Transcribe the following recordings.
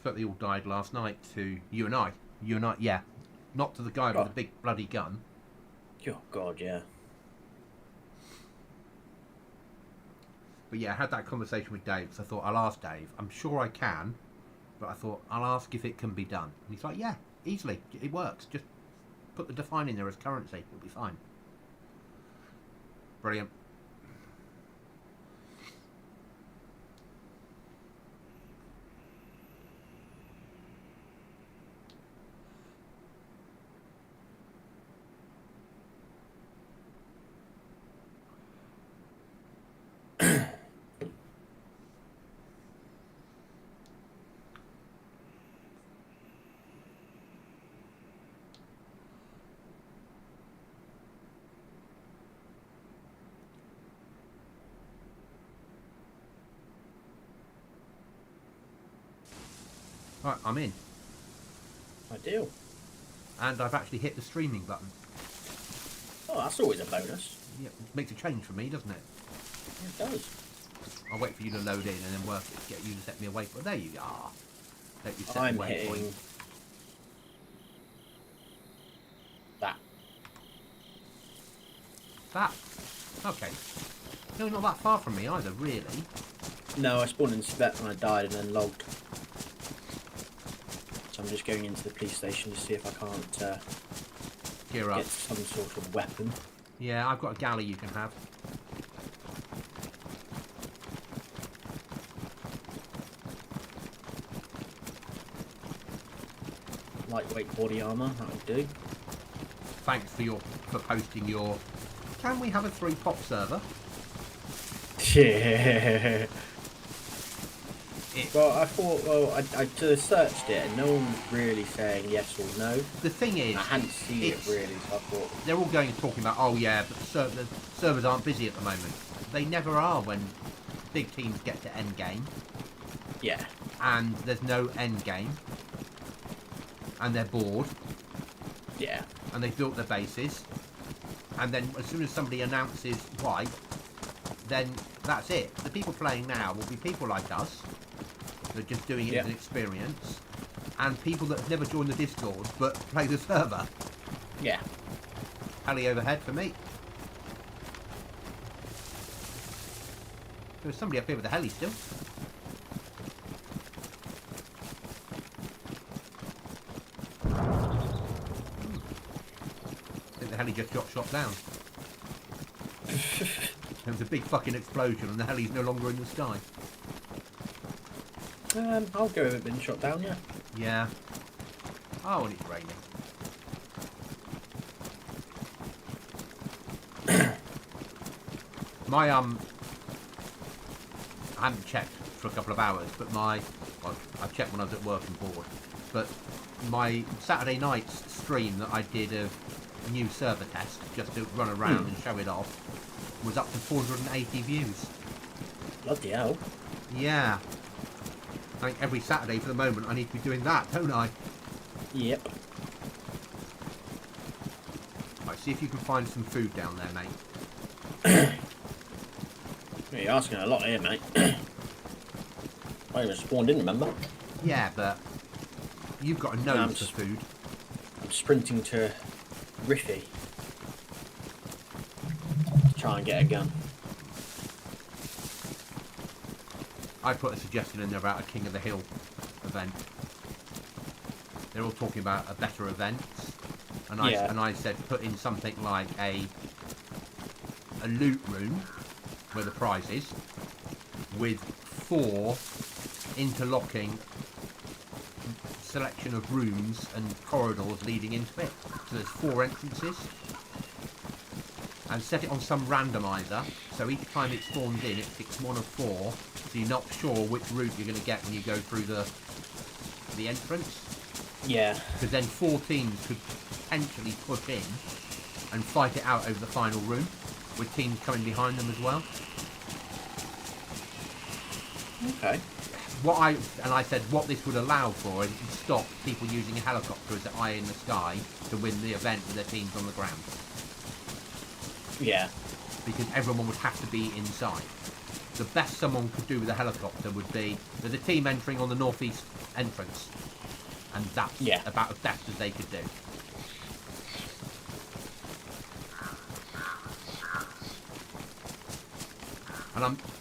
But they all died last night to you and I. You and I, yeah. Not to the guy with the big bloody gun. Oh, God, yeah. But yeah, I had that conversation with Dave, so I thought, I'll ask Dave. I'm sure I can, but I thought, I'll ask if it can be done. And he's like, yeah, easily. It works. Just put the define in there as currency. It'll be fine. Brilliant. Right, I'm in. Ideal. And I've actually hit the streaming button. Oh, that's always a bonus. Yeah, it makes a change for me, doesn't it? It does. I'll wait for you to load in and then work it, get you to set me a waypoint. There you are. Let you set I'm the hitting waypoint. that. That. Okay. No, not that far from me either, really. No, I spawned in Tibet and I died and then logged. So I'm just going into the police station to see if I can't Gear up. get some sort of weapon. Yeah, I've got a galley you can have. Lightweight body armour, that'll do. Thanks for posting your... Can we have a 3-pop server? Yeah. It, Well, I thought, I just searched it and no one was really saying yes or no. the thing is, I hadn't seen it really, so I thought... they're all going and talking about, oh yeah, but the servers aren't busy at the moment. They never are when big teams get to end game, Yeah. and there's no end game, and they're bored, Yeah. and they've built their bases, and then as soon as somebody announces white, then that's it. The people playing now will be people like us, that are just doing it as an experience, and people that have never joined the Discord but play the server. Yeah. Heli overhead for me. There's somebody up here with a heli still. I think the heli just got shot down. There was a big fucking explosion and the heli's no longer in the sky. I'll go with it being shot down, yeah. Yeah. Oh, and it's raining. My, I haven't checked for a couple of hours, but well, I've checked when I was at work and bored. But my Saturday night's stream that I did of a new server test, just to run around and show it off, was up to 480 views. Bloody hell. Yeah. I think every Saturday for the moment I need to be doing that, don't I? Yep. Right, see if you can find some food down there, mate. You're asking a lot here, mate. I even spawned in, remember? Yeah, but you've got a nose for food. I'm sprinting to Riffy to try and get a gun. I put a suggestion in there about a King of the Hill event. They're all talking about a better event, and I said put in something like a loot room where the prize is, with 4 interlocking selection of rooms and corridors leading into it. So there's 4 entrances, and set it on some randomizer. So each time it spawns in, it picks 1 of 4. So you're not sure which route you're going to get when you go through the entrance. Yeah. Because then 4 teams could potentially push in and fight it out over the final room, with teams coming behind them as well. Okay. I said what this would allow for is stop people using a helicopter as the eye in the sky to win the event with their teams on the ground. Yeah. Because everyone would have to be inside. the best someone could do with a helicopter would be there's a team entering on the northeast entrance, and that's about as best as they could do.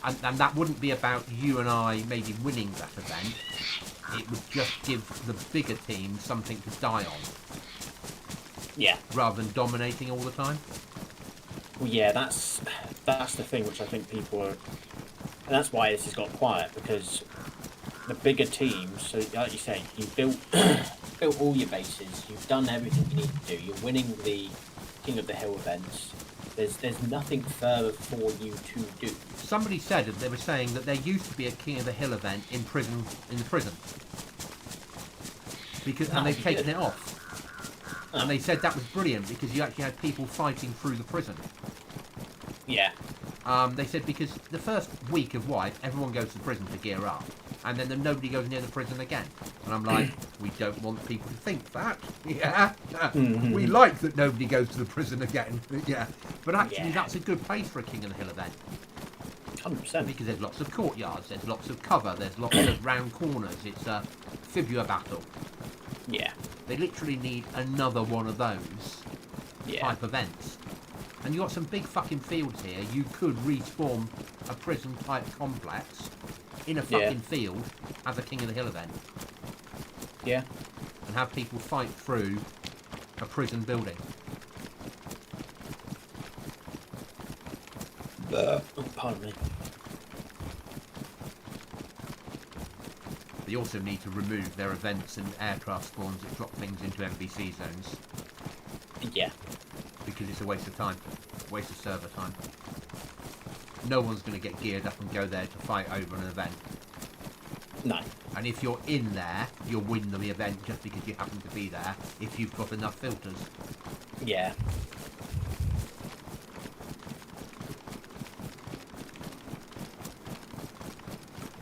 And that wouldn't be about you and I maybe winning that event. It would just give the bigger team something to die on. Yeah. Rather than dominating all the time. Well, yeah, that's the thing which I think people are... And that's why this has got quiet, because the bigger teams, so like you say, you've built all your bases, you've done everything you need to do, you're winning the King of the Hill events, there's nothing further for you to do. Somebody said that they were saying that there used to be a King of the Hill event in the prison, and they've taken it off. Oh. And they said that was brilliant because you actually had people fighting through the prison. Yeah. They said because the first week of Wipe, everyone goes to the prison to gear up, and then nobody goes near the prison again. And I'm like, we don't want people to think that. Yeah. We like that nobody goes to the prison again. Yeah. But actually, that's a good place for a King of the Hill event. 100%. Because there's lots of courtyards, there's lots of cover, there's lots of round corners. It's a fibula battle. Yeah. They literally need another one of those type events. And you've got some big fucking fields here. You could respawn a prison type complex in a fucking field as a King of the Hill event. Yeah. And have people fight through a prison building. Pardon me. They also need to remove their events and aircraft spawns that drop things into NBC zones. Yeah. Because it's a waste of time. Waste of server time. No one's going to get geared up and go there to fight over an event. No. And if you're in there, you'll win the event just because you happen to be there, if you've got enough filters. Yeah.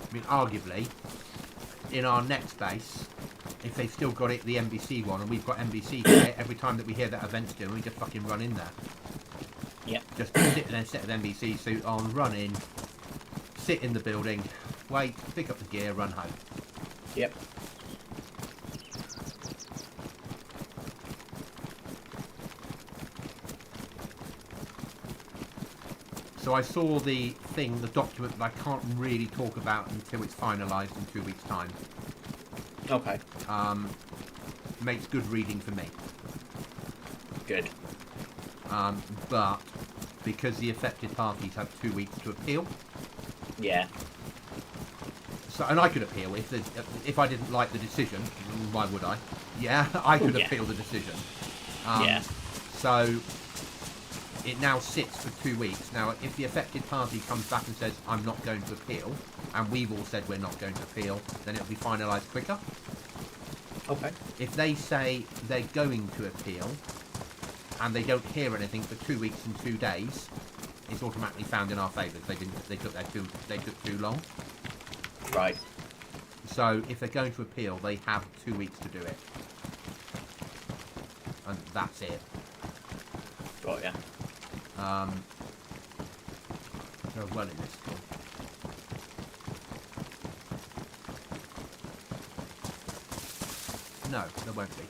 I mean, arguably, in our next base, if they've still got it, the NBC one, and we've got NBC here, every time that we hear that event's doing, we just fucking run in there. Yep. Just sit there, set an NBC suit on, run in, sit in the building, wait, pick up the gear, run home. Yep. So I saw the thing, the document that I can't really talk about until it's finalised in 2 weeks' time. Okay. Makes good reading for me. Good. But because the affected parties have 2 weeks to appeal. Yeah. So, and I could appeal if I didn't like the decision. Why would I? Yeah, I could appeal the decision. So it now sits for 2 weeks. Now, if the affected party comes back and says, I'm not going to appeal, and we've all said we're not going to appeal, then it'll be finalised quicker. Okay. If they say they're going to appeal, and they don't hear anything for 2 weeks and 2 days, it's automatically found in our favour. They took too long. Right. So if they're going to appeal, they have 2 weeks to do it. And that's it. Got ya. They're well in this school. No, there won't be.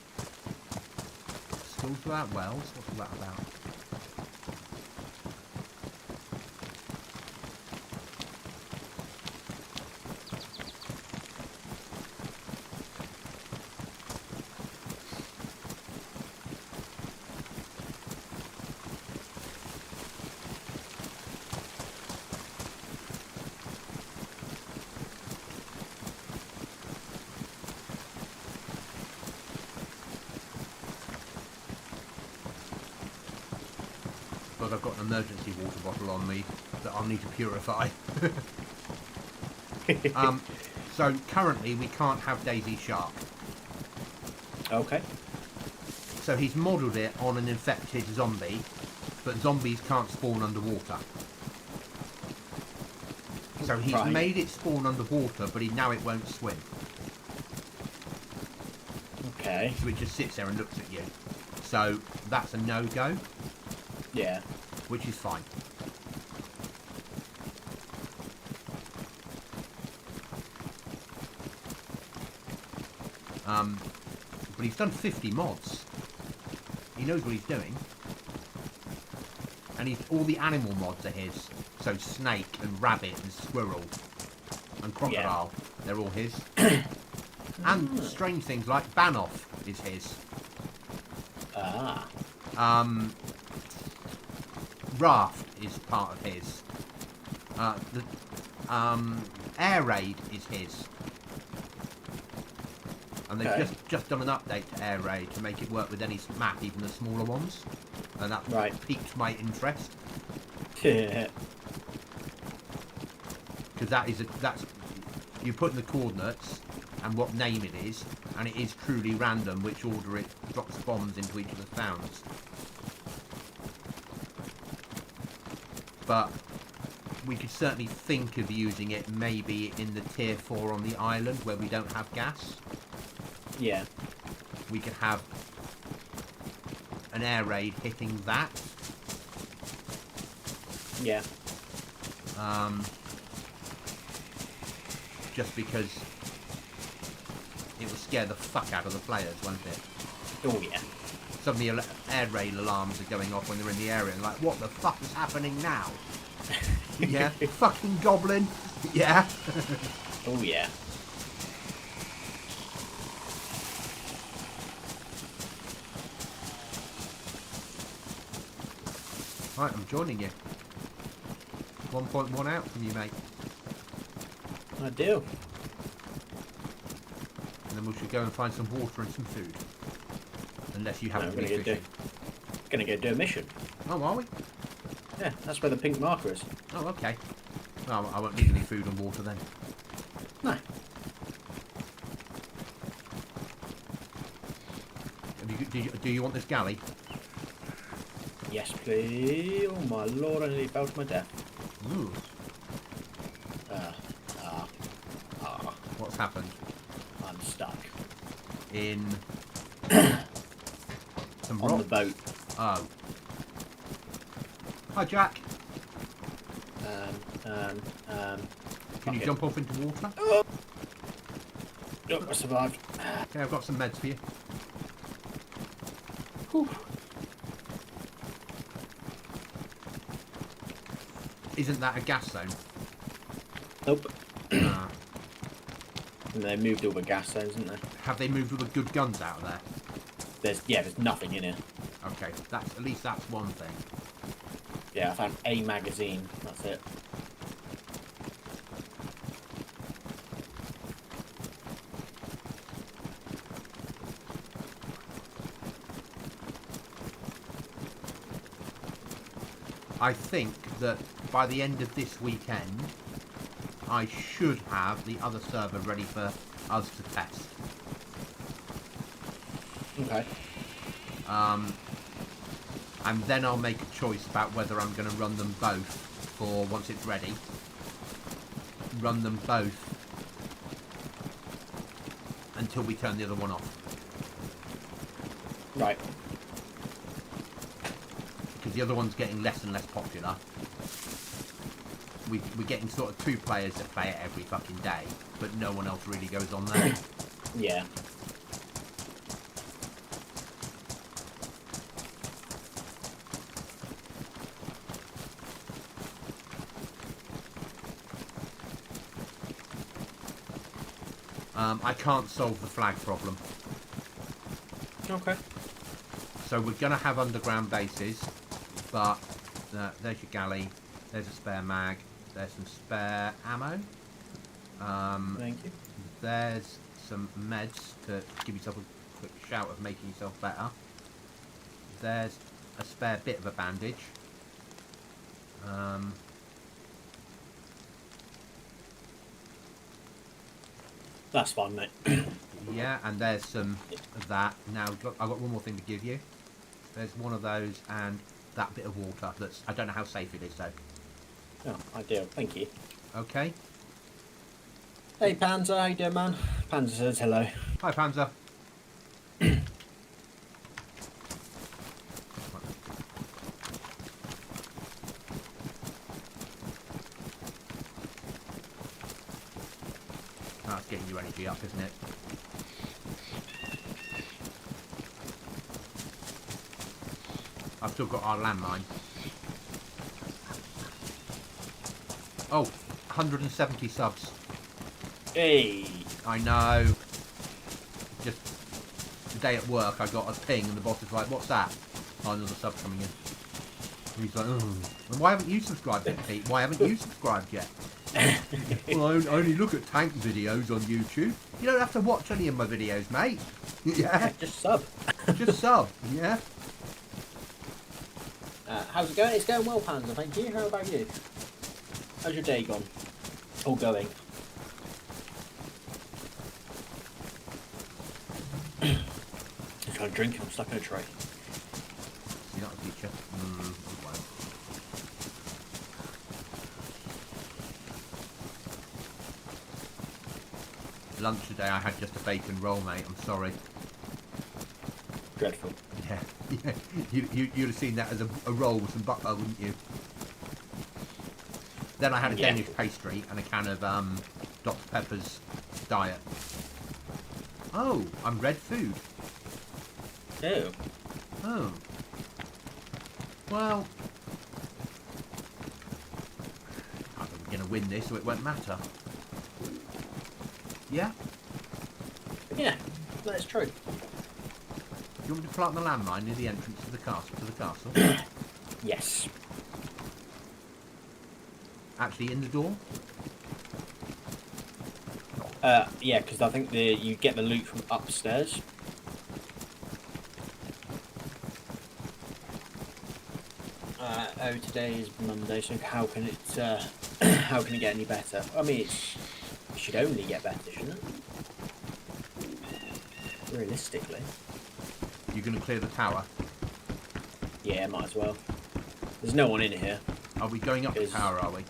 Schools without wells? What's that about? But I've got an emergency water bottle on me that I'll need to purify. So currently we can't have DayZ Shark. Okay. So he's modelled it on an infected zombie, but zombies can't spawn underwater. So he's made it spawn underwater, but now it won't swim. Okay. So it just sits there and looks at you. So that's a no-go. Yeah. Which is fine. But he's done 50 mods. He knows what he's doing. And all the animal mods are his. So snake and rabbit and squirrel and crocodile, they're all his. And strange things like Banoff is his. Raft is part of his. The Air Raid is his. And they've just done an update to Air Raid to make it work with any map, even the smaller ones. And that piqued my interest. Yeah. Because that's you put in the coordinates and what name it is, and it is truly random which order it drops bombs into each of the towns. But we could certainly think of using it maybe in the tier 4 on the island where we don't have gas. Yeah. We could have an air raid hitting that. Yeah. Just because it will scare the fuck out of the players, won't it? Oh yeah. Suddenly air raid alarms are going off when they're in the area and like, what the fuck is happening now? Yeah, fucking Goblin. Yeah. Oh yeah. Right, I'm joining you. 1.1 out from you, mate. I do. And then we should go and find some water and some food. Unless you happen to be fishing. Gonna go do a mission. Oh, are we? Yeah, that's where the pink marker is. Oh, okay. Well, I won't need any food and water then. No. Do you want this galley? Yes, please. Oh my lord, I nearly fell to my death. Ooh. What's happened? I'm stuck. In some on rock? The boat. Oh. Hi, Jack. Can you jump off into water? Oh, I survived. Okay, I've got some meds for you. Whew. Isn't that a gas zone? Nope. And they moved all the gas zones, didn't they? Have they moved all the good guns out of there? There's nothing in it. Okay, at least that's one thing. Yeah, I found a magazine. That's it. I think that by the end of this weekend, I should have the other server ready for us to test. Okay. And then I'll make a choice about whether I'm going to run them both for once it's ready. Run them both until we turn the other one off. Right. Because the other one's getting less and less popular. We're getting sort of 2 players that play it every fucking day, but no one else really goes on there. Yeah. I can't solve the flag problem. Okay. So we're going to have underground bases, but there's your galley, there's a spare mag, there's some spare ammo. Thank you. There's some meds to give yourself a quick shout of making yourself better. There's a spare bit of a bandage. That's fine, mate. Yeah, and there's some of that. Now, I've got one more thing to give you. There's one of those and that bit of water that's... I don't know how safe it is, though. Oh, ideal. Thank you. Okay. Hey, Panzer. How you doing, man? Panzer says hello. Hi, Panzer. That's getting your energy up, isn't it? still got our landmine. Oh, 170 subs. Hey. I know. Just today at work, I got a ping, and the boss is like, "What's that?" Oh, another sub coming in. And he's like, "Oh, well, why haven't you subscribed yet, Pete? Why haven't you subscribed yet?" Well, I only look at tank videos on YouTube. You don't have to watch any of my videos, mate. Yeah. Just sub. Just sub. Yeah. How's it going? It's going well, Panda. Thank you. How about you? How's your day gone? All going. I'm trying to drink. I'm stuck in a tray. You're not a teacher. Lunch today, I had just a bacon roll, mate. I'm sorry. Dreadful. Yeah, yeah. You'd have seen that as a roll with some butter, wouldn't you? Then I had a Danish pastry and a can of Dr. Pepper's diet. Oh, I'm red food. Ew. Oh. Well, I think we're going to win this, so it won't matter. Yeah? Yeah, that's true. Do you want me to plant the landmine near the entrance to the castle? Yes. Actually, in the door? Yeah, because I think you get the loot from upstairs. Today is Monday, so how can it how can it get any better? I mean, it should only get better, shouldn't it? Realistically. You're going to clear the tower? Yeah, might as well. There's no one in here. Are we going up the tower, are we?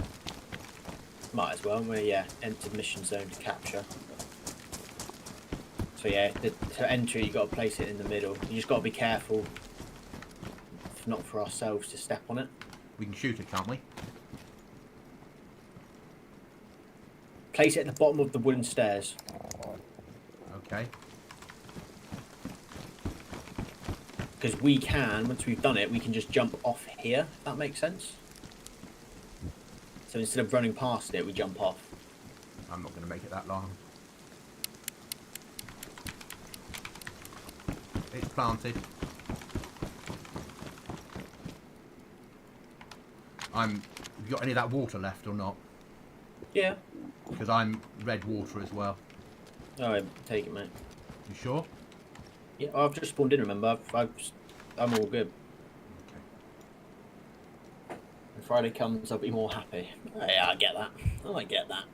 Might as well. We're, entered mission zone to capture. So yeah, to enter you got to place it in the middle. You just got to be careful, if not for ourselves, to step on it. We can shoot it, can't we? Place it at the bottom of the wooden stairs. Okay. Because we can, once we've done it, we can just jump off here, if that makes sense. So instead of running past it, we jump off. I'm not going to make it that long. It's planted. Have you got any of that water left or not? Yeah. Because I'm red water as well. Alright, take it, mate. You sure? Yeah, I've just spawned in, remember? I'm all good. Okay. When Friday comes, I'll be more happy. Oh, yeah, I get that. I get that.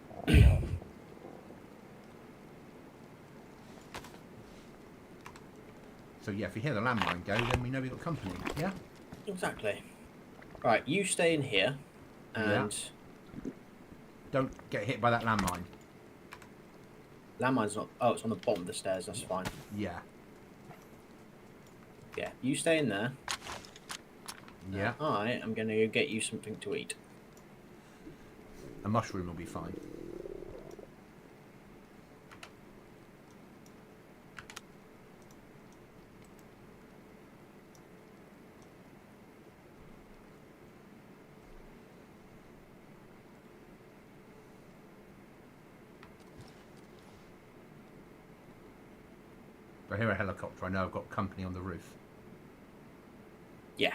So yeah, if you hear the landmine go, then we know we've got company. Yeah? Exactly. Right, you stay in here, and... Yeah. Don't get hit by that landmine. Landmine's not... Oh, it's on the bottom of the stairs, that's fine. Yeah. Yeah, you stay in there. Yeah. I am going to go get you something to eat. A mushroom will be fine. If I hear a helicopter, I know I've got company on the roof. Yeah.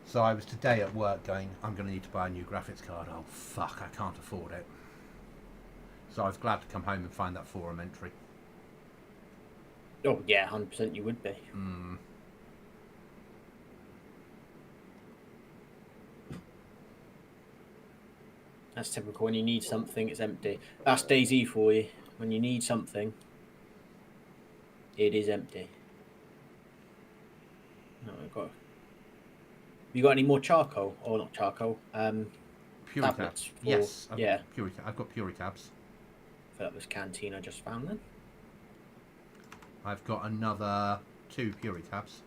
So I was today at work going, I'm going to need to buy a new graphics card. Oh, fuck, I can't afford it. So I was glad to come home and find that forum entry. Oh, yeah, 100% you would be. That's typical. When you need something, it's empty. That's DayZ for you. When you need something, it is empty. Oh, I've got... You got any more charcoal? Or not charcoal? Puritabs. Yes. Yeah. I've got Puritabs. fill up this canteen I just found then. I've got another 2 puree tabs.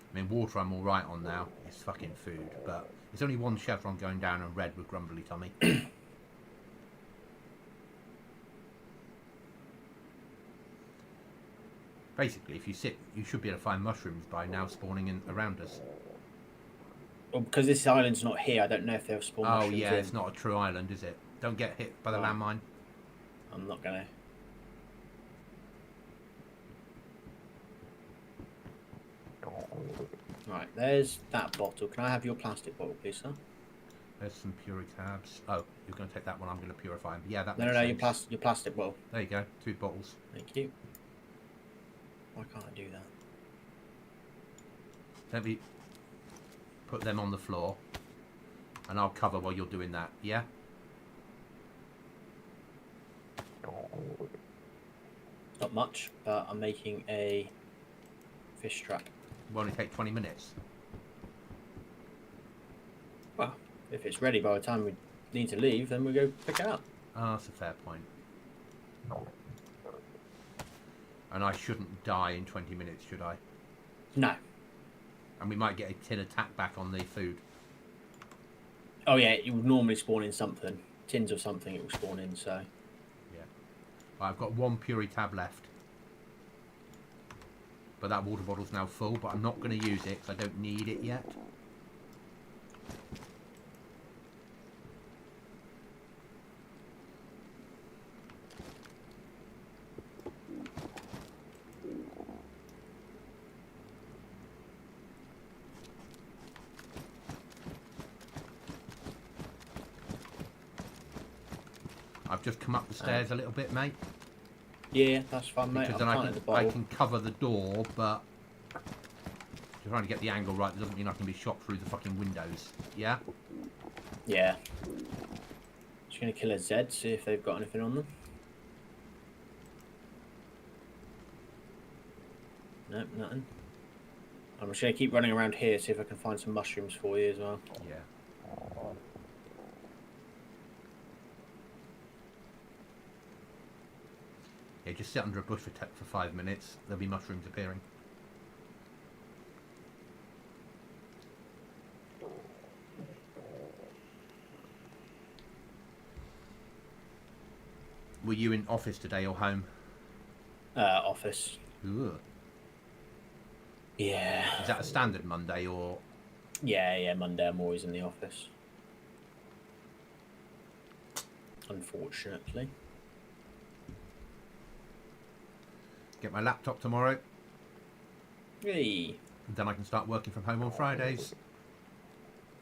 I mean, water I'm alright on now. It's fucking food, but it's only 1 chevron going down and red with grumbly tummy. Basically, if you sit, you should be able to find mushrooms by now spawning in around us. Well, because this island's not here, I don't know if they'll spawn mushrooms. Oh yeah, it's not a true island, is it? Don't get hit by the landmine. I'm not gonna. Right, there's that bottle. Can I have your plastic bottle, please, sir? There's some puree tabs. Oh, you're going to take that one. I'm going to purify them. Yeah, that. No, your plastic bottle. There you go. 2 bottles. Thank you. Why can't I do that? Let me put them on the floor, and I'll cover while you're doing that. Yeah. Not much, but I'm making a fish trap. Will only take 20 minutes. Well, if it's ready by the time we need to leave, then we go pick it up. Ah, that's a fair point. And I shouldn't die in 20 minutes, should I? No. And we might get a tin attack back on the food. Oh yeah, it would normally spawn in something. Tins of something it will spawn in, so... Yeah. I've got 1 puree tab left. But that water bottle's now full, but I'm not going to use it because I don't need it yet. I've just come up the stairs a little bit, mate. Yeah, that's fine, mate. Because then I can cover the door, but just trying to get the angle right doesn't mean I can be shot through the fucking windows. Yeah? Yeah. Just going to kill a Z, see if they've got anything on them. Nope, nothing. I'm just going to keep running around here, see if I can find some mushrooms for you as well. Yeah. Yeah, just sit under a bush for 5 minutes. There'll be mushrooms appearing. Were you in office today or home? Office. Ooh. Yeah. Is that a standard Monday or...? Yeah, Monday I'm always in the office. Unfortunately. Get my laptop tomorrow. Hey. And then I can start working from home on Fridays.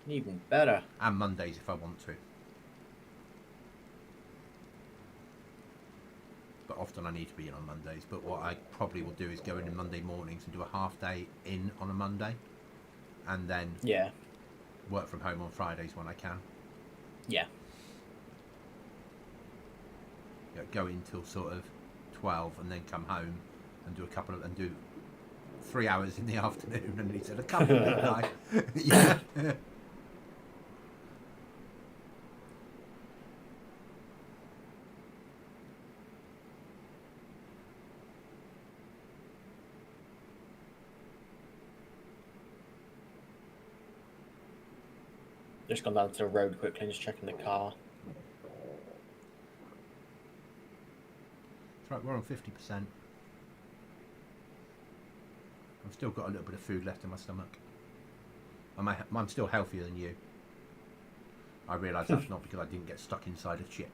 Even better. And Mondays if I want to. But often I need to be in on Mondays. But what I probably will do is go in Monday mornings and do a half day in on a Monday. And then work from home on Fridays when I can. Yeah. Go in till sort of 12 and then come home and do 3 hours in the afternoon, and he said a couple of midnight. Yeah. Just gone down to the road quickly and just checking the car. That's right, we're on 50%. I've still got a little bit of food left in my stomach. I'm still healthier than you. I realise that's not because I didn't get stuck inside a chip.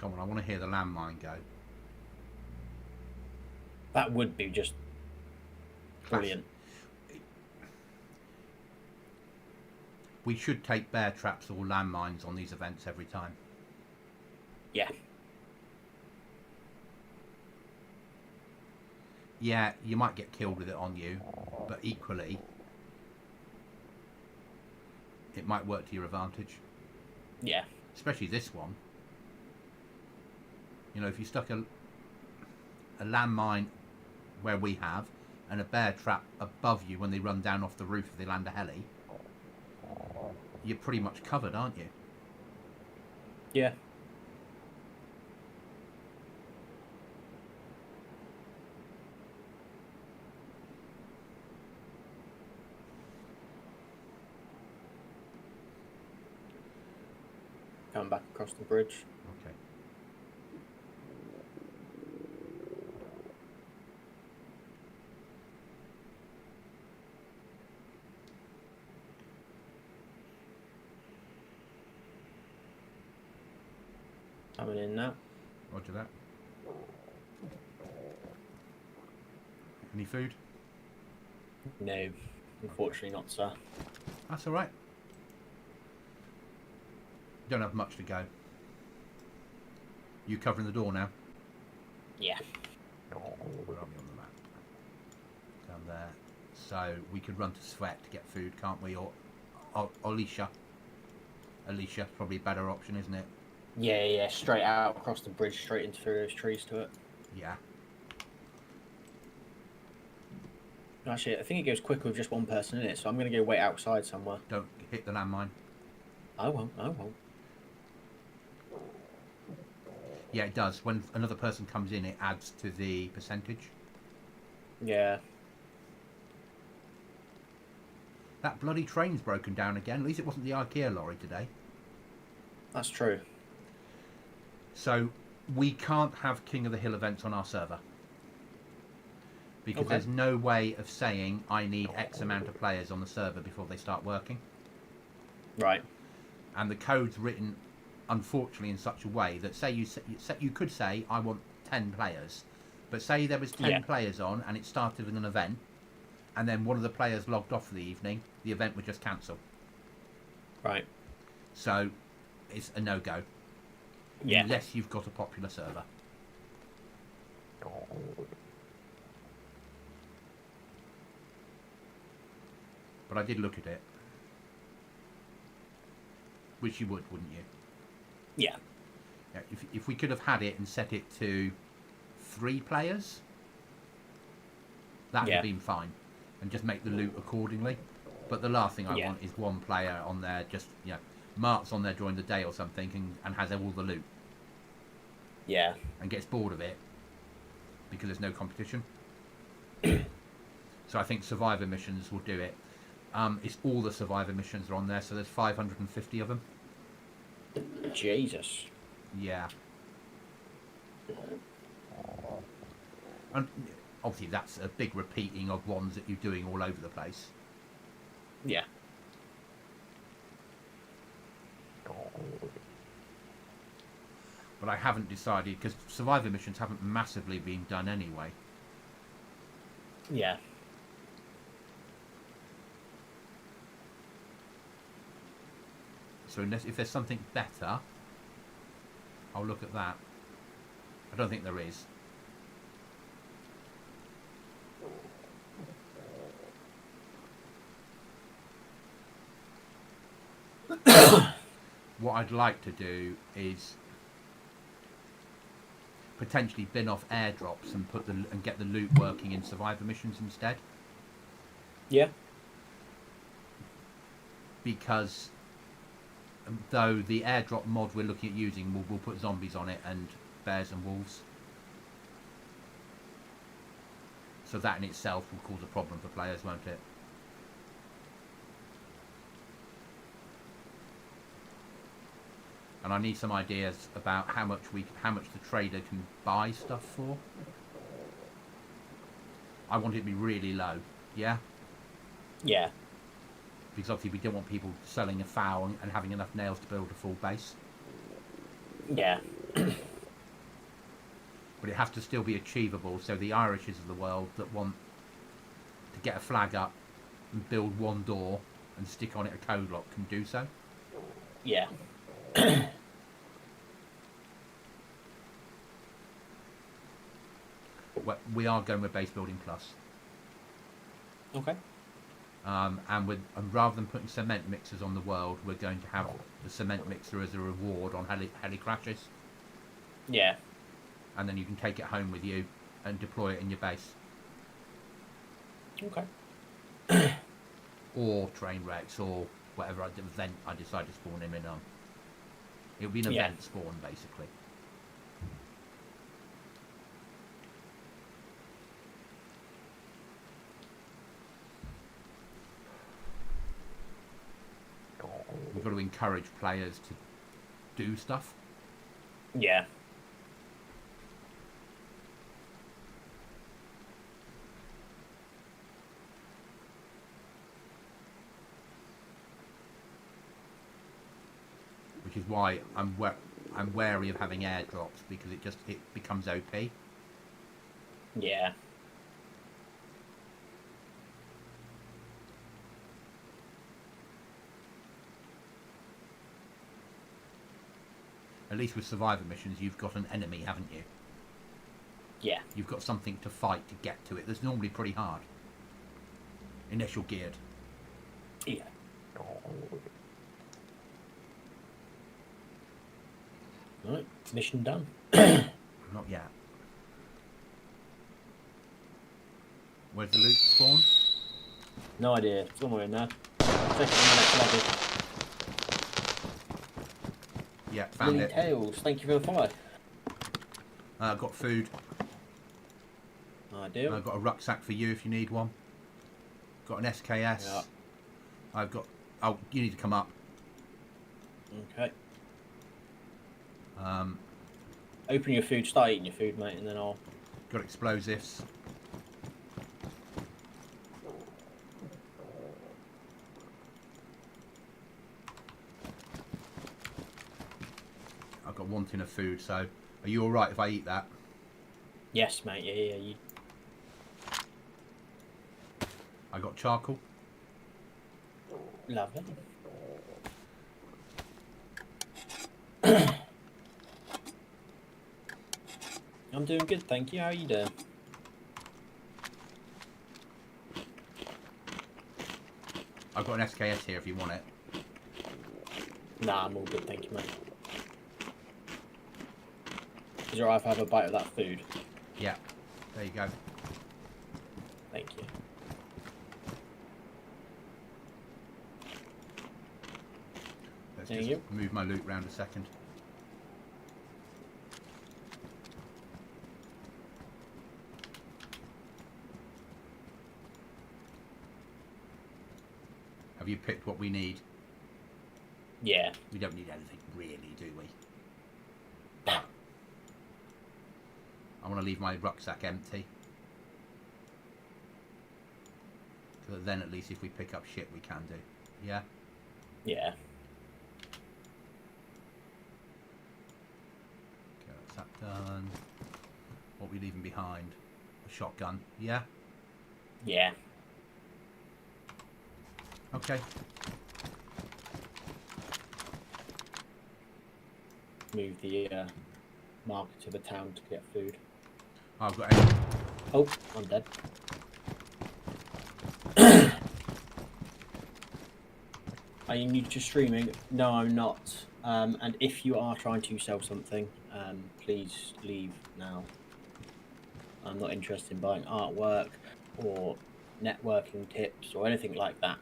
Come on, I want to hear the landmine go. That would be just brilliant. We should take bear traps or landmines on these events every time. Yeah. Yeah, you might get killed with it on you, but equally, it might work to your advantage. Yeah. Especially this one. You know, if you stuck a landmine where we have, and a bear trap above you when they run down off the roof if they land a heli, you're pretty much covered, aren't you? Yeah. Coming back across the bridge. Okay. Coming in now. Roger that. Any food? No, unfortunately not, sir. That's all right. Don't have much to go. You covering the door now? Yeah. Where are we on the map? Down there. So we could run to Sweat to get food, can't we? Or Alicia. Alicia's probably a better option, isn't it? Yeah, straight out across the bridge, straight into through those trees to it. Yeah. Actually, I think it goes quicker with just one person in it, so I'm going to go wait outside somewhere. Don't hit the landmine. I won't. Yeah, it does. When another person comes in, it adds to the percentage. Yeah. That bloody train's broken down again. At least it wasn't the IKEA lorry today. That's true. So we can't have King of the Hill events on our server. Because there's no way of saying I need X amount of players on the server before they start working. Right. And the code's written, unfortunately, in such a way that you could say I want 10 players, but say there was 10 players on and it started with an event, and then one of the players logged off for the evening, the event would just cancel. Right. So it's a no-go. Yeah. Unless you've got a popular server. But I did look at it. Which you would, wouldn't you? Yeah. Yeah, if we could have had it and set it to 3 players, that would have been fine. And just make the loot accordingly. But the last thing I want is one player on there, just, Mark's on there during the day or something and has all the loot. Yeah. And gets bored of it because there's no competition. So I think survivor missions will do it. It's all the survivor missions are on there, so there's 550 of them. Jesus. Yeah. And obviously that's a big repeating of ones that you're doing all over the place. Yeah. But I haven't decided, because survivor missions haven't massively been done anyway. Yeah. So if there's something better, I'll look at that. I don't think there is. What I'd like to do is potentially bin off airdrops and get the loot working in survivor missions instead. Yeah. Because though the airdrop mod we're looking at using will put zombies on it and bears and wolves. So that in itself will cause a problem for players, won't it? And I need some ideas about how much the trader can buy stuff for. I want it to be really low, yeah? Yeah. Because obviously we don't want people selling a foul and having enough nails to build a full base. Yeah. but it has to still be achievable. So the Irishes of the world that want to get a flag up and build one door and stick on it a code lock can do so. Yeah. We are going with base building plus. Okay. And rather than putting cement mixers on the world, we're going to have the cement mixer as a reward on heli crashes. Yeah. And then you can take it home with you and deploy it in your base. Okay. Or train wrecks, or whatever event I decide to spawn him in on. It'll be an event spawn, basically. We've got to encourage players to do stuff. Yeah. Which is why I'm wary of having airdrops, because it becomes OP. Yeah. At least with survivor missions, you've got an enemy, haven't you? Yeah. You've got something to fight to get to it. That's normally pretty hard. Unless you're geared. Yeah. Right, mission done. Not yet. Where's the loot spawn? No idea. Somewhere in there. Check it on the next level. Yeah, found Lily it. Tails, thank you for the follow. I've got food. I do. I've got a rucksack for you if you need one. Got an SKS. Yeah. I've got... Oh, you need to come up. Okay. Open your food, start eating your food, mate, and then I'll... Got explosives. I've got wanting of food, so... Are you alright if I eat that? Yes, mate, yeah, you... I got charcoal. Lovely. I'm doing good, thank you. How are you doing? I've got an SKS here if you want it. Nah, I'm all good, thank you, mate. Is it alright if I have a bite of that food? Yeah. There you go. Thank you. Let's Thank just you. move my loot round a second. Have you picked what we need? Yeah. We don't need anything really, do we? But I want to leave my rucksack empty. So that then at least if we pick up shit we can do. Yeah? Yeah. Okay, that's that done. What are we leaving behind? A shotgun. Yeah? Yeah. Okay. Move the marker to the town to get food. I've got 8. Oh, I'm dead. Are you new to streaming? No, I'm not. And if you are trying to sell something, please leave now. I'm not interested in buying artwork or networking tips or anything like that.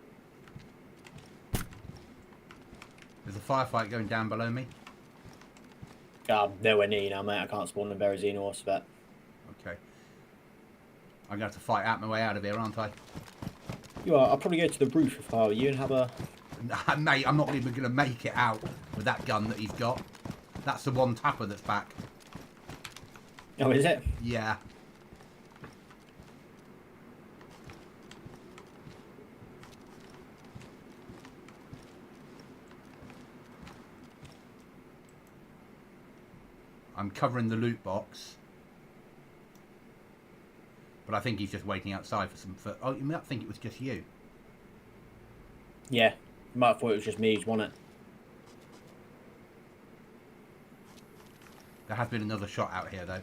There's a firefight going down below me. I'm nowhere near you now, mate. I can't spawn in Berezino or Svet. Okay. I'm going to have to fight out my way out of here, aren't I? You are. I'll probably go to the roof if I were you and have a... Nah, mate, I'm not even going to make it out with that gun that he's got. That's the one tapper that's back. Oh, is it? Yeah. I'm covering the loot box But I think he's just waiting outside for some... Oh, you might think it was just you. Yeah. You might have thought it was just me who's won it. There has been another shot out here, though.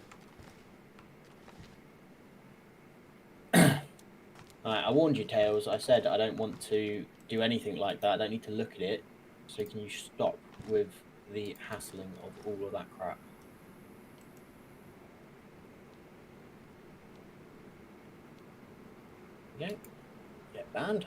Alright, I warned you, Tails. I said I don't want to do anything like that. I don't need to look at it. So can you stop with the hassling of all of that crap? Okay. Get banned.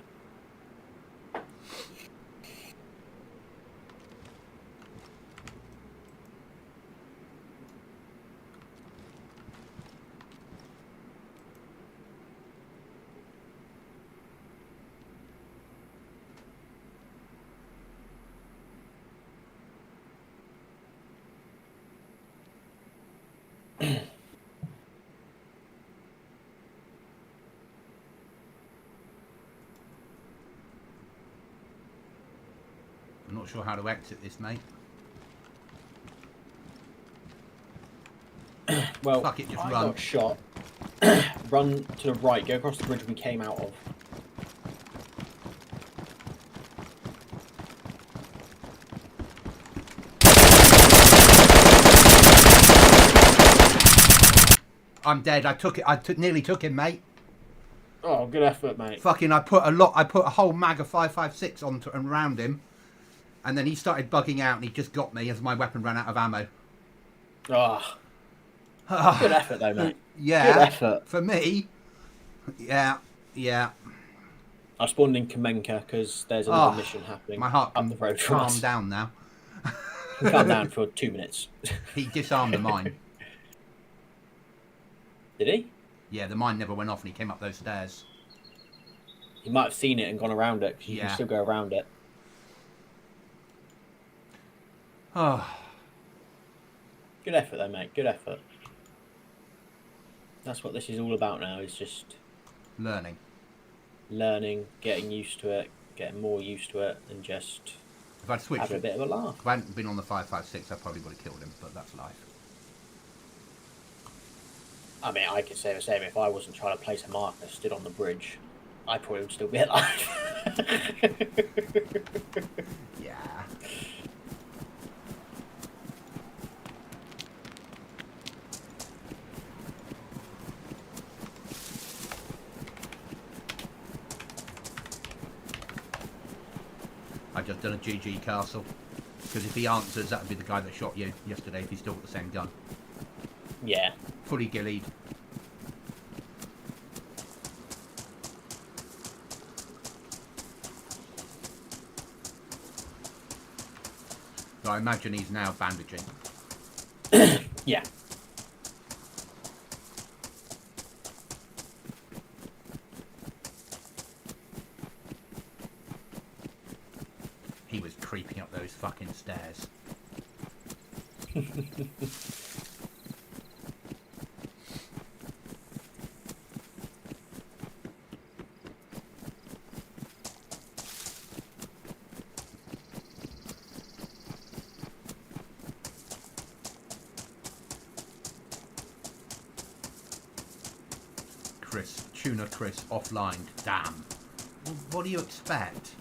I'm not sure how to exit this, mate. Well, fuck it, just I run. got shot. Run to the right. Go across the bridge we came out of. I'm dead. I took it. Nearly took him, mate. Oh, good effort, mate. Fucking, I put a whole mag of 5.56 on and around him, and then he started bugging out, and he just got me as my weapon ran out of ammo. Oh. Good effort, though, mate. Yeah. Good effort. For me. Yeah. Yeah. I spawned in Kamenka because there's another mission happening. My heart up the road from calm us. down now. Calm down for 2 minutes. He disarmed the mine. Did he? Yeah, the mine never went off, and he came up those stairs. He might have seen it and gone around it, because you can still go around it. Oh. Good effort, though, mate. Good effort. That's what this is all about now, is just... Learning. Learning, getting used to it, getting more used to it, and just If I'd switched, having a bit of a laugh. if I hadn't been on the 5.56, I probably would have killed him, but that's life. I mean, I could say the same. If I wasn't trying to place a marker, stood on the bridge, I probably would still be alive. Yeah. I've just done a GG castle. Because if he answers, that would be the guy that shot you yesterday if he's still got the same gun. Yeah. Fully gillied. So I imagine he's now bandaging. Yeah. He was creeping up those fucking stairs. Chris offline. Damn. Well, what do you expect?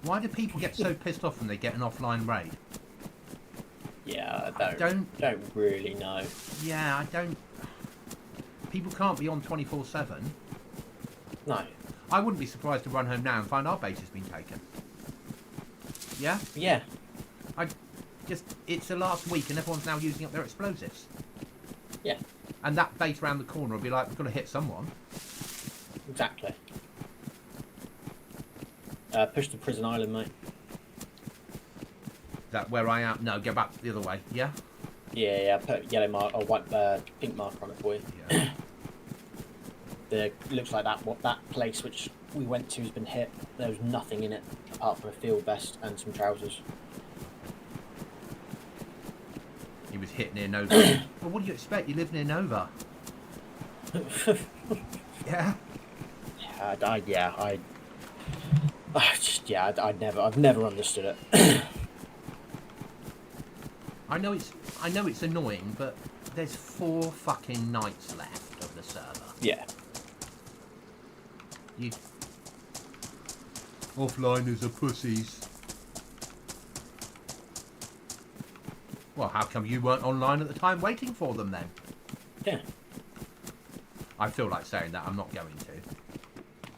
Why do people get so pissed off when they get an offline raid? Yeah, I don't really know. Yeah, I don't... People can't be on 24/7. No. I wouldn't be surprised to run home now and find our base has been taken. Yeah? Yeah. It's the last week and everyone's now using up their explosives. Yeah. And that base round the corner will be like, we've got to hit someone. Exactly. Push to Prison Island, mate. Is that where I am? No, go back the other way. Yeah? Yeah, put yellow mark or white, pink mark on it for you. Yeah. Looks like that place which we went to has been hit. There was nothing in it apart from a field vest and some trousers. He was hit near Nova. Well, what do you expect? You live near Nova. Yeah? I've never understood it. I know it's annoying, but there's 4 fucking nights left of the server. Yeah. You offliners are pussies. Well, how come you weren't online at the time waiting for them then? Yeah. I feel like saying that. I'm not going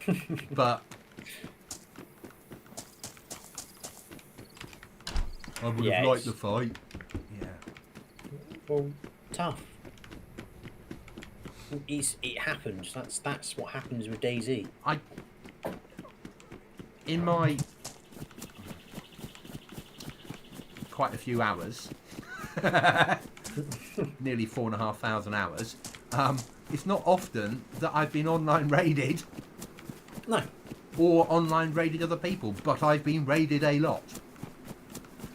to. But I would have liked the fight. Yeah. Well, tough. It happens. That's what happens with DayZ. In my quite a few hours, nearly 4,500 hours, it's not often that I've been online raided. No. Or online raided other people, but I've been raided a lot.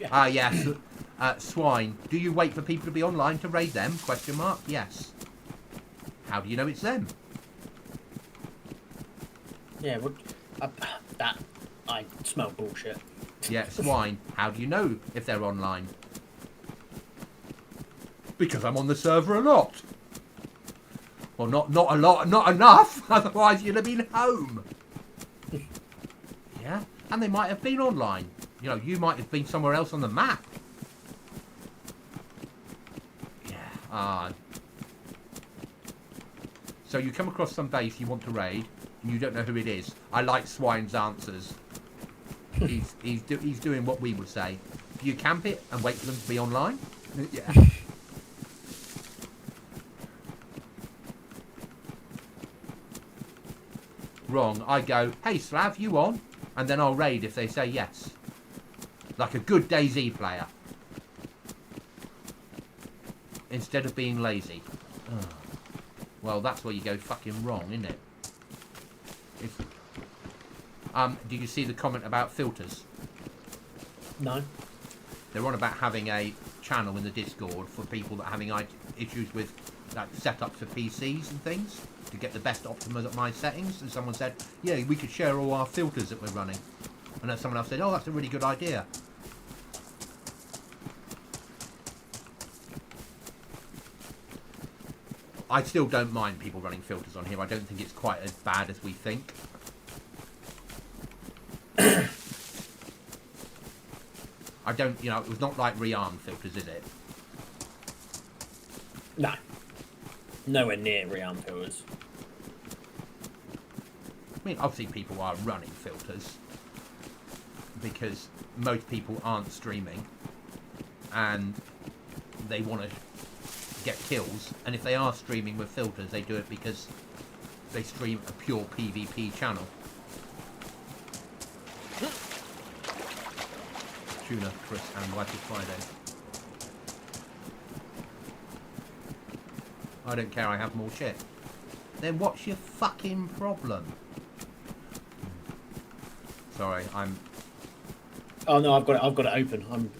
Yeah. Yes. Swine. Do you wait for people to be online to raid them? Question mark. Yes. How do you know it's them? Yeah. Well, I smell bullshit. Yeah, swine. How do you know if they're online? Because I'm on the server a lot. Well, not a lot, not enough. Otherwise, you'd have been home. Yeah, and they might have been online. You know, you might have been somewhere else on the map. Yeah. So you come across some base you want to raid, and you don't know who it is. I like Swine's answers. He's doing what we would say. Do you camp it and wait for them to be online? Yeah. Wrong. I go, hey Slav, you on? And then I'll raid if they say yes. Like a good DayZ player. Instead of being lazy. Oh. Well, that's where you go fucking wrong, isn't it? Do you see the comment about filters? No. They're on about having a channel in the Discord for people that are having issues with like setups for PCs and things to get the best optimized settings. And someone said, yeah, we could share all our filters that we're running. And then someone else said, oh, that's a really good idea. I still don't mind people running filters on here. I don't think it's quite as bad as we think. I don't, you know, it was not like rearmed filters, is it? No. Nowhere near rearmed filters. I mean, obviously people are running filters because most people aren't streaming and they want to get kills, and if they are streaming with filters, they do it because they stream a pure PvP channel. Tuna, Chris, and White Friday. I don't care, I have more shit. Then what's your fucking problem? Sorry, I'm... Oh no, I've got it open. I'm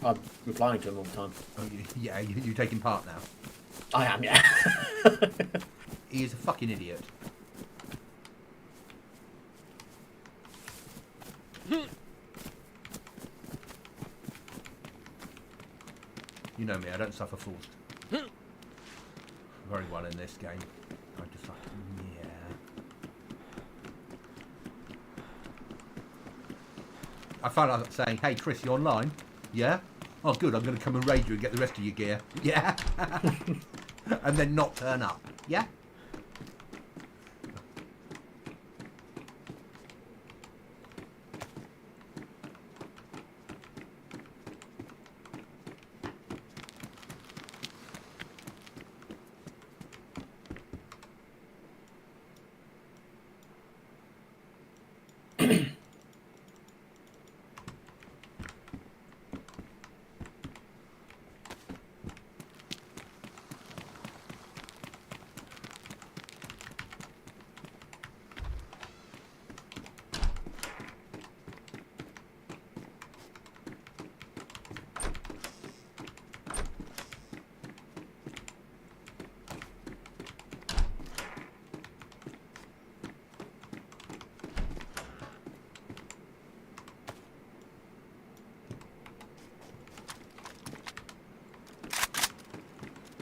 replying to him all the time. Oh, yeah, you taking part now? I am, yeah. He is a fucking idiot. You know me, I don't suffer fools. Very well in this game. I just like, yeah. I found out saying, hey Chris, you online? Yeah? Oh good, I'm going to come and raid you and get the rest of your gear. Yeah? And then not turn up. Yeah?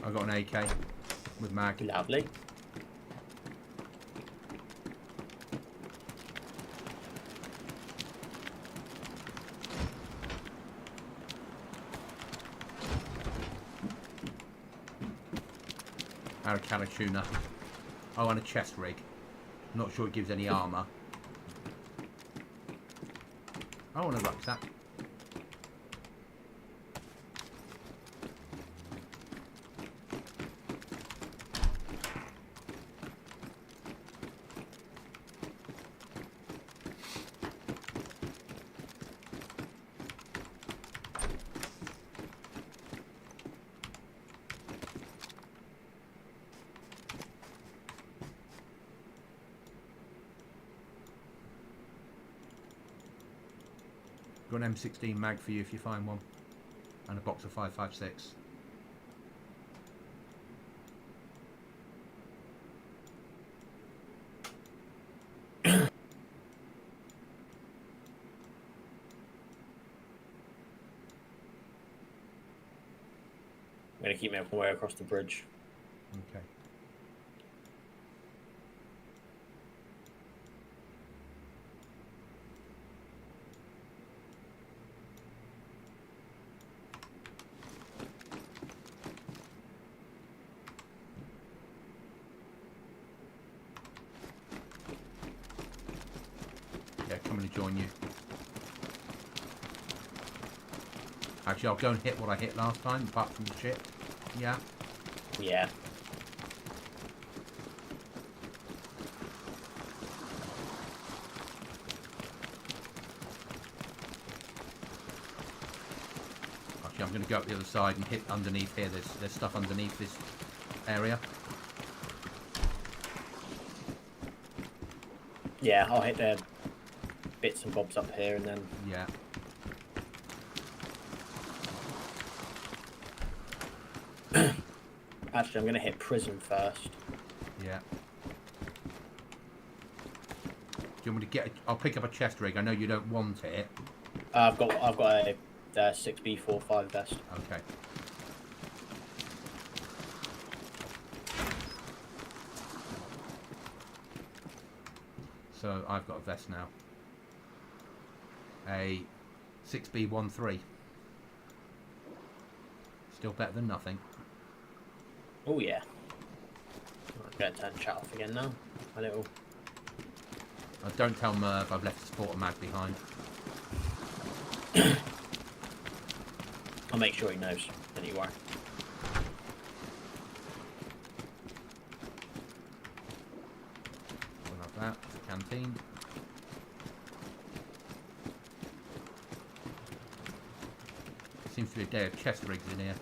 I got an AK with mag. Lovely. Aracala tuna. Oh, and a chest rig. Not sure it gives any armour. Oh, and a rucksack. Got an M16 mag for you if you find one. And a box of 5.56. I'm going to keep making my way across the bridge. Okay. Yeah, coming to join you. Actually, I'll go and hit what I hit last time, apart from the ship. Yeah. Yeah. Actually, I'm going to go up the other side and hit underneath here. There's stuff underneath this area. Yeah, I'll hit the bits and bobs up here and then... Yeah. Actually, I'm going to hit prison first. Yeah. Do you want me to get? I'll pick up a chest rig. I know you don't want it. I've got a 6B45 vest. Okay. So I've got a vest now. A 6B13. Still better than nothing. Oh yeah. I'm going to turn chat off again now. A little. Don't tell Merv I've left the supporter mag behind. I'll make sure he knows. Don't you worry. We'll have that. It's a canteen. Seems to be a day of chest rigs in here.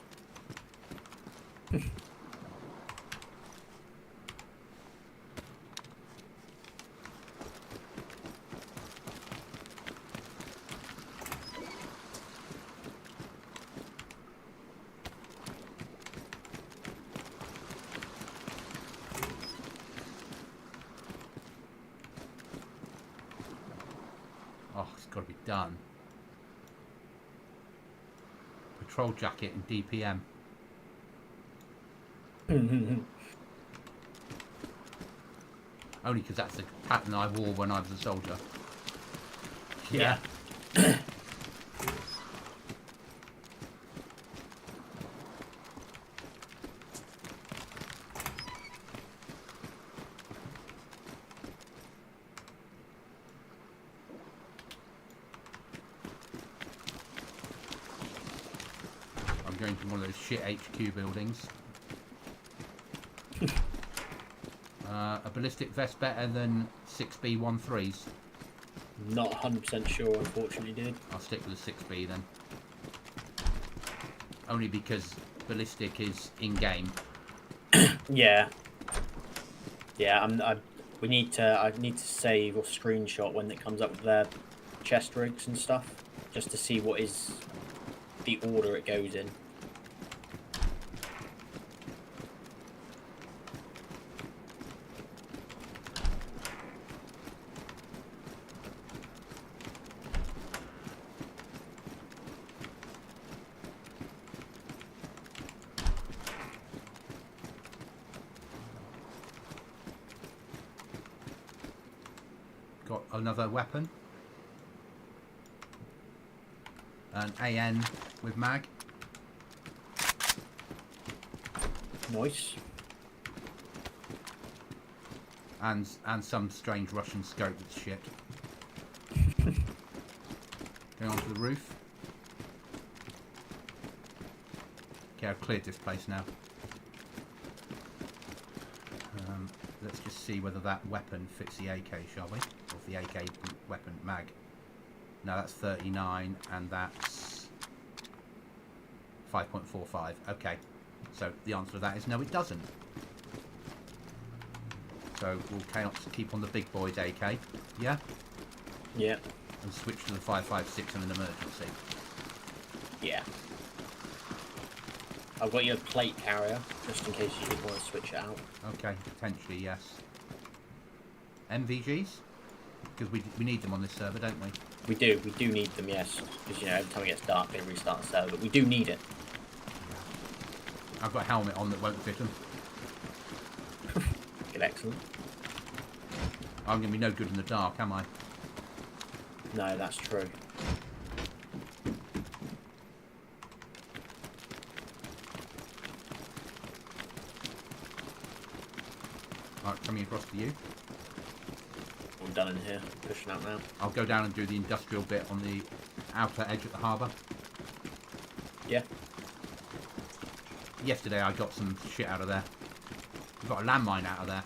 Oh, it's got to be done. Patrol jacket and DPM. Only because that's the pattern I wore when I was a soldier. Yeah. I'm going to one of those shit HQ buildings. A ballistic vest better than 6B13s? Not 100% sure, unfortunately, dude. I'll stick with the 6B then. Only because ballistic is in-game. Yeah. Yeah, I need to save or screenshot when it comes up with their chest rigs and stuff, just to see what is the order it goes in. Got another weapon. An AN with mag. Nice. And some strange Russian scope that's shit. Going onto the roof. Okay, I've cleared this place now. Let's just see whether that weapon fits the AK, shall we? Or the AK weapon mag. No, that's 39 and that's 5.45. Okay. So the answer to that is no, it doesn't. So we'll keep on the big boy's AK. Yeah? Yeah. And switch to the 5.56 in an emergency. Yeah. I've got your plate carrier, just in case you want to switch it out. Okay, potentially, yes. MVGs? Because we need them on this server, don't we? We do need them, yes. Because, you know, every time it gets dark, they restart the server, but we do need it. I've got a helmet on that won't fit them. Good, excellent. I'm going to be no good in the dark, am I? No, that's true. Alright, coming across to you. I'm done in here. Pushing out now. I'll go down and do the industrial bit on the outer edge of the harbour. Yeah. Yesterday I got some shit out of there. I got a landmine out of there.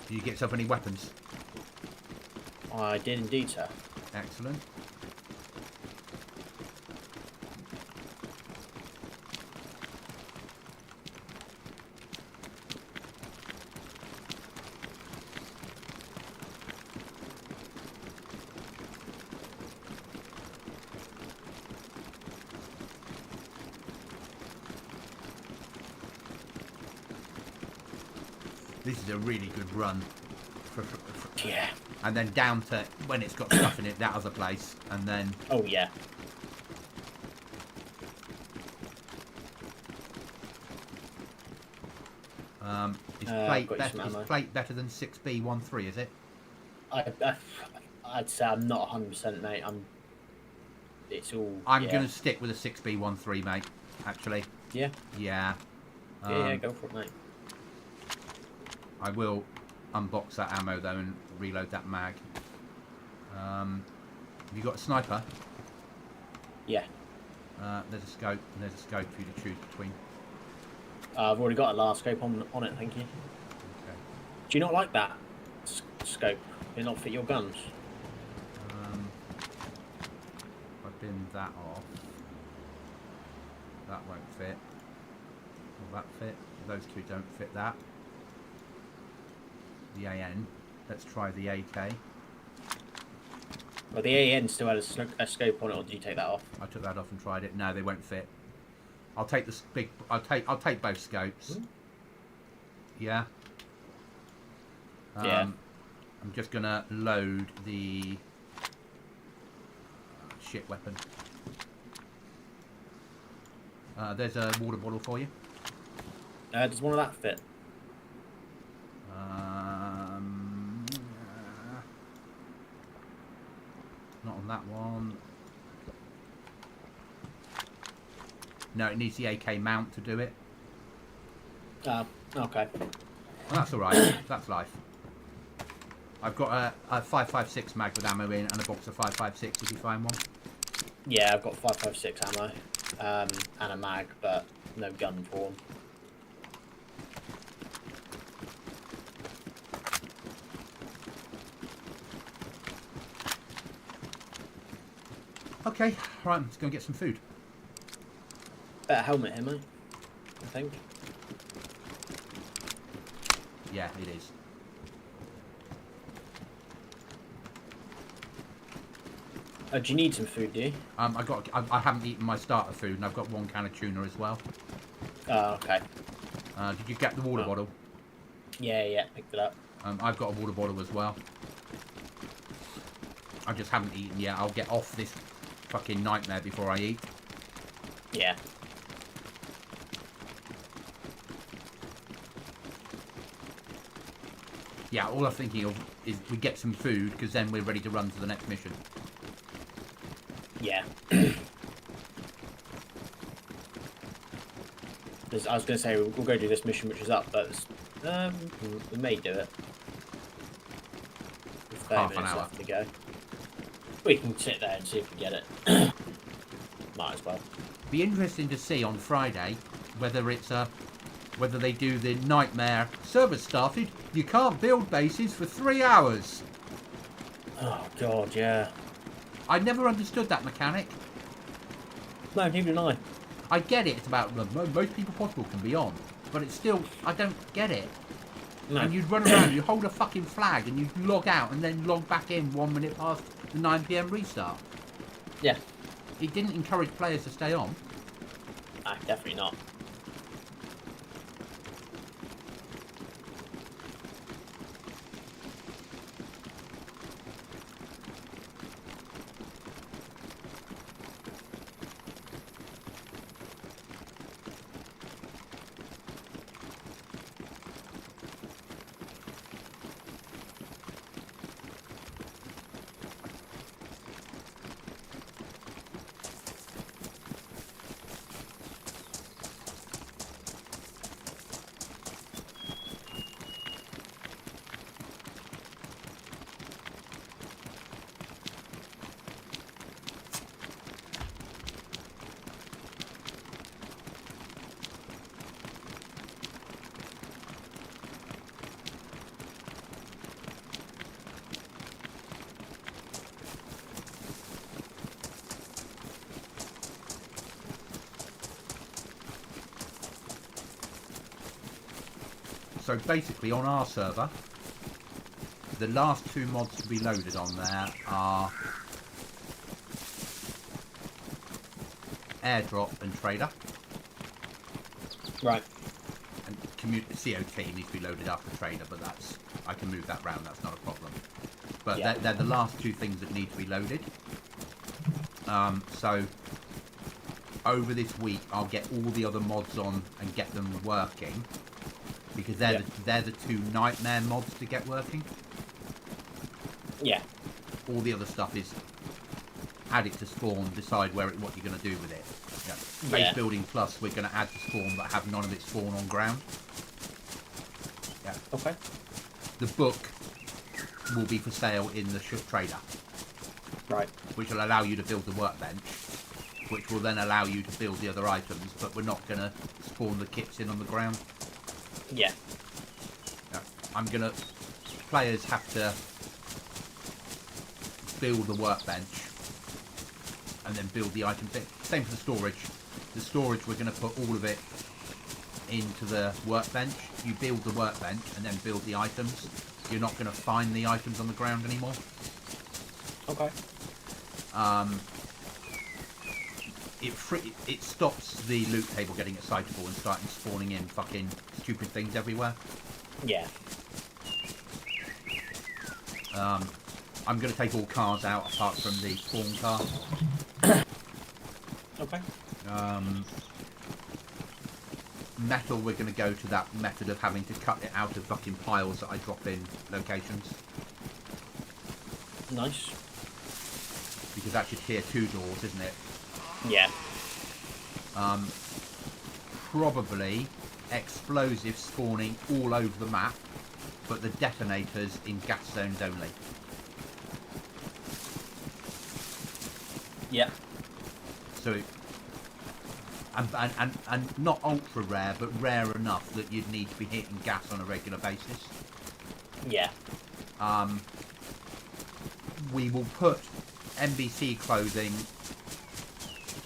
Did you get yourself any weapons? I did indeed, sir. Excellent. This is a really good run. Yeah. And then down to when it's got stuff in it, that other place, and then... Oh, yeah. Is plate better than 6B13, is it? I'd say I'm not 100%, mate. It's all... I'm going to stick with a 6B13, mate, actually. Yeah? Yeah. Yeah, go for it, mate. I will unbox that ammo, though, and reload that mag. Have you got a sniper? Yeah. There's a scope, and there's a scope for you to choose between. I've already got a last scope on it, thank you. Okay. Do you not like that scope? It not fit your guns? I've binned that off. That won't fit. Will that fit? Those two don't fit that. The AN. Let's try the AK. Well, the AN still had a scope on it, or did you take that off? I took that off and tried it. No, they won't fit. I'll take the big. I'll take both scopes. Hmm? Yeah. Yeah. I'm just gonna load the shit weapon. There's a water bottle for you. Does one of that fit? Not on that one. No, it needs the AK mount to do it. Okay. Well, that's all right. That's life. I've got a 5.56 mag with ammo in and a box of 5.56 if you find one. Yeah, I've got 5.56 ammo and a mag, but no gun for them. Okay, right, let's go and get some food. Better helmet here, mate. I think. Yeah, it is. Do you need some food, do you? I haven't eaten my starter food, and I've got one can of tuna as well. Oh, okay. Did you get the water bottle? Yeah, picked it up. I've got a water bottle as well. I just haven't eaten yet. I'll get off this fucking nightmare before I eat. Yeah. Yeah, all I'm thinking of is we get some food, because then we're ready to run to the next mission. Yeah. I was going to say we'll go do this mission, which is up, but we may do it. With 30 Half an minutes hour. left to go. We can sit there and see if we get it. Might as well. Be interesting to see on Friday whether they do the nightmare server started. You can't build bases for 3 hours. Oh god, yeah. I never understood that mechanic. No, neither did I. I get it. It's about most people possible can be on, but it's still I don't get it. No. And you'd run around, you hold a fucking flag, and you'd log out and then log back in 1 minute past the 9 PM restart. Yeah. It didn't encourage players to stay on. Nah, definitely not. So basically on our server, the last 2 mods to be loaded on there are airdrop and trader. Right. And COT needs to be loaded after trader, but I can move that round, that's not a problem. But Yeah. they're the last 2 things that need to be loaded. So over this week I'll get all the other mods on and get them working, because they're the 2 nightmare mods to get working. Yeah. All the other stuff is add it to spawn, decide what you're going to do with it. Yeah. Base building plus, we're going to add to spawn, but have none of it spawn on ground. Yeah. Okay. The book will be for sale in the trader, Right. which will allow you to build the workbench, which will then allow you to build the other items, but we're not going to spawn the kits in on the ground. Yeah. Yeah. Players have to build the workbench and then build the item thing. Same for the storage. The storage, we're going to put all of it into the workbench. You build the workbench and then build the items. You're not going to find the items on the ground anymore. Okay. It stops the loot table getting excitable and starting spawning in fucking stupid things everywhere. Yeah. I'm going to take all cars out apart from the spawn car. Okay. Metal, we're going to go to that method of having to cut it out of fucking piles that I drop in locations. Nice. Because that's your tier 2 doors, isn't it? Yeah. Probably explosives spawning all over the map, but the detonators in gas zones only. Yeah. So, and not ultra rare, but rare enough that you'd need to be hitting gas on a regular basis. Yeah. We will put NBC clothing.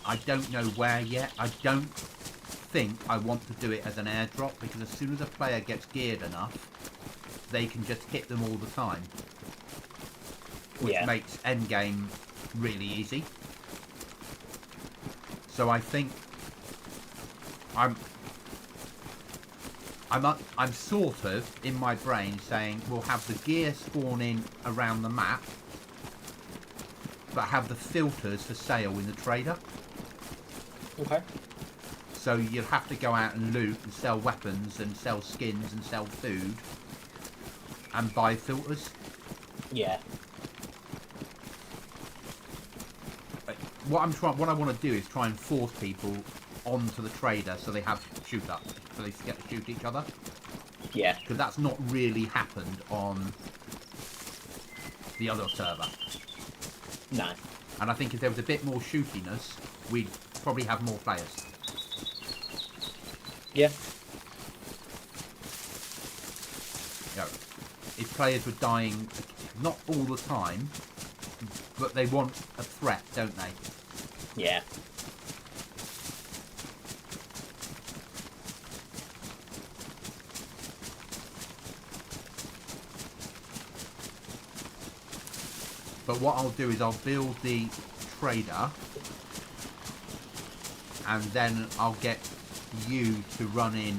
I don't know where yet. I don't think I want to do it as an airdrop, because as soon as a player gets geared enough, they can just hit them all the time, which makes endgame really easy. So I think I'm sort of in my brain saying we'll have the gear spawn in around the map, but have the filters for sale in the trader. Okay. So you'll have to go out and loot and sell weapons and sell skins and sell food and buy filters. Yeah. What I want to do is try and force people onto the trader so they have shoot up, so they get to shoot each other. Yeah. Because that's not really happened on the other server. No. And I think if there was a bit more shootiness, we'd probably have more players. Yeah. You know, if players were dying, not all the time, but they want a threat, don't they? Yeah. But what I'll do is I'll build the trader, and then I'll get you to run in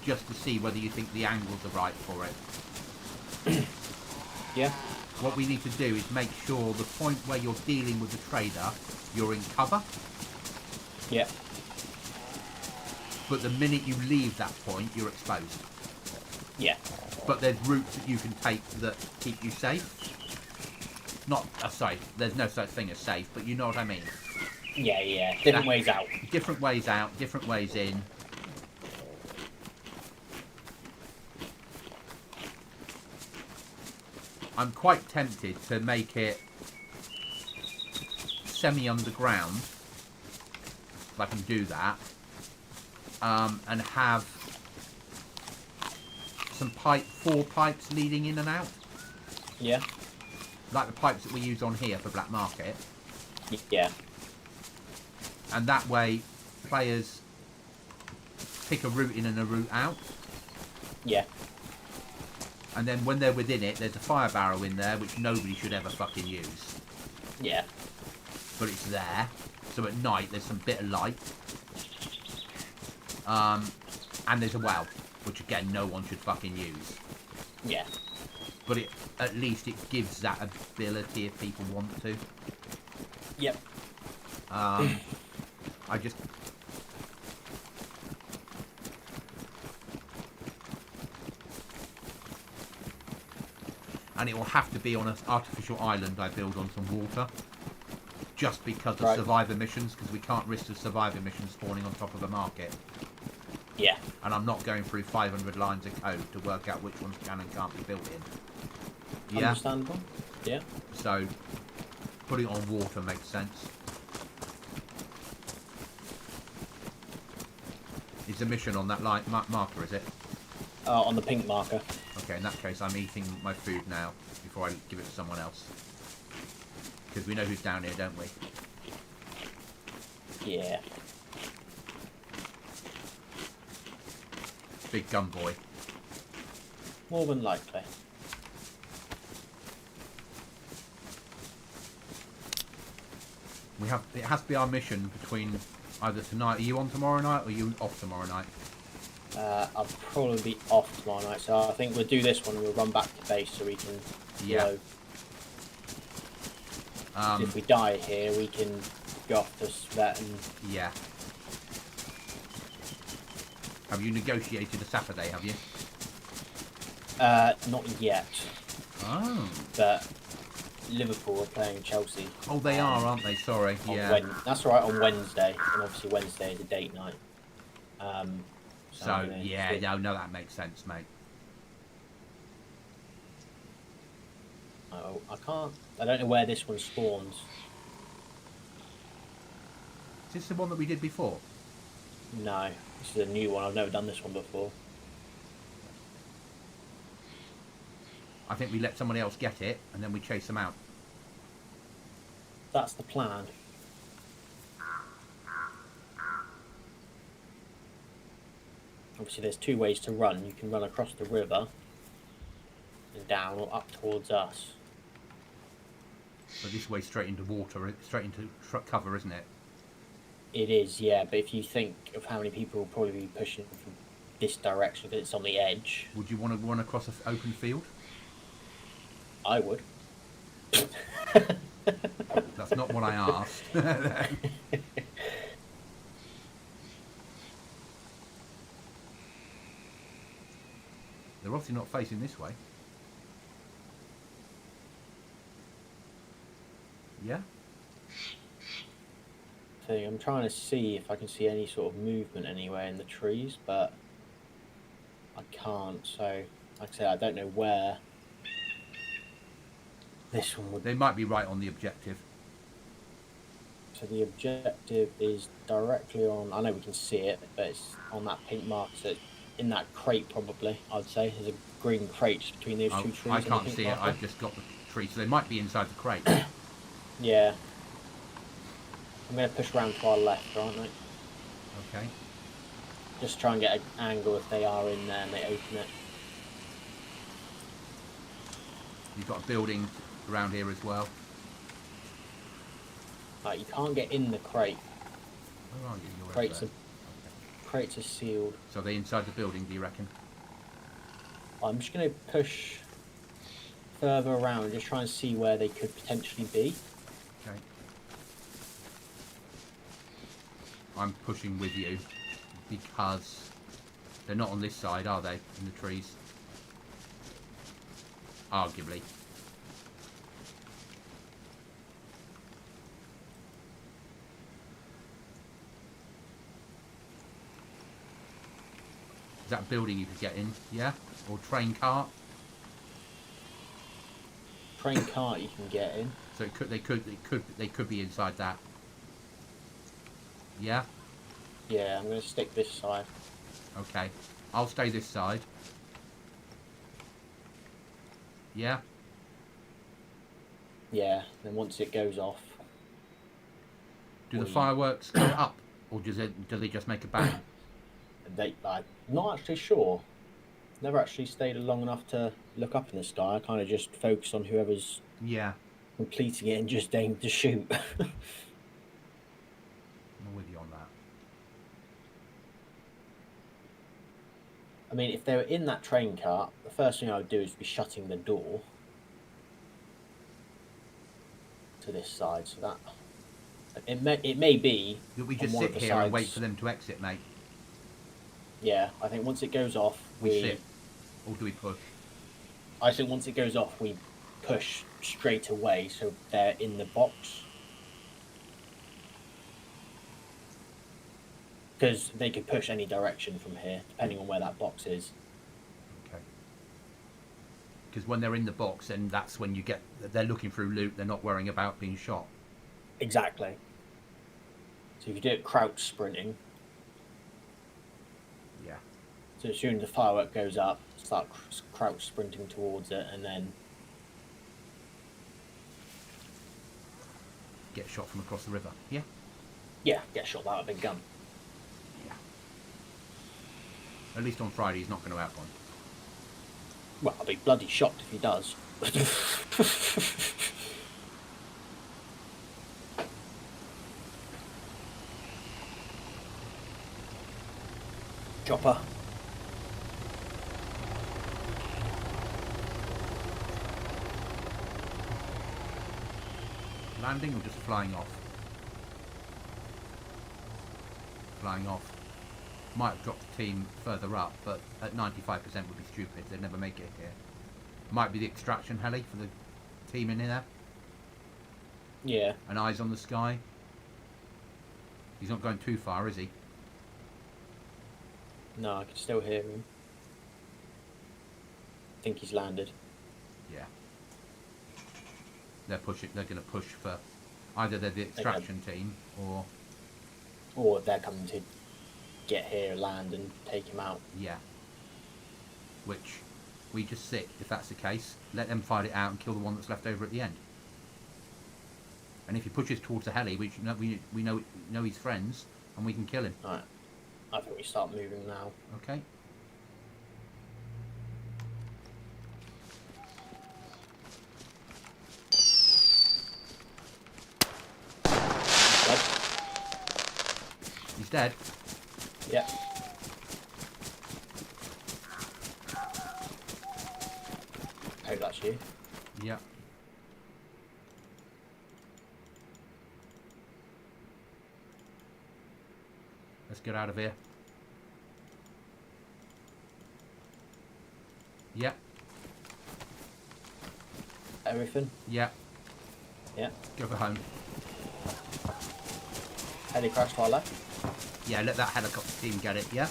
just to see whether you think the angles are right for it. Yeah. What we need to do is make sure the point where you're dealing with the trader, you're in cover. Yeah. But the minute you leave that point, you're exposed. Yeah. But there's routes that you can take that keep you safe. Not safe. There's no such thing as safe, but you know what I mean. Yeah, yeah. Different ways out. Different ways out, different ways in. I'm quite tempted to make it semi-underground, if I can do that, and have some 4 pipes leading in and out. Yeah. Like the pipes that we use on here for Black Market. Yeah. And that way, players pick a route in and a route out. Yeah. And then when they're within it, there's a fire barrel in there, which nobody should ever fucking use. Yeah. But it's there. So at night, there's some bit of light. And there's a well, which again, no one should fucking use. Yeah. But at least it gives that ability if people want to. Yep. I just... And it will have to be on an artificial island I build on some water. Just because of survivor missions, because we can't risk the survivor missions spawning on top of the market. Yeah. And I'm not going through 500 lines of code to work out which ones can and can't be built in. Yeah? Understandable. Yeah. So, putting it on water makes sense. Is the mission on that light marker, is it? On the pink marker. Okay, in that case, I'm eating my food now before I give it to someone else. Because we know who's down here, don't we? Yeah. Big gun boy. More than likely. It has to be our mission between either tonight. Are you on tomorrow night or are you off tomorrow night? I'll probably be off tomorrow night, so I think we'll do this one and we'll run back to base so we can load. If we die here, we can go off to Svet and... Yeah. Have you negotiated a Saturday, have you? Not yet. Oh. But Liverpool are playing Chelsea. Oh, they are, aren't they? Sorry. Yeah. That's right, on Wednesday. And obviously Wednesday is a date night. So, yeah, no, that makes sense, mate. Oh, I don't know where this one spawns. Is this the one that we did before? No, this is a new one. I've never done this one before. I think we let somebody else get it, and then we chase them out. That's the plan. Obviously, there's 2 ways to run. You can run across the river and down or up towards us. But this way straight into water, straight into cover, isn't it? It is, yeah. But if you think of how many people will probably be pushing from this direction because it's on the edge. Would you want to run across an open field? I would. That's not what I asked. They're obviously not facing this way. Yeah? thing. I'm trying to see if I can see any sort of movement anywhere in the trees, but I can't. So, like I said, I don't know where this one would... They might be right on the objective. So the objective is directly on... I know we can see it, but it's on that pink mark. So in that crate, probably, I'd say. There's a green crate just between those two trees. I can't see it. I've just got the tree. So they might be inside the crate. Yeah. I'm going to push around to our left, aren't I? Okay. Just try and get an angle if they are in there and they open it. You've got a building around here as well. Right, you can't get in the crate. Where are you? You're Crates are sealed. So they're inside the building, do you reckon? I'm just going to push further around and just try and see where they could potentially be. Okay. I'm pushing with you because they're not on this side, are they? In the trees? Arguably. Is that a building you could get in? Yeah? Or train cart? Train cart you can get in. So they could be inside that. Yeah? Yeah, I'm going to stick this side. Okay. I'll stay this side. Yeah? Yeah, then once it goes off... Do the fireworks go up? Or do they just make a bang? I'm not actually sure. Never actually stayed long enough to look up in the sky. I kind of just focus on whoever's completing it and just aim to shoot. I'm with you on that. I mean, if they were in that train cart, the first thing I would do is be shutting the door to this side, so that it may be. Do we just sit here and wait for them to exit, mate? Yeah, I think once it goes off, we sit, or do we push? I think once it goes off, we push straight away, so they're in the box. Because they could push any direction from here, depending on where that box is. Okay. Because when they're in the box, then that's when they're looking through loot, they're not worrying about being shot. Exactly. So if you do it crouch sprinting... Yeah. So as soon as the firework goes up, start crouch sprinting towards it, and then... Get shot from across the river, yeah? Yeah, get shot by a big gun. Yeah. At least on Friday he's not going to have one. Well, I'll be bloody shocked if he does. Chopper. Landing or just flying off? Flying off. Might have dropped the team further up, but at 95% would be stupid. They'd never make it here. Might be the extraction heli for the team in there. Yeah. And eyes on the sky. He's not going too far, is he? No, I can still hear him. I think he's landed. Yeah. They're pushing. They're going to push for either they're the extraction team or they're coming to get here, land, and take him out. Yeah. Which we just sit. If that's the case, let them fight it out and kill the one that's left over at the end. And if he pushes towards the heli, we know he's friends, and we can kill him. Right. I think we start moving now. Okay. He's dead. Yeah. Hope that's you. Yeah. Let's get out of here. Yeah. Everything? Yeah. Yeah. Go for home. Heli crash to our left. Yeah, let that helicopter team get it, yeah?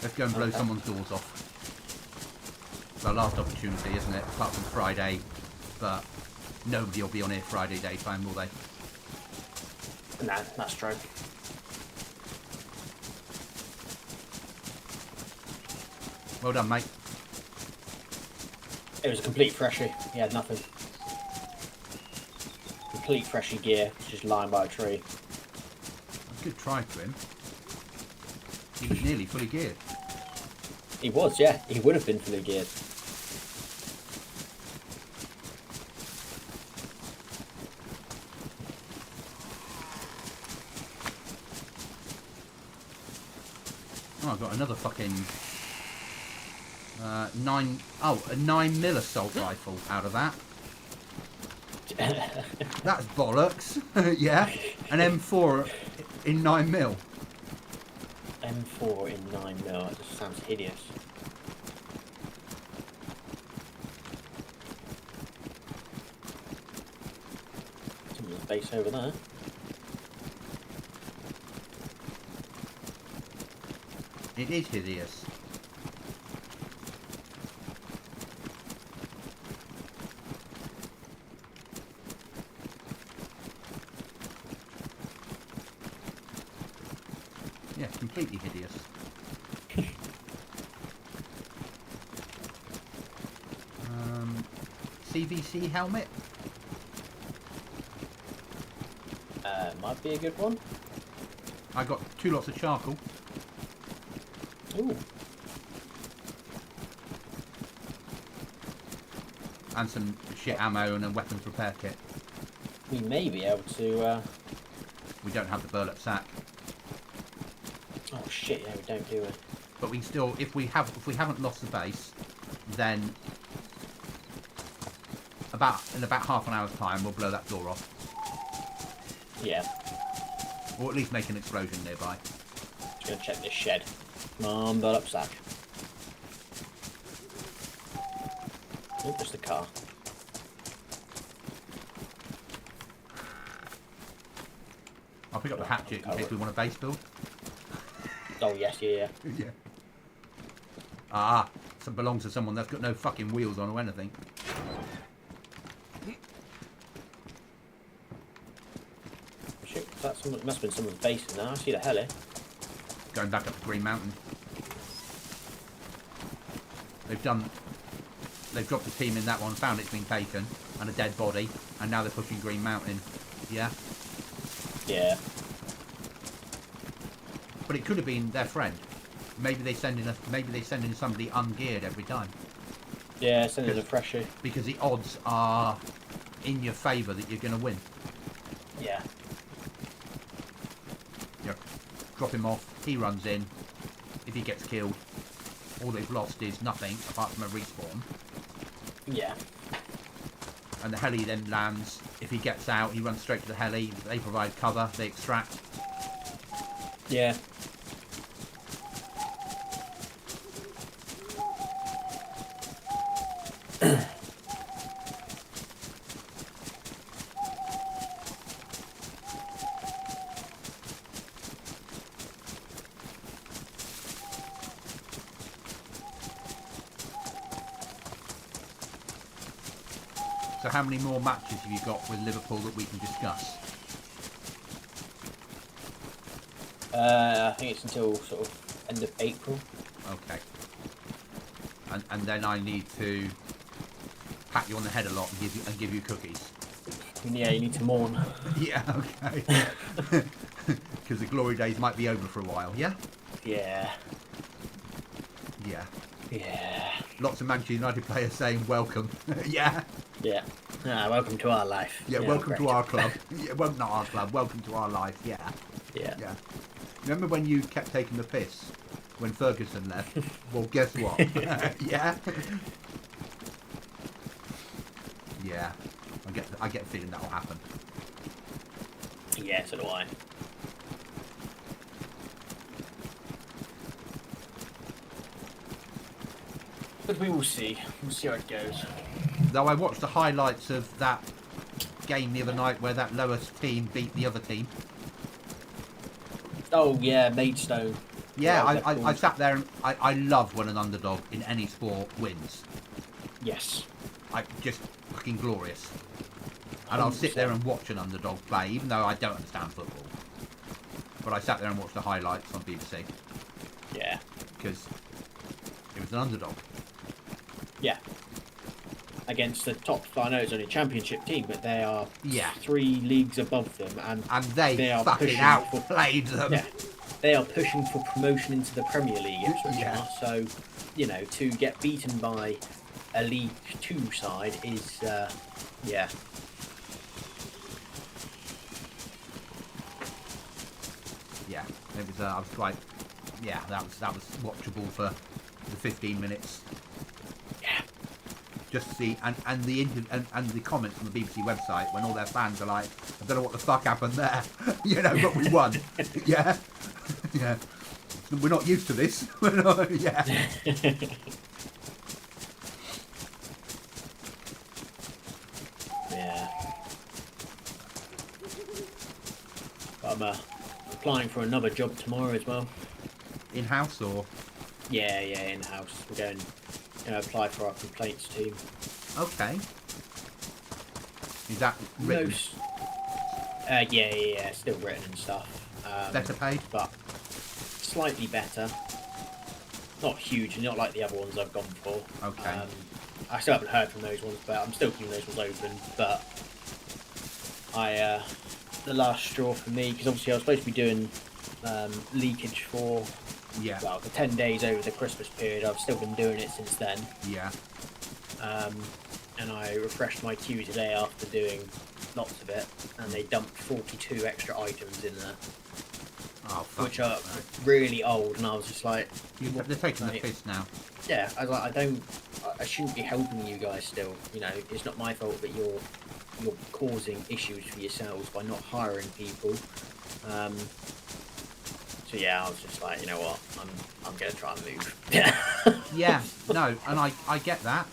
Let's go and blow someone's doors off. It's our last opportunity, isn't it? Apart from Friday, but nobody will be on here Friday daytime, will they? Nah, that's true. Well done, mate. It was a complete freshie. He had nothing. Complete freshie gear, just lying by a tree. Good try for him. He was nearly fully geared. He was, yeah. He would have been fully geared. Oh, I've got another fucking... a 9mm assault rifle out of that. That's bollocks. Yeah. An M4 in 9mm. M4 in 9mm, that just sounds hideous. Someone's base over there. It is hideous. Yeah, completely hideous. CVC helmet? Might be a good one. I got 2 lots of charcoal. Ooh. And some shit ammo and a weapons repair kit. We may be able to... We don't have the burlap sack. Oh shit, yeah, we don't do it. But we can still, if we haven't lost the base, then in about half an hour's time we'll blow that door off. Yeah. Or at least make an explosion nearby. Just gonna check this shed. Come on, burlap sack. Oh, just the car. I'll pick up the hatchet in case we want a base build. Oh yes, yeah. Yeah. Ah, it belongs to someone that's got no fucking wheels on or anything. Shit, that must have been someone's base in there. I see the heli. Going back up to Green Mountain. They've dropped a team in that one, found it's been taken, and a dead body, and now they're pushing Green Mountain. Yeah? Yeah. But it could have been their friend. Maybe they send in somebody ungeared every time. Yeah, send in a freshie. Because the odds are in your favour that you're going to win. Yeah. Yeah. Drop him off, he runs in. If he gets killed, all they've lost is nothing apart from a respawn. Yeah. And the heli then lands. If he gets out, he runs straight to the heli. They provide cover, they extract. Yeah. So how many more matches have you got with Liverpool that we can discuss? I think it's until sort of end of April. Okay. And then I need to pat you on the head a lot and give you cookies. Yeah, you need to mourn. Yeah, okay. Because the glory days might be over for a while, yeah? Yeah. Yeah. Yeah. Lots of Manchester United players saying welcome. Yeah. Yeah. Ah, welcome to our life. Yeah, welcome to our club. Yeah, well, not our club. Welcome to our life. Yeah. Yeah. Yeah. Remember when you kept taking the piss when Ferguson left? Well, guess what? Yeah. Yeah. I get a feeling that'll happen. Yeah, so do I. But we will see. We'll see how it goes. Though I watched the highlights of that game the other night where that lowest team beat the other team. Oh yeah, Maidstone. Yeah, I sat there and I love when an underdog in any sport wins. Yes. Just fucking glorious. And I'll sit there and watch an underdog play, even though I don't understand football. But I sat there and watched the highlights on BBC. Yeah. Because it was an underdog. Yeah. Against the top, I know it's only a championship team, but they are 3 leagues above them, and they are fucking outplayed them. Yeah, they are pushing for promotion into the Premier League. So, you know, to get beaten by a League 2 side is, yeah. Yeah, it was. I was like, yeah, that was watchable for the 15 minutes. Yeah. Just to see, and the comments on the BBC website when all their fans are like, I don't know what the fuck happened there, you know, but we won. Yeah, yeah. We're not used to this. Yeah. Yeah. I'm applying for another job tomorrow as well. In-house or? Yeah, in-house. We're going to apply for our complaints team. Okay. Is that written? Yeah, still written and stuff. Better paid? But slightly better. Not huge, not like the other ones I've gone for. Okay. I still haven't heard from those ones, but I'm still keeping those ones open. But the last straw for me, because obviously I was supposed to be doing leakage for well, the 10 days over the Christmas period. I've still been doing it since then. Yeah. And I refreshed my queue today after doing lots of it, and they dumped 42 extra items in there. Oh, fuck, which are really old, and I was just like, they're taking the piss now. Yeah, I was like, I shouldn't be helping you guys still. You know, it's not my fault that you're causing issues for yourselves by not hiring people. So yeah, I was just like, you know what, I'm gonna try and move. Yeah, no, and I get that.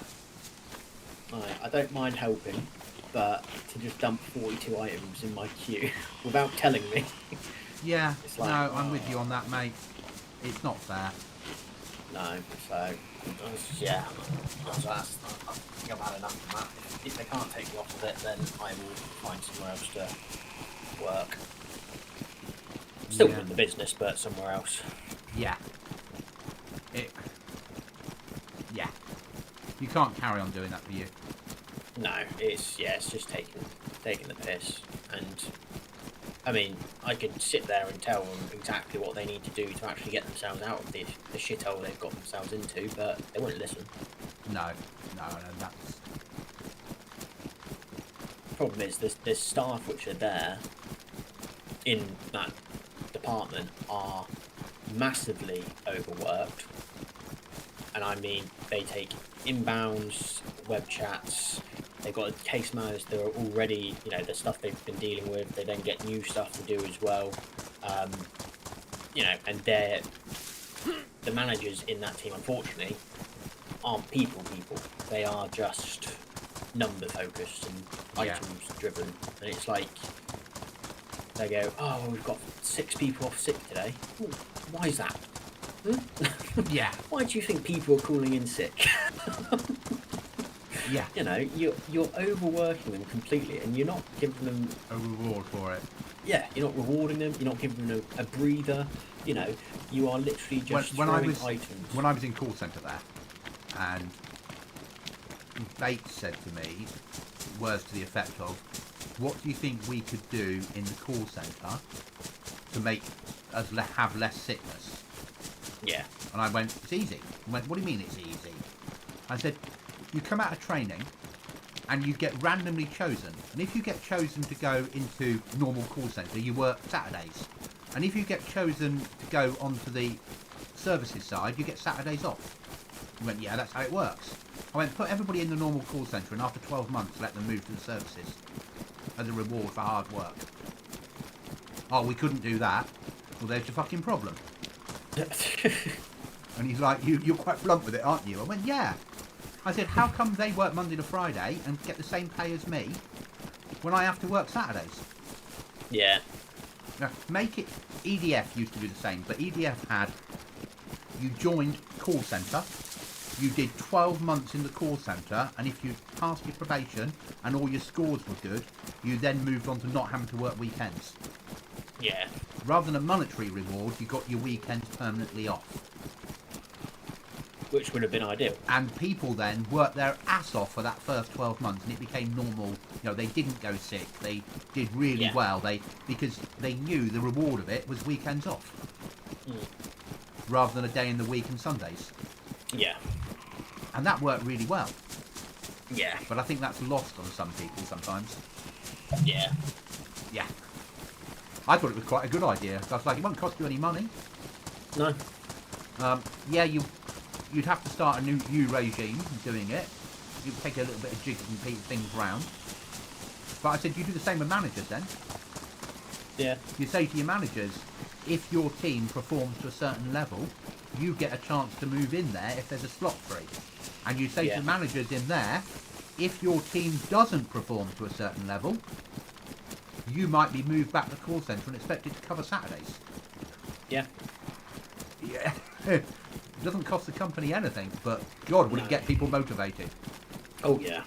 I don't mind helping, but to just dump 42 items in my queue without telling me. Yeah, like, no, I'm with you on that, mate. It's not fair. No, so yeah, I think I've had enough of that. If they can't take me off of it, then I will find somewhere else to work. Still in the business, but somewhere else. Yeah. Yeah. You can't carry on doing that for you. No, it's just taking the piss. And I mean, I could sit there and tell them exactly what they need to do to actually get themselves out of the shithole they've got themselves into, but they won't listen. No, that's... The problem is, there's staff which are there in that department are massively overworked. And I mean, they take inbounds, web chats, they've got case managers that are already, you know, the stuff they've been dealing with, they then get new stuff to do as well. You know, and the managers in that team, unfortunately, aren't people. They are just number focused and items driven. And it's like, they go, oh, we've got 6 people off sick today. Ooh, why is that? Yeah. Why do you think people are calling in sick? Yeah. You know, you're overworking them completely, and you're not giving them a reward for it. Yeah, you're not rewarding them. You're not giving them a breather. You know, you are literally just throwing items. When I was in call centre there, and Bates said to me, words to the effect of, "What do you think we could do in the call centre to make us have less sickness?" Yeah. And I went, "It's easy." He went, "What do you mean it's easy?" I said, "You come out of training and you get randomly chosen. And if you get chosen to go into normal call centre, you work Saturdays. And if you get chosen to go onto the services side, you get Saturdays off." He went, "Yeah, that's how it works." I went, "Put everybody in the normal call centre and after 12 months let them move to the services as a reward for hard work." "Oh, we couldn't do that." "Well, there's your fucking problem." And he's like, you're quite blunt with it, aren't you? I went, "Yeah." I said, "How come they work Monday to Friday and get the same pay as me when I have to work Saturdays?" Yeah. Now, make it EDF used to do the same, but EDF had, you joined call centre, you did 12 months in the call centre, and if you passed your probation and all your scores were good, you then moved on to not having to work weekends. Yeah. Rather than a monetary reward, you got your weekends permanently off. Which would have been ideal. And people then worked their ass off for that first 12 months, and it became normal. You know, they didn't go sick. They did really well. Because they knew the reward of it was weekends off, rather than a day in the week and Sundays. Yeah. And that worked really well. Yeah. But I think that's lost on some people sometimes. Yeah. Yeah. I thought it was quite a good idea. I was like, it won't cost you any money. No. Yeah, you'd have to start a new regime doing it. You'd take a little bit of jigs and things round. But I said, you do the same with managers then. Yeah. You say to your managers, if your team performs to a certain level, you get a chance to move in there if there's a slot free. And you say to the managers in there, if your team doesn't perform to a certain level, you might be moved back to the call centre and expected to cover Saturdays. Yeah. Yeah. It doesn't cost the company anything, but God, would it get people motivated? Oh, yeah.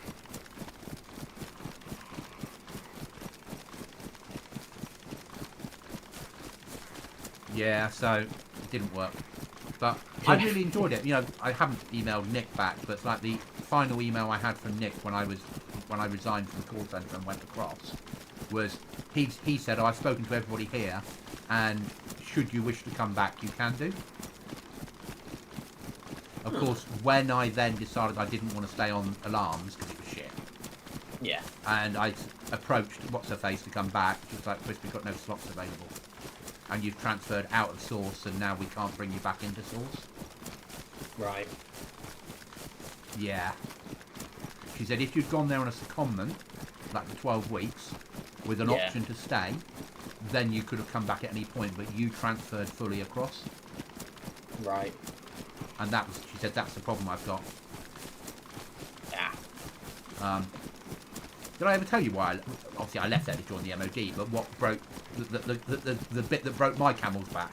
Yeah, so it didn't work. But I really enjoyed it. You know, I haven't emailed Nick back, but it's like the final email I had from Nick when I resigned from the call centre and went across was he said, I've spoken to everybody here, and should you wish to come back, you can do. Of course, when I then decided I didn't want to stay on alarms because it was shit. Yeah. And I approached What's-Her-Face to come back. She was like, Chris, we've got no slots available. And you've transferred out of source, and now we can't bring you back into source. Right. Yeah. She said if you'd gone there on a secondment, like the 12 weeks, with an option to stay, then you could have come back at any point, but you transferred fully across. Right. And that was, she said, that's the problem I've got. Yeah. Did I ever tell you why? Obviously, I left there to join the MOD, but what broke the bit that broke my camel's back?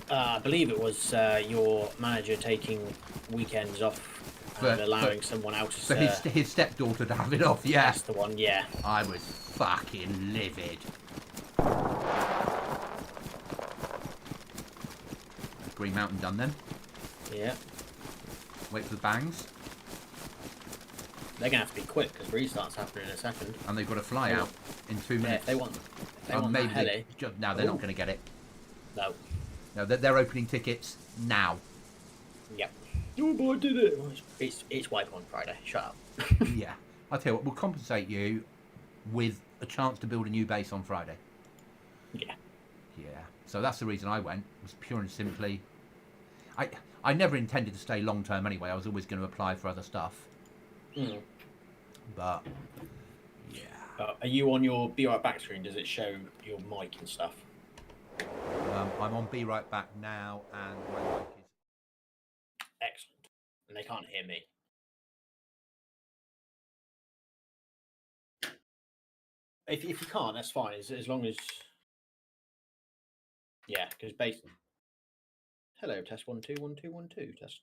I believe it was your manager taking weekends off and allowing someone else. For his stepdaughter to have it off. Yeah, that's the one. Yeah. I was fucking livid. Green Mountain done then. Yeah. Wait for the bangs. They're gonna have to be quick because restart's happening in a second. And they've got to fly out in 2 minutes. If they want maybe that heli. No, they're not going to get it. No. No, they're opening tickets now. Yep. Oh boy, I did it. It's wipe on Friday. Shut up. Yeah. I'll tell you what, we'll compensate you with a chance to build a new base on Friday. Yeah. Yeah. So that's the reason I went. It was pure and simply... I never intended to stay long term anyway. I was always going to apply for other stuff. Mm. But, yeah. Are you on your Be Right Back screen? Does it show your mic and stuff? I'm on Be Right Back now, and my mic is... Excellent. And they can't hear me. If you can't, that's fine. As long as... Yeah, because basically... Hello, test 1 2 1 2 1 2 test.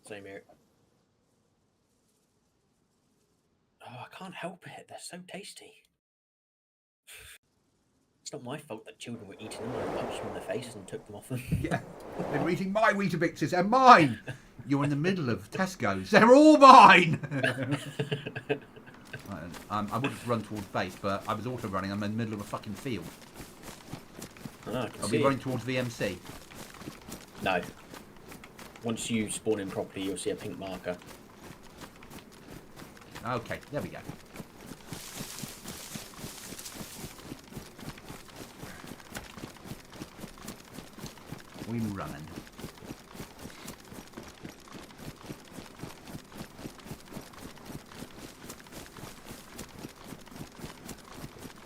Same here. Oh, I can't help it. They're so tasty. It's not my fault that children were eating them. I punched them in the face and took them off them. Yeah, they were eating my Weetabixes. They're mine. You're in the middle of Tesco's. They're all mine. I wanted to run towards base, but I was auto running. I'm in the middle of a fucking field. Are we running towards VMC? No. Once you spawn in properly, you'll see a pink marker. Okay, there we go. We running.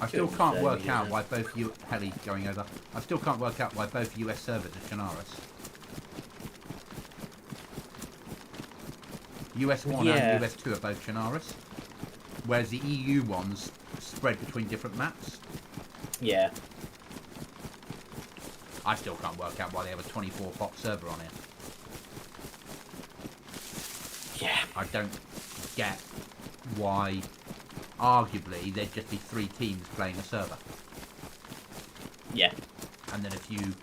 I still can't work out why both you heli going over. I still can't work out why both US servers are Chernarus. US 1 and US 2 are both Chernarus, whereas the EU ones spread between different maps. Yeah. I still can't work out why they have a 24-pop server on it. Yeah. I don't get why, arguably, there'd just be 3 teams playing a server. Yeah. And then a few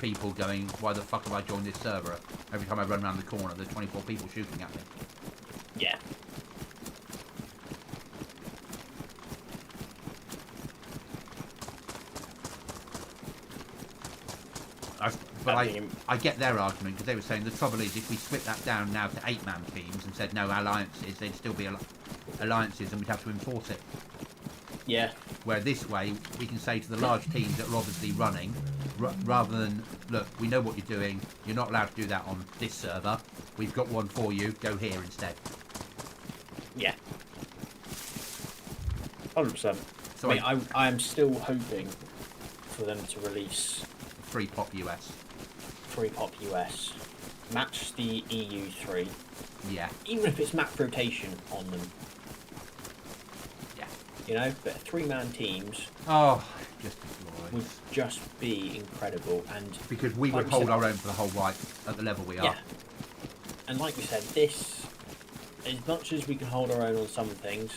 people going, why the fuck have I joined this server? Every time I run around the corner, there's 24 people shooting at me. Yeah. I get their argument, because they were saying the trouble is if we split that down now to 8-man teams and said no alliances, they'd still be alliances and we'd have to enforce it. Yeah. Where this way, we can say to the large teams that are obviously running, rather than, look, we know what you're doing, you're not allowed to do that on this server, we've got one for you, go here instead. Yeah. 100%. So I am still hoping for them to release 3-pop US. 3-pop US. Match the EU 3. Yeah. Even if it's map rotation on them. Yeah. You know, but 3-man teams. Oh, just glorious. Would just be incredible, and because we would hold our own for the whole right at the level we are. Yeah. And like we said, this, as much as we can hold our own on some things,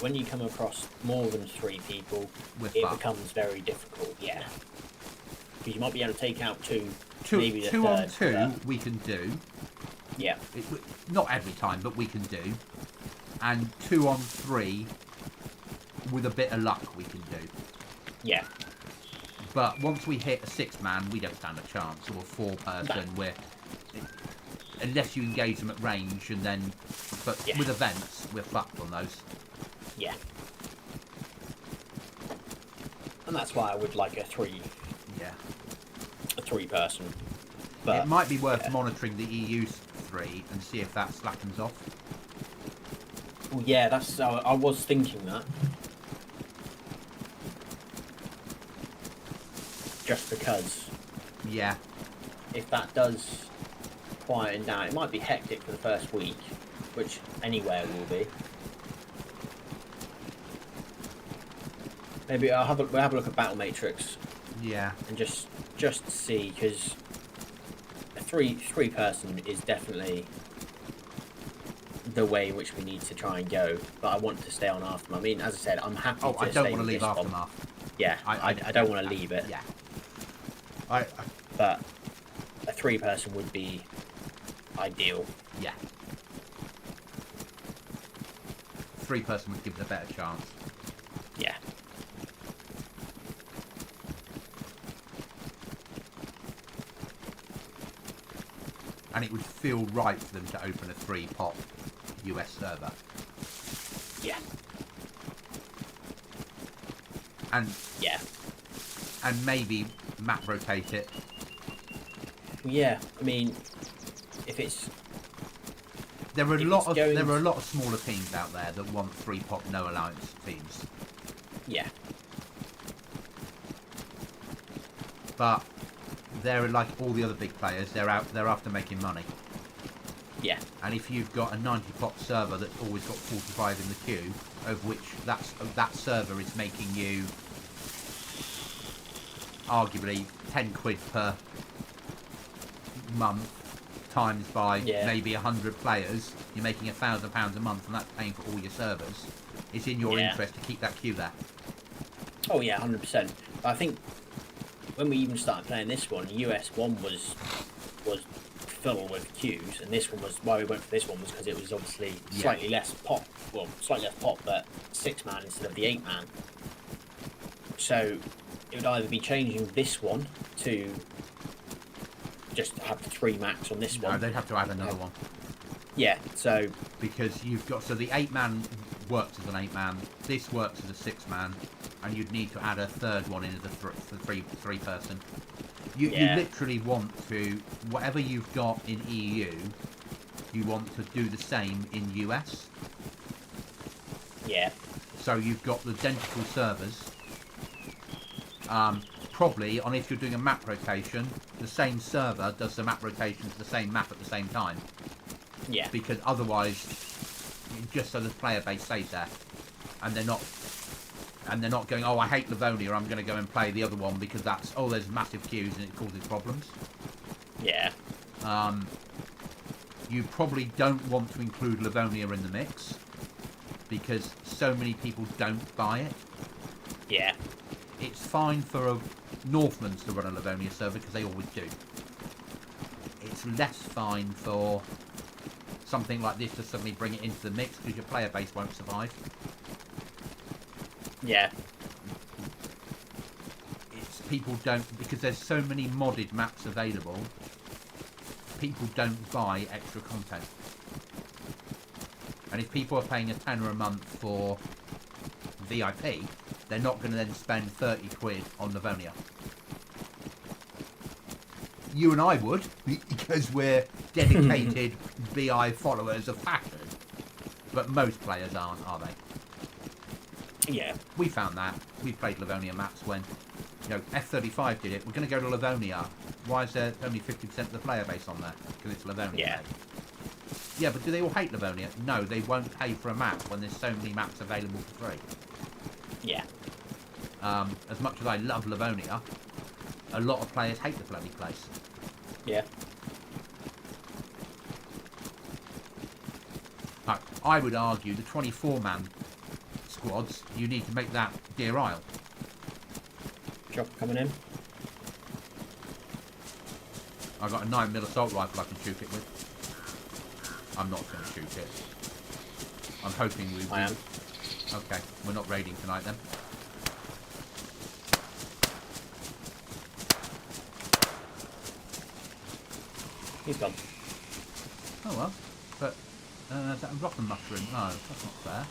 when you come across more than 3 people, it becomes very difficult. Yeah. Because you might be able to take out 2. Maybe the 2 on 2 player. we can do. Yeah. Not every time, but we can do. And 2 on 3, with a bit of luck, we can do. Yeah. But once we hit a 6-man, we don't stand a chance. Or a 4-person, unless you engage them at range, and then. But with events, we're fucked on those. Yeah. And that's why I would like a 3. Yeah. A 3-person. But it might be worth monitoring the EU 3 and see if that slackens off. Well, yeah, that's. I was thinking that. Just because. Yeah. If that does quieten down, it might be hectic for the first week, which anywhere will be. Maybe we'll have a look at Battle Matrix. Yeah. And just see, because a 3-person is definitely the way in which we need to try and go. But I want to stay on Aftermath. I mean, as I said, I'm happy to stay. I don't want to leave Aftermath. Yeah, I don't want to leave it. Yeah. But a 3-person would be ideal. Yeah. 3-person would give us a better chance. Yeah. And it would feel right for them to open a 3-pop US server. Yeah. And maybe map rotate it. Yeah, I mean, if it's there are a lot of smaller teams out there that want 3-pop no alliance teams. Yeah. But they're like all the other big players. They're after making money. Yeah. And if you've got a 90-pop server that's always got 45 in the queue, of which that server is making you arguably 10 quid per month, times by maybe 100 players, you're making £1,000 a month, and that's paying for all your servers. It's in your interest to keep that queue there. Oh yeah, 100%. I think when we even started playing this one, US one was full with queues, and this one was why we went for this one was because it was obviously slightly less pop. Well, slightly less pop, but 6-man instead of the 8-man. So it would either be changing this one to just have the 3 max on this one. No, they'd have to add another one. Yeah, so because you've got the 8-man works as an 8-man, this works as a 6-man, and you'd need to add a third one in as a three person. You literally want to, whatever you've got in EU, you want to do the same in US. Yeah. So you've got the identical servers. Probably, on if you're doing a map rotation, the same server does the map rotation to the same map at the same time. Yeah. Because otherwise, just so the player base stays there, and they're not going, oh, I hate Livonia, I'm going to go and play the other one because that's, oh, there's massive queues and it causes problems. Yeah. You probably don't want to include Livonia in the mix because so many people don't buy it. Yeah. It's fine for a Northmans to run a Livonia server because they always do. It's less fine for something like this to suddenly bring it into the mix because your player base won't survive. Yeah. It's people don't, because there's so many modded maps available, people don't buy extra content. And if people are paying a tenner a month for VIP, they're not going to then spend 30 quid on Livonia. You and I would, because we're dedicated BI followers of fashion. But most players aren't, are they? Yeah. We found that. We played Livonia maps when, F35 did it. We're going to go to Livonia. Why is there only 50% of the player base on there? Because it's Livonia. Yeah. Yeah, but do they all hate Livonia? No, they won't pay for a map when there's so many maps available for free. Yeah. As much as I love Livonia, a lot of players hate the bloody place. Yeah. I would argue the 24-man squads, you need to make that Deer Isle. Chopper coming in. I've got a 9mm assault rifle I can shoot it with. I'm not going to shoot it. I'm hoping we will. I am. Okay, we're not raiding tonight then. He's gone. Oh well, but is that a rotten mushroom? No, that's not fair.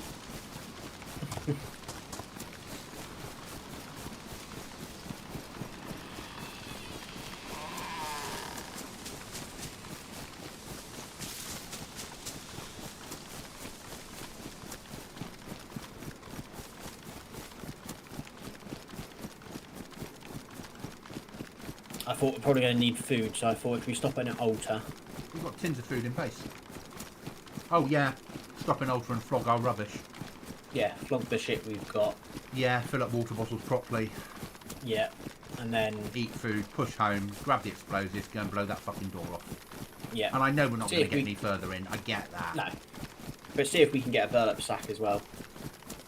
I thought we're probably going to need food, so I thought if we stop at an altar. We've got tins of food in base. Oh yeah, stop an altar and flog our rubbish. Yeah, flog the shit we've got. Yeah, fill up water bottles properly. Yeah, and then eat food, push home, grab the explosives, go and blow that fucking door off. Yeah. And I know we're not going to get any further in. I get that. No. But see if we can get a burlap sack as well.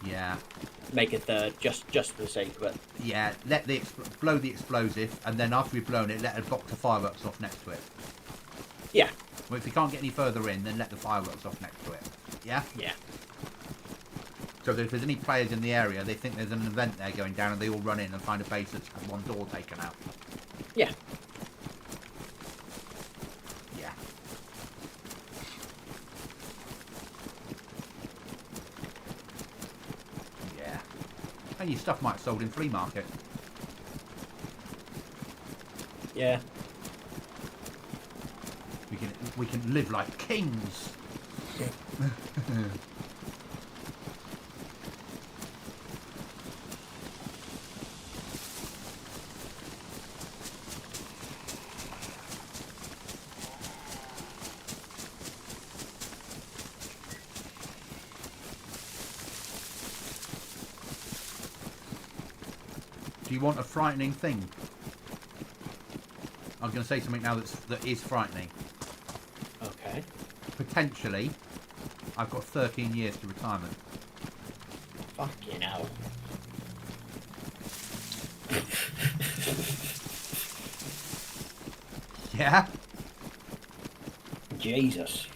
Yeah. Make a third, just for the sake of it. Yeah, let the blow the explosive, and then after we've blown it, let a box of fireworks off next to it. Yeah. Well, if we can't get any further in, then let the fireworks off next to it. Yeah? Yeah. So that if there's any players in the area, they think there's an event there going down, and they all run in and find a base that's had one door taken out. Yeah. Yeah. Yeah. And your stuff might have sold in flea market. Yeah. We can live like kings. Do you want a frightening thing? I'm going to say something now that is frightening. potentially, I've got 13 years to retirement. Fucking hell. Yeah? Jesus.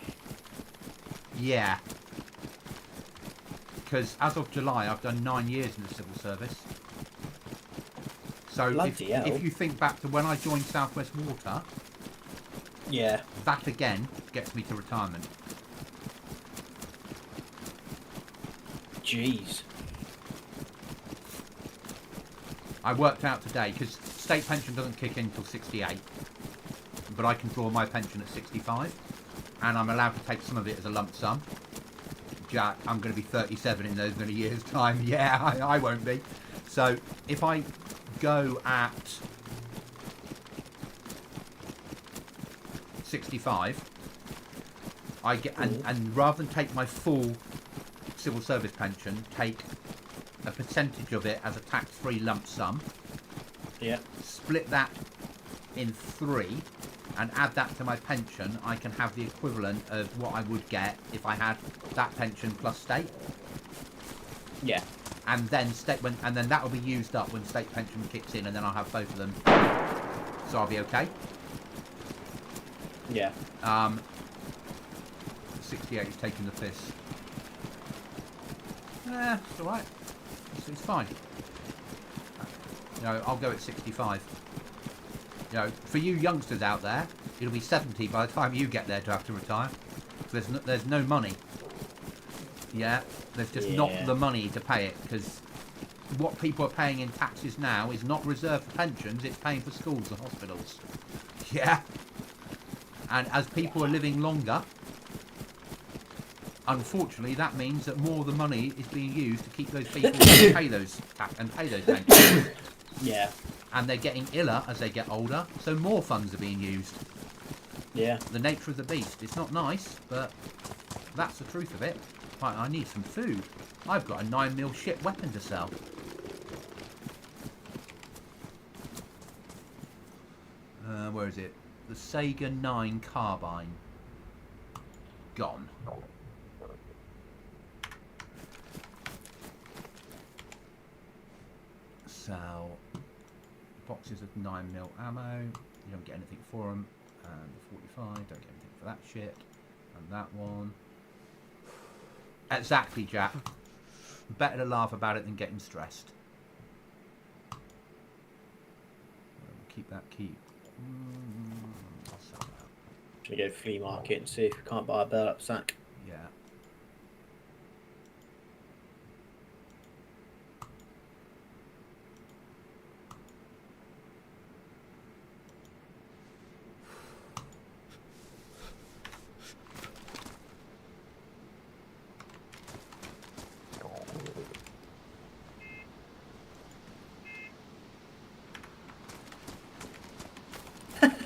Yeah. Because as of July, I've done 9 years in the civil service. So if you think back to when I joined South West Water, yeah, that again gets me to retirement. Jeez. I worked out today, because state pension doesn't kick in until 68, but I can draw my pension at 65, and I'm allowed to take some of it as a lump sum. Jack, I'm going to be 37 in those many years' time. Yeah, I won't be. So if I go at 65, I get and rather than take my full civil service pension, take a percentage of it as a tax-free lump sum. Yeah. Split that in 3 and add that to my pension. I can have the equivalent of what I would get if I had that pension plus state. Yeah. And then then that will be used up when state pension kicks in, and then I'll have both of them. So I'll be okay. Yeah. 68 is taking the piss. It's alright. It's fine. I'll go at 65. For you youngsters out there, it'll be 70 by the time you get there to have to retire. There's no money. Yeah, there's just not the money to pay it, because what people are paying in taxes now is not reserved for pensions, it's paying for schools and hospitals. Yeah. And as people are living longer, unfortunately, that means that more of the money is being used to keep those people and pay those pensions. Yeah. And they're getting iller as they get older, so more funds are being used. Yeah. The nature of the beast. It's not nice, but that's the truth of it. Right, I need some food. I've got a 9mm shit weapon to sell. Where is it? The Sega 9 carbine. Gone. Sell boxes of 9mm ammo. You don't get anything for them. And the 45, don't get anything for that shit. And that one. Exactly, Jack. Better to laugh about it than getting stressed. Keep that key. I'll sell that. Should we go flea market and see if we can't buy a burlap sack? Yeah.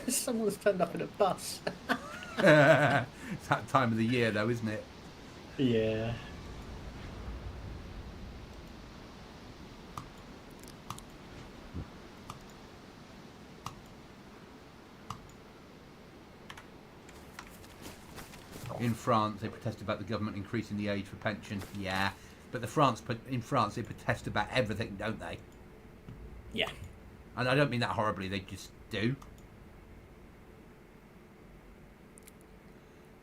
Someone's turned up in a bus. It's that time of the year, though, isn't it? Yeah. In France, they protested about the government increasing the age for pension. Yeah, but in France, they protest about everything, don't they? Yeah. And I don't mean that horribly. They just do.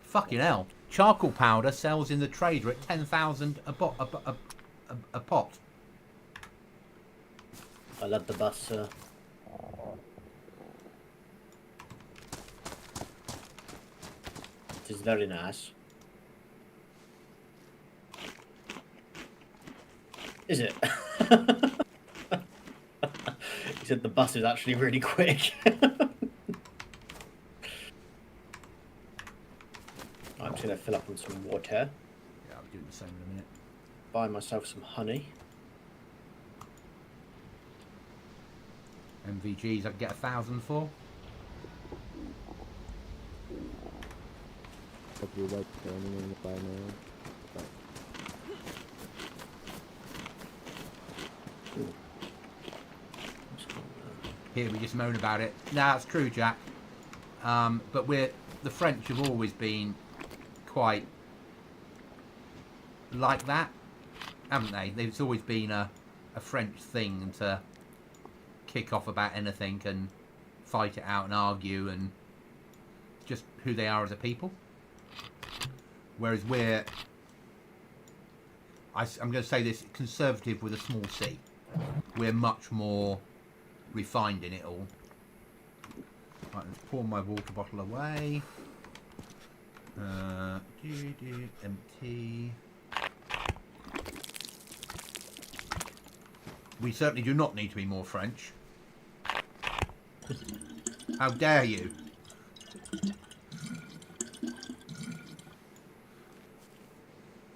Fucking hell. Charcoal powder sells in the trader at 10,000 a pot. I love the bus, sir. It is very nice. Is it? He said the bus is actually really quick. I'm just going to fill up on some water. Yeah, I'll do the same in a minute. Buy myself some honey. MVGs I can get 1,000 for. Here we just moan about it. Nah, it's true, Jack. But the French have always been quite like that, haven't they? It's always been a French thing to kick off about anything and fight it out and argue and just who they are as a people. Whereas I'm going to say this, conservative with a small c. We're much more refined in it all. Right, let's pour my water bottle away. Empty. We certainly do not need to be more French. How dare you?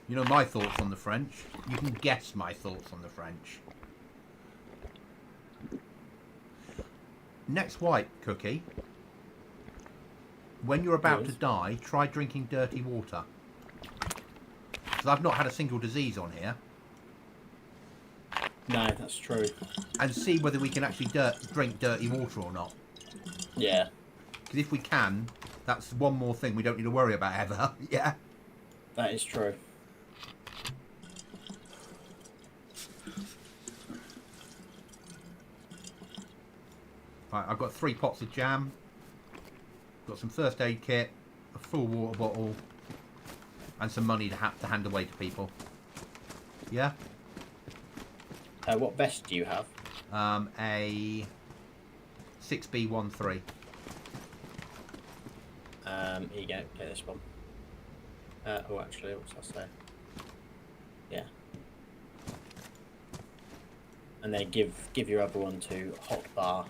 You know my thoughts on the French. You can guess my thoughts on the French. Next white cookie. When you're about to die, try drinking dirty water. Because I've not had a single disease on here. No, that's true. And see whether we can actually drink dirty water or not. Yeah. Because if we can, that's one more thing we don't need to worry about ever. Yeah. That is true. Right, I've got 3 pots of jam. Got some first aid kit, a full water bottle, and some money to have to hand away to people. Yeah. What vest do you have? A 6B13. Here you go. Get this one. Oh, actually, what's that say? Yeah. And then give your other one to Hotbar.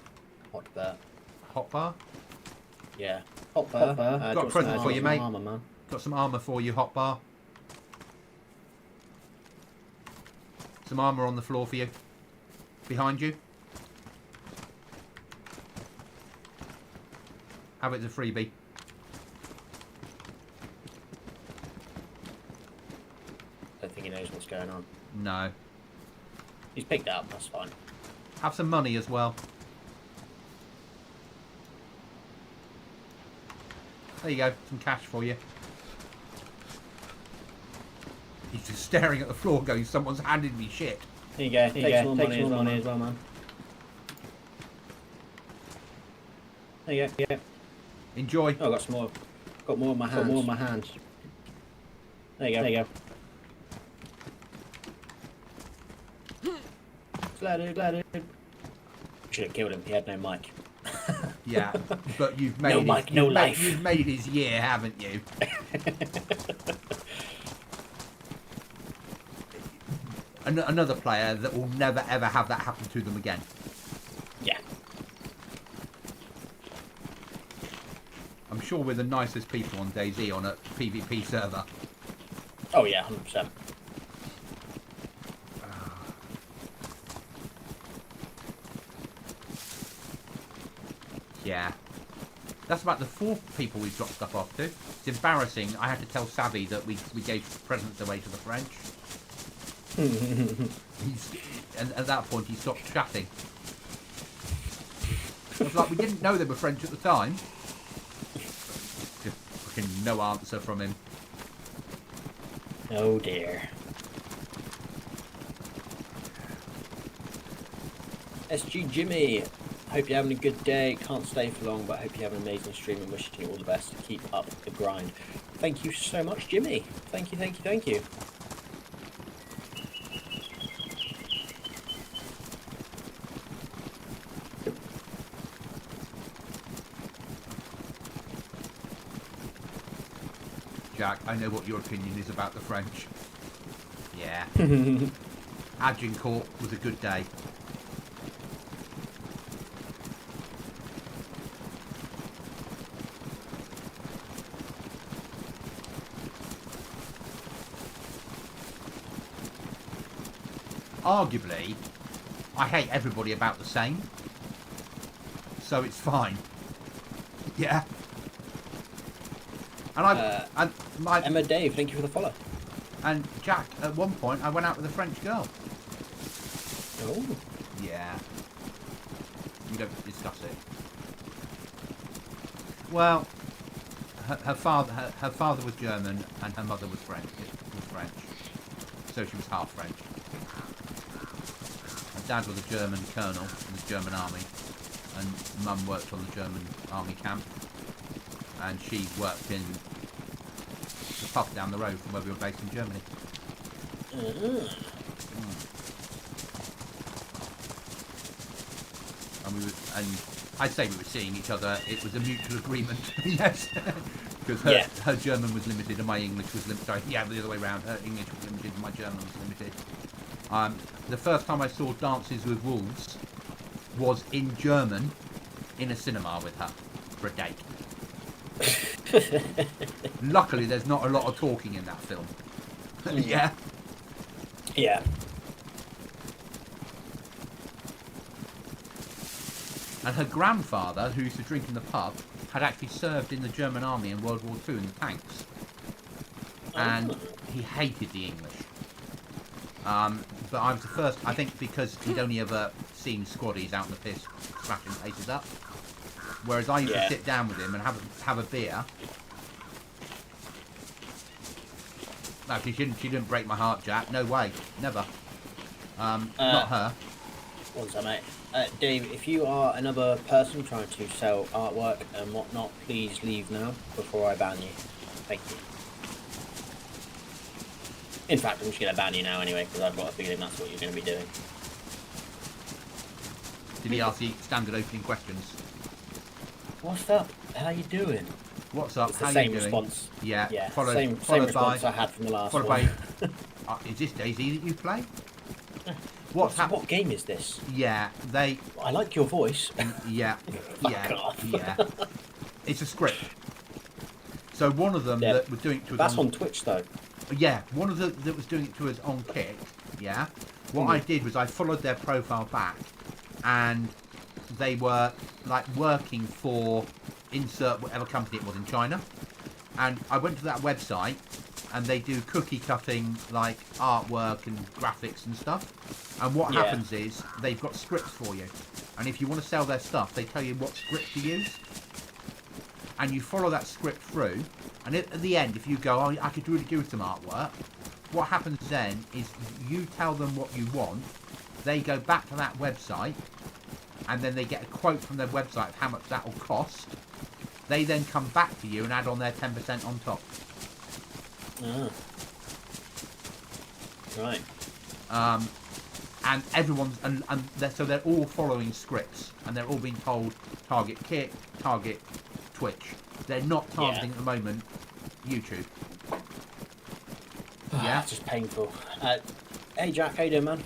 Hotbar? Yeah. Hotbar. Got a present for you, mate. Armor, man. Got some armour for you, Hotbar. Some armour on the floor for you. Behind you. Have it as a freebie. Don't think he knows what's going on. No. He's picked it up, that's fine. Have some money as well. There you go, some cash for you. He's just staring at the floor going, someone's handed me shit. Here you go, take some money as well, man. There you go, yeah. Enjoy. Oh, I got some more. Got more in my hands. Got more in my hands. There you go. There you go. Glad. Should have killed him. He had no mic. Yeah, but you've made no mic, no life. You've made his year, haven't you? Another player that will never ever have that happen to them again. Yeah. I'm sure we're the nicest people on DayZ on a PvP server. Oh yeah, 100%. Yeah. That's about the 4 people we've dropped stuff off to. It's embarrassing. I had to tell Savvy that we gave presents away to the French. And at that point he stopped chatting. It was like we didn't know they were French at the time. Just fucking no answer from him. Oh dear. SG Jimmy, hope you're having a good day. Can't stay for long, but hope you have an amazing stream and wishing you all the best. Keep up the grind. Thank you so much, Jimmy. Thank you. Jack, I know what your opinion is about the French. Yeah. Agincourt was a good day. Arguably, I hate everybody about the same. So it's fine. Yeah. And Emma Dave, thank you for the follow. And Jack, at one point, I went out with a French girl. Oh. Yeah. We don't discuss it. Well, her father was German and her mother was French. So she was half French. Her dad was a German colonel in the German army, and mum worked on the German army camp, and she worked in the pub down the road from where we were based in Germany. And I'd say we were seeing each other. It was a mutual agreement, yes, because her German was limited and my English was limited. Sorry, yeah, the other way around. Her English was limited and my German was limited. The first time I saw Dances with Wolves was in German in a cinema with her for a date. Luckily, there's not a lot of talking in that film. Yeah. Yeah. And her grandfather, who used to drink in the pub, had actually served in the German army in World War II in the tanks. And he hated the English. But I was the first, I think, because he'd only ever seen squaddies out in the piss smashing faces up. Whereas I used to sit down with him and have a beer. No, she didn't break my heart, Jack. No way. Never. Not her. One second, mate. Dave, if you are another person trying to sell artwork and whatnot, please leave now before I ban you. Thank you. In fact, I'm just going to ban you now anyway, because I've got a feeling that's what you're going to be doing. Did he ask the standard opening questions? What's up? How you doing? What's up? It's How the same you doing? response. Yeah. Same response I had from the last one. Is this DayZ that you play? What game is this? Yeah, I like your voice. Yeah, Fuck off. yeah. It's a script. So one of them that was doing it to us. That's on Twitch though. Yeah, one of them that was doing it to us on Kick. Yeah. What I did was I followed their profile back, and they were like working for insert whatever company it was in China, and I went to that website. And they do cookie cutting, like artwork and graphics and stuff. And what happens is they've got scripts for you. And if you want to sell their stuff, they tell you what script to use. And you follow that script through. And at the end, if you go, oh, I could really do with some artwork. What happens then is you tell them what you want. They go back to that website. And then they get a quote from their website of how much that will cost. They then come back to you and add on their 10% on top. Right. And everyone's so they're all following scripts, and they're all being told target Kick, target Twitch. They're not targeting at the moment YouTube. Yeah, it's just painful. Hey Jack, how you doing, man?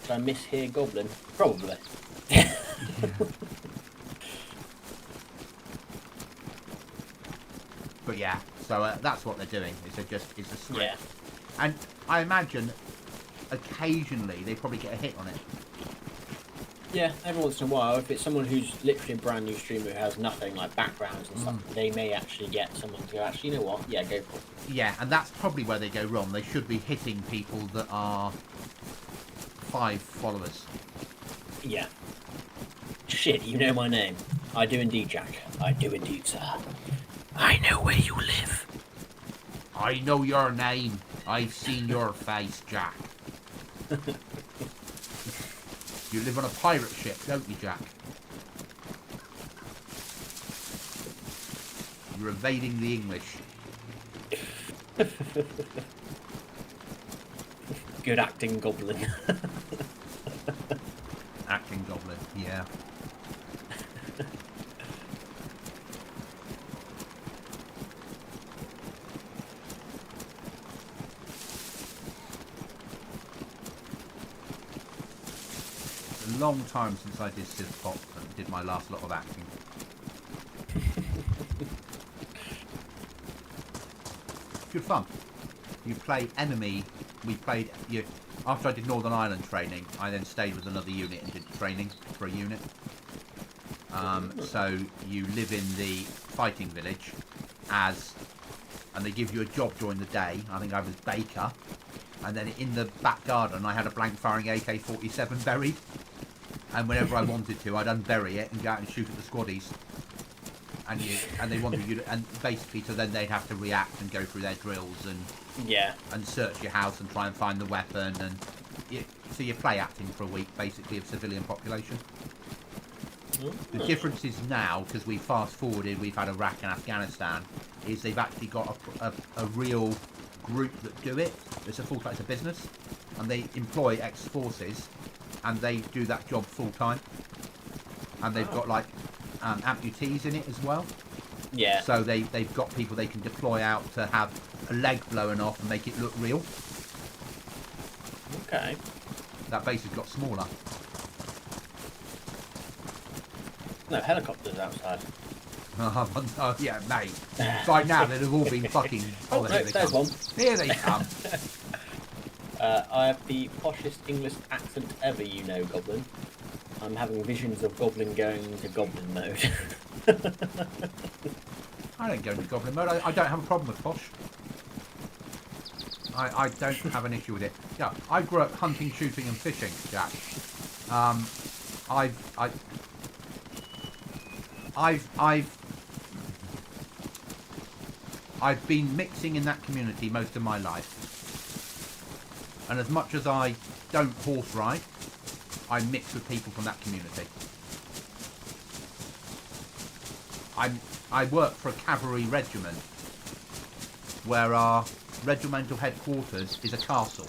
Did I mishear Goblin? Probably. But yeah. So that's what they're doing. It's a script. Yeah. And I imagine occasionally they probably get a hit on it. Yeah, every once in a while, if it's someone who's literally a brand new streamer who has nothing like backgrounds and stuff, they may actually get someone to go, actually, you know what? Yeah, go for it. Yeah, and that's probably where they go wrong. They should be hitting people that are 5 followers. Yeah. Shit, you know my name. I do indeed, Jack. I do indeed, sir. I know where you live. I know your name. I've seen your face, Jack. You live on a pirate ship, don't you, Jack? You're evading the English. Good acting, Goblin. Acting Goblin, yeah. A long time since I did Civ Pop and did my last lot of acting. Good fun. You play enemy. We played you. After I did Northern Ireland training, I then stayed with another unit and did training for a unit. So you live in the fighting village and they give you a job during the day. I think I was baker. And then in the back garden, I had a blank firing AK-47 buried. And whenever I wanted to, I'd unbury it and go out and shoot at the squaddies. and they want you to, and basically, so then they'd have to react and go through their drills and search your house and try and find the weapon, and so you're play acting for a week basically of civilian population. The difference is now, because we fast forwarded, we've had Iraq and Afghanistan, is they've actually got a real group that do it. It's a full-time, it's a business, and they employ ex-forces, and they do that job full-time, and they've got like amputees in it as well. Yeah. So they've got people they can deploy out to have a leg blown off and make it look real. Okay. That base has got smaller. No, helicopters outside. Oh, yeah, mate. By now, they'd have all been fucking... Oh, no, there's one. Here they come. I have the poshest English accent ever, you know, Goblin. I'm having visions of Goblin going into Goblin mode. I don't go into Goblin mode. I don't have a problem with posh. I don't have an issue with it. Yeah, I grew up hunting, shooting and fishing, Jack. I've been mixing in that community most of my life. And as much as I don't horse ride, I mix with people from that community. I work for a cavalry regiment where our regimental headquarters is a castle.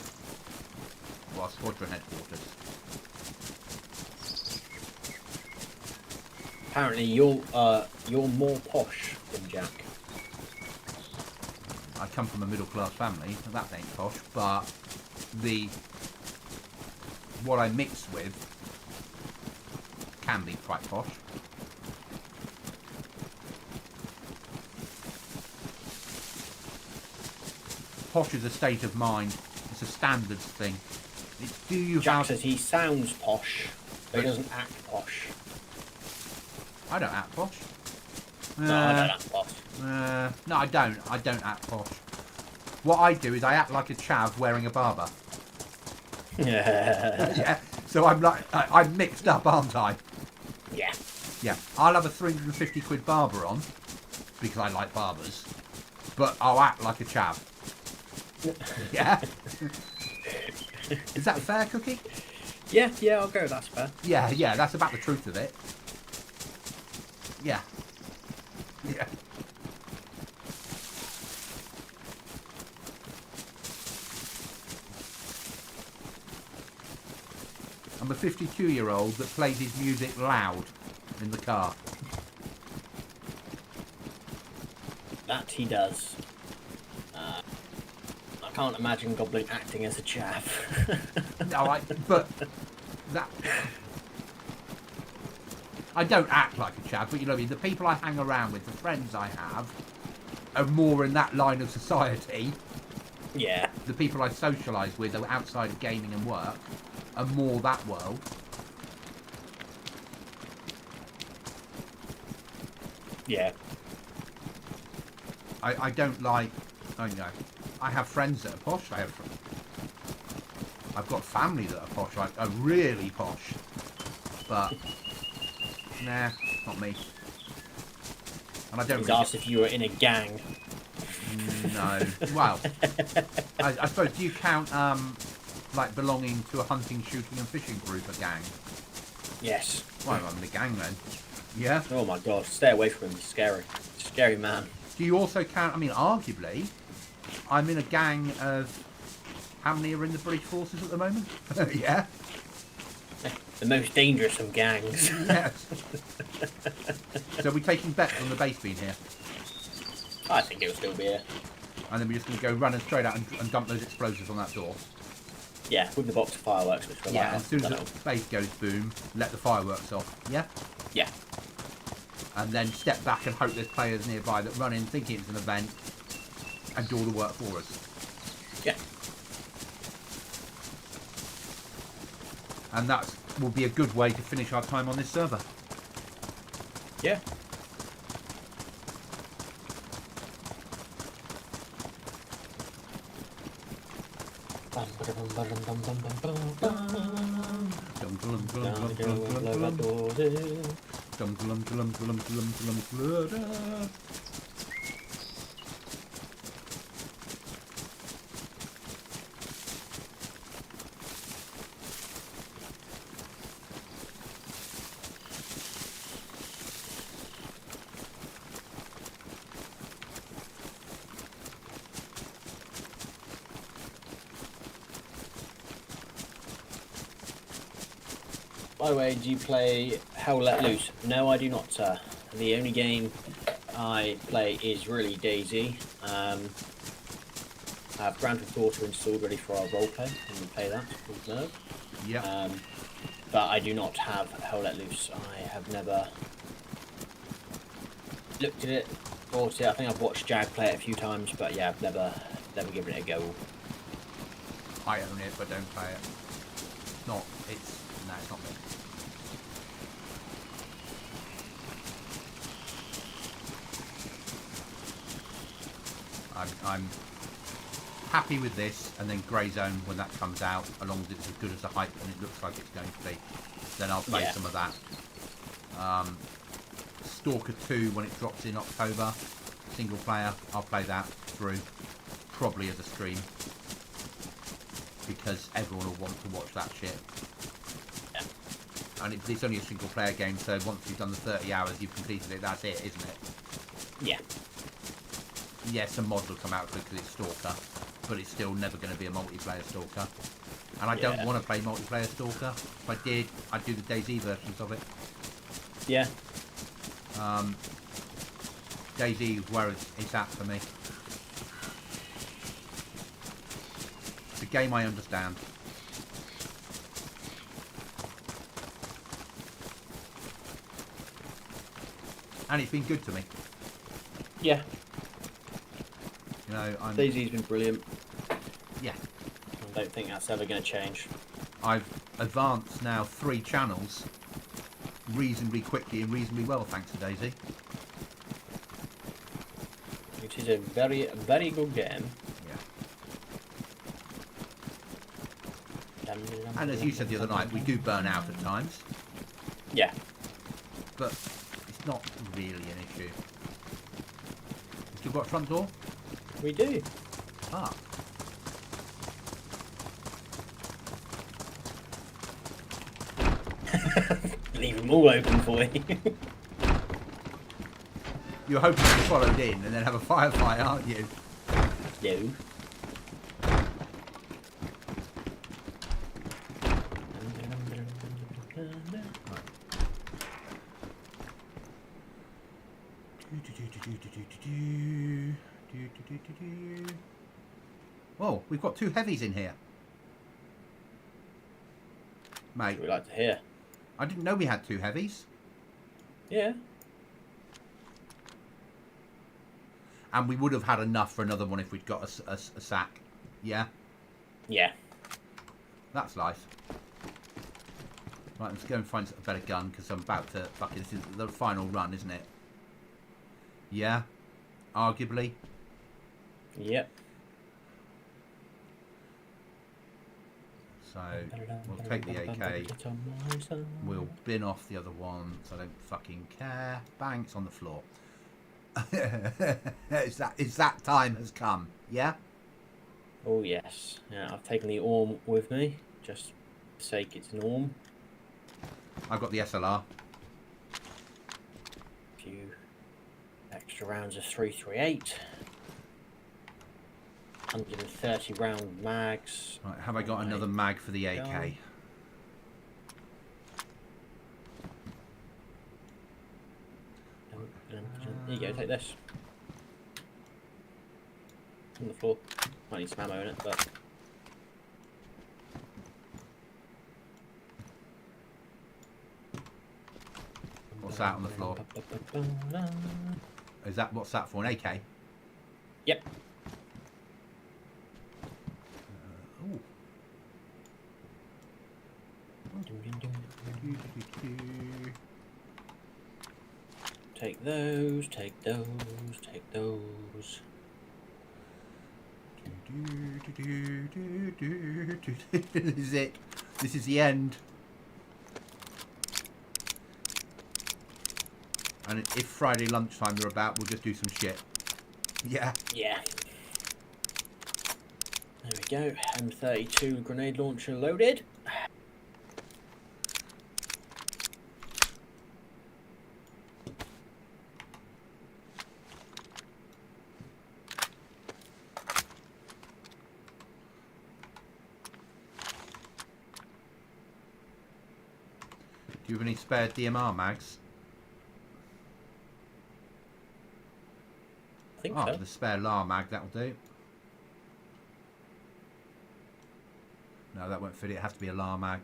Well, our squadron headquarters. Apparently, you're more posh than Jack. I come from a middle class family, and that ain't posh, but what I mix with can be quite posh. Posh is a state of mind. It's a standards thing. It's do you Jack have... says he sounds posh, but he doesn't act posh. I don't act posh. No, I don't act posh. No, I don't. I don't act posh. What I do is I act like a chav wearing a barber. Yeah. So I'm like, I'm mixed up, aren't I? Yeah. Yeah. I'll have a 350 quid barber on because I like barbers, but I'll act like a chav. Yeah. Is that fair, Cookie? Yeah, I'll go. That's fair. Yeah. That's about the truth of it. Yeah. I'm a 52-year-old that plays his music loud in the car. That he does. I can't imagine Goblin acting as a chav. No, but that... I don't act like a chav, but you know what I mean? The people I hang around with, the friends I have, are more in that line of society. Yeah. The people I socialise with are outside of gaming and work, are more that world. Yeah. I don't like... I know. I have friends that are posh. I've got family that are posh, like are really posh. But nah, not me. And I don't. He's asked if you were in a gang. No. Well, I suppose, do you count like belonging to a hunting, shooting, and fishing group a gang? Yes. Well, I'm in a gang then. Yeah. Oh my god, stay away from him. He's scary. Scary man. Do you also count? I mean, arguably, I'm in a gang of... How many are in the British forces at the moment? Yeah. The most dangerous of gangs. Yes. So we're taking bets on the base being here. I think it will still be here. And then we're just going to go running straight out and dump those explosives on that door. Yeah, with the box of fireworks. Which Yeah, as soon as the base goes boom, let the fireworks off. Yeah? Yeah. And then step back and hope there's players nearby that run in thinking it's an event and do all the work for us. Yeah. And that will be a good way to finish our time on this server. Yeah. Dum dum dum dum dum dum dum. By the way, do you play Hell Let Loose? No, I do not, sir. The only game I play is really DayZ. I have Grand Theft Auto installed ready for our roleplay, and we play that called Nerve. Yeah. But I do not have Hell Let Loose. I have never looked at it, bought it. I think I've watched Jag play it a few times, but yeah, I've never given it a go. I own it, but don't play it. No, it's not me. I'm happy with this, and then Grey Zone when that comes out, as long as it's as good as the hype and it looks like it's going to be, then I'll play some of that. Stalker 2 when it drops in October, single player, I'll play that through, probably as a stream, because everyone will want to watch that shit. Yeah. And it's only a single player game, so once you've done the 30 hours, you've completed it, that's it, isn't it? Yeah. Yes, some mods will come out because it's Stalker, but it's still never going to be a multiplayer Stalker. And I don't want to play multiplayer Stalker. If I did, I'd do the DayZ versions of it. Yeah. DayZ is where it's at for me. It's a game I understand. And it's been good to me. Yeah. You know, DayZ's been brilliant. Yeah. I don't think that's ever going to change. I've advanced now 3 channels reasonably quickly and reasonably well thanks to DayZ. Which is a very, very good game. Yeah. And as you said the other night, we do burn out at times. Yeah. But it's not really an issue. Still got a front door? We do. Ah. Leave them all open for you. You're hoping to be followed in and then have a firefight, aren't you? No. Oh, we've got 2 heavies in here. Mate. We'd like to hear. I didn't know we had 2 heavies. Yeah. And we would have had enough for another one if we'd got a sack. Yeah? Yeah. That's nice. Right, let's go and find a better gun, because I'm about to... Fucking, this is the final run, isn't it? Yeah? Arguably. Yep. So, we'll take the AK. We'll bin off the other one, so I don't fucking care. Bang, it's on the floor. It's that time has come, yeah? Oh, yes. Yeah, I've taken the Orm with me, just for sake it's an Orm. I've got the SLR. A few extra rounds of 338. 130 round mags. Right, have I got another mag for the AK? There you go, take this. On the floor. Might need some ammo in it, but... What's that on the floor? Is that, what's that for, an AK? Yep. Ooh. Take those, take those, take those. This is it. This is the end. And if Friday lunchtime you're about, we'll just do some shit. Yeah. Yeah. There we go. M32 grenade launcher loaded. Do you have any spare DMR mags? I think so. The spare LAR mag, that'll do. No, that won't fit. It has to be a LAR mag.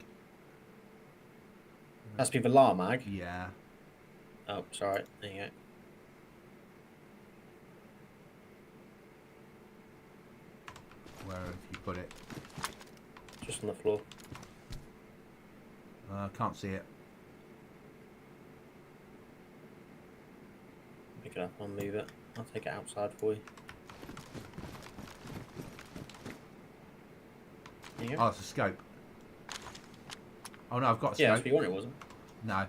Has to be the LAR mag? Yeah. Oh, sorry. There you go. Where have you put it? Just on the floor. Can't see it. Pick it up, I'll move it. I'll take it outside for you. There you go. Oh, it's a scope. Oh no, I've got a scope. Yeah, that's what you wanted, wasn't it? No.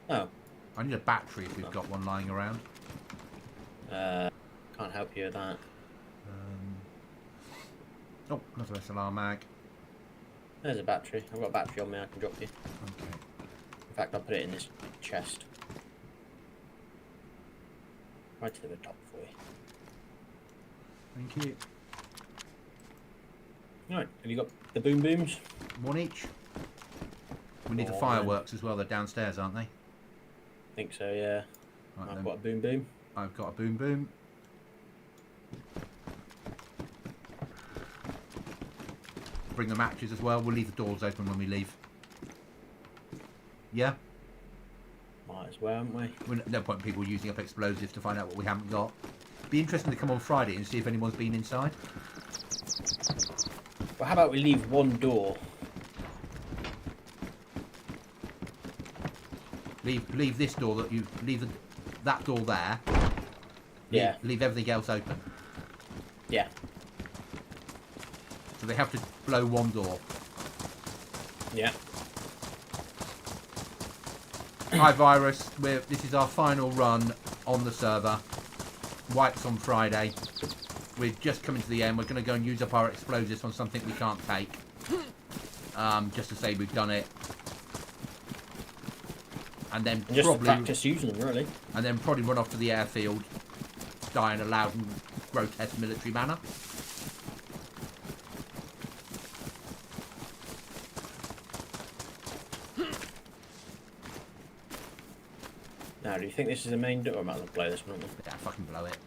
Oh. I need a battery if we've got one lying around. Can't help you with that. Oh, another SLR mag. There's a battery. I've got a battery on me I can drop you. Okay. In fact, I'll put it in this chest. Right to the top for you. Thank you. Right, have you got the boom booms? One each. We need the Oh, fireworks as well. They're downstairs, aren't they? I think so, yeah. Right, I've then. got a boom boom. I've got a boom boom. Bring the matches as well. We'll leave the doors open when we leave. Yeah? Might as well, haven't we? No point in people using up explosives to find out what we haven't got. Be interesting to come on Friday and see if anyone's been inside. Well, how about we leave one door? Leave this door that you leave that door there. Yeah. Leave everything else open. Yeah. So they have to blow one door. Yeah. Hi Virus, this is our final run on the server. Wipes on Friday. We're just coming to the end. We're going to go and use up our explosives on something we can't take. Just to say we've done it. And then Just probably practice using them, really. And then probably run off to the airfield, die in a loud and grotesque military manner. Now, do you think this is the main door? I might as well blow this one, won't Yeah, fucking blow it.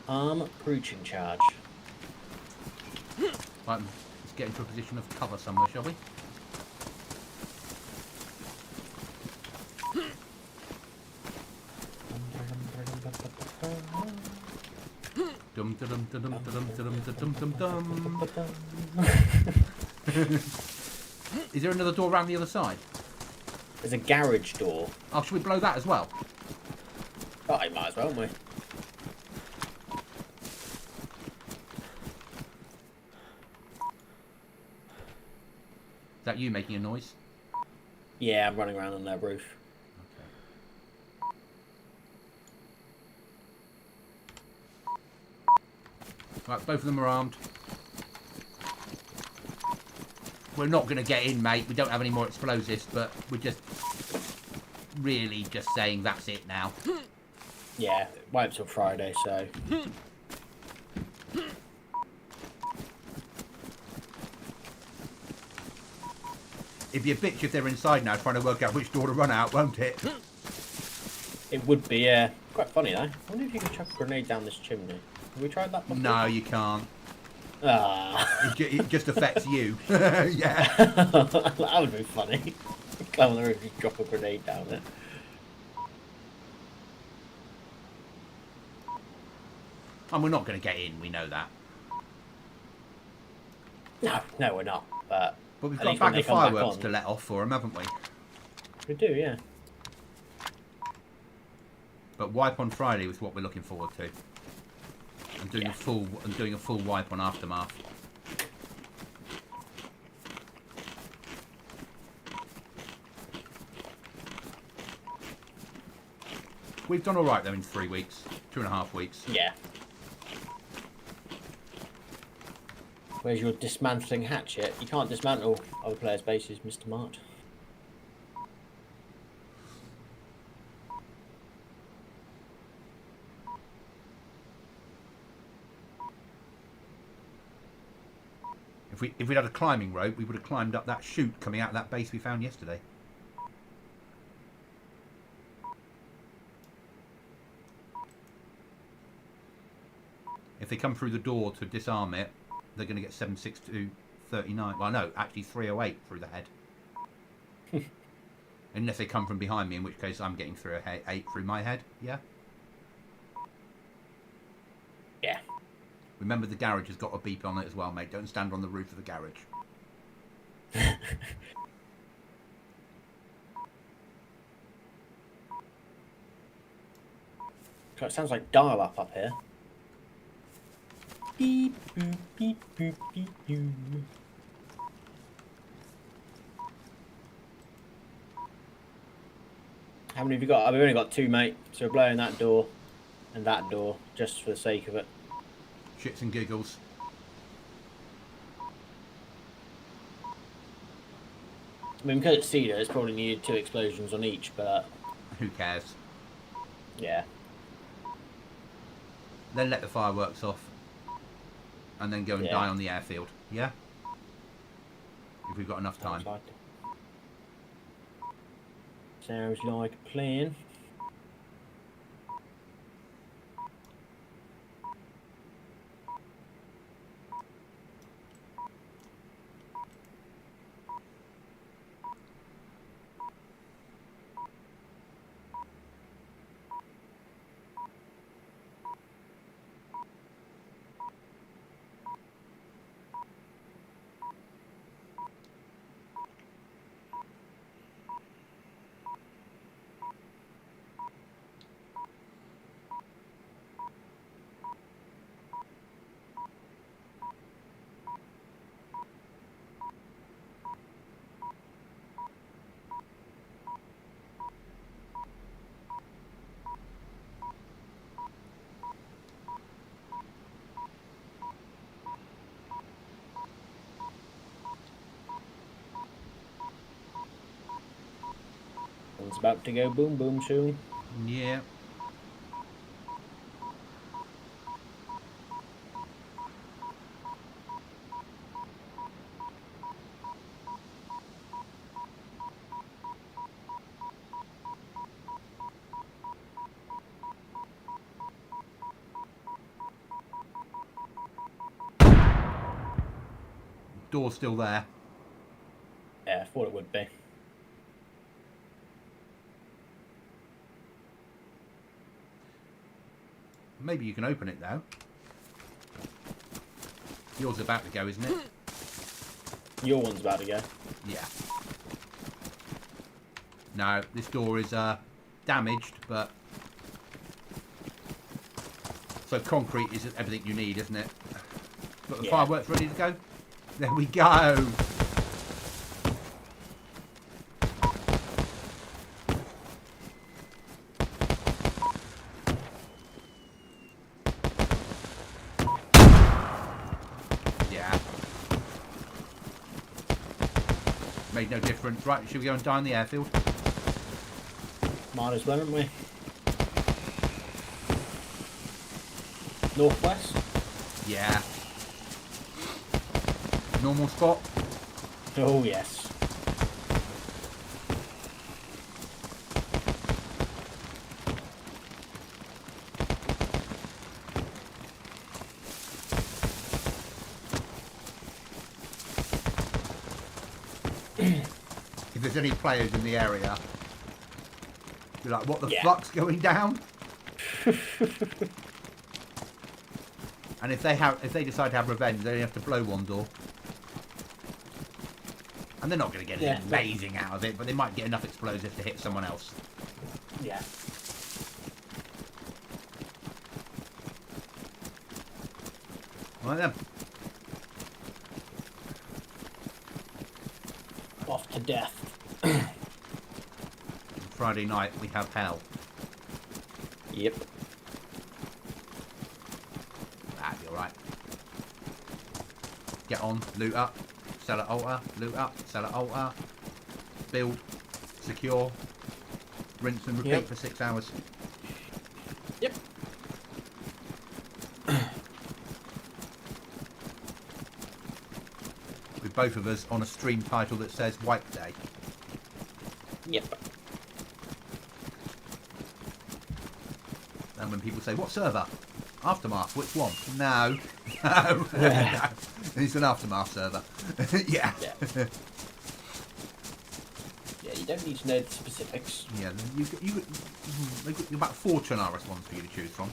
Arm breaching charge. Right, let's get into a position of cover somewhere, shall we? Dum dum dum dum dum dum dum dum dum dum. Is there another door around the other side? There's a garage door. Oh, should we blow that as well? Oh, I might as well, won't we? Is that you making a noise? Yeah, I'm running around on their roof. Right, both of them are armed. We're not going to get in, mate. We don't have any more explosives, but we're just really just saying that's it now. Yeah, wipes till Friday, so... It'd be a bitch if they're inside now trying to work out which door to run out, won't it? It would be, yeah. Quite funny, though. I wonder if you can chuck a grenade down this chimney. Have we tried that before? No, you can't. Ah. It just affects you. Yeah. That would be funny. Climb on the roof, you drop a grenade down it. And we're not going to get in, we know that. No, we're not. But we've at got a least when bag they of come back fireworks on- to let off for them, haven't we? We do, yeah. But wipe on Friday was what we're looking forward to. I'm doing a full wipe on Aftermath. We've done all right though in 3 weeks, 2.5 weeks. Yeah. Where's your dismantling hatchet? You can't dismantle other players' bases, Mr. Mart. If we'd had a climbing rope, we would have climbed up that chute coming out of that base we found yesterday. If they come through the door to disarm it, they're going to get 762 39. Well, no, actually 308 through the head. Unless they come from behind me, in which case I'm getting 308 through my head. Yeah? Yeah. Remember, the garage has got a beep on it as well, mate. Don't stand on the roof of the garage. It sounds like dial-up here. Beep, boop, beep, boop, beep, boop. How many have you got? I've only got 2, mate. So we're blowing that door and that door just for the sake of it. Shits and giggles. I mean, because it's cedar, it's probably needed 2 explosions on each, but... Who cares? Yeah. Then let the fireworks off. And then go and die on the airfield. Yeah? If we've got enough time. Sounds like a plan. It's about to go boom boom soon. Yeah. Door's still there. Yeah, I thought it would be. Maybe you can open it though. Yours about to go, isn't it? Your one's about to go. Yeah. No, this door is damaged, but... So concrete is everything you need, isn't it? Got the fireworks ready to go? There we go! Yeah. Made no difference. Right, should we go and die on the airfield? Might as well, haven't we? Northwest? Yeah. Normal spot? Oh, yes. If there's any players in the area, you're like, what the fuck's going down? And if they decide to have revenge, they only have to blow one door. And they're not going to get anything amazing out of it, but they might get enough explosives to hit someone else. Yeah. Right then. Off to death. Friday night we have hell. Yep. That'd be alright. Get on, loot up, sell at altar, loot up, sell at altar, build, secure, rinse and repeat for 6 hours. Yep. With both of us on a stream title that says Wipe Day. Yep. And when people say, what server? Aftermath, which one? No. No. No. It's an Aftermath server. Yeah. Yeah. Yeah, you don't need to know the specifics. Yeah, you've got about 4 Chernarus ones for you to choose from.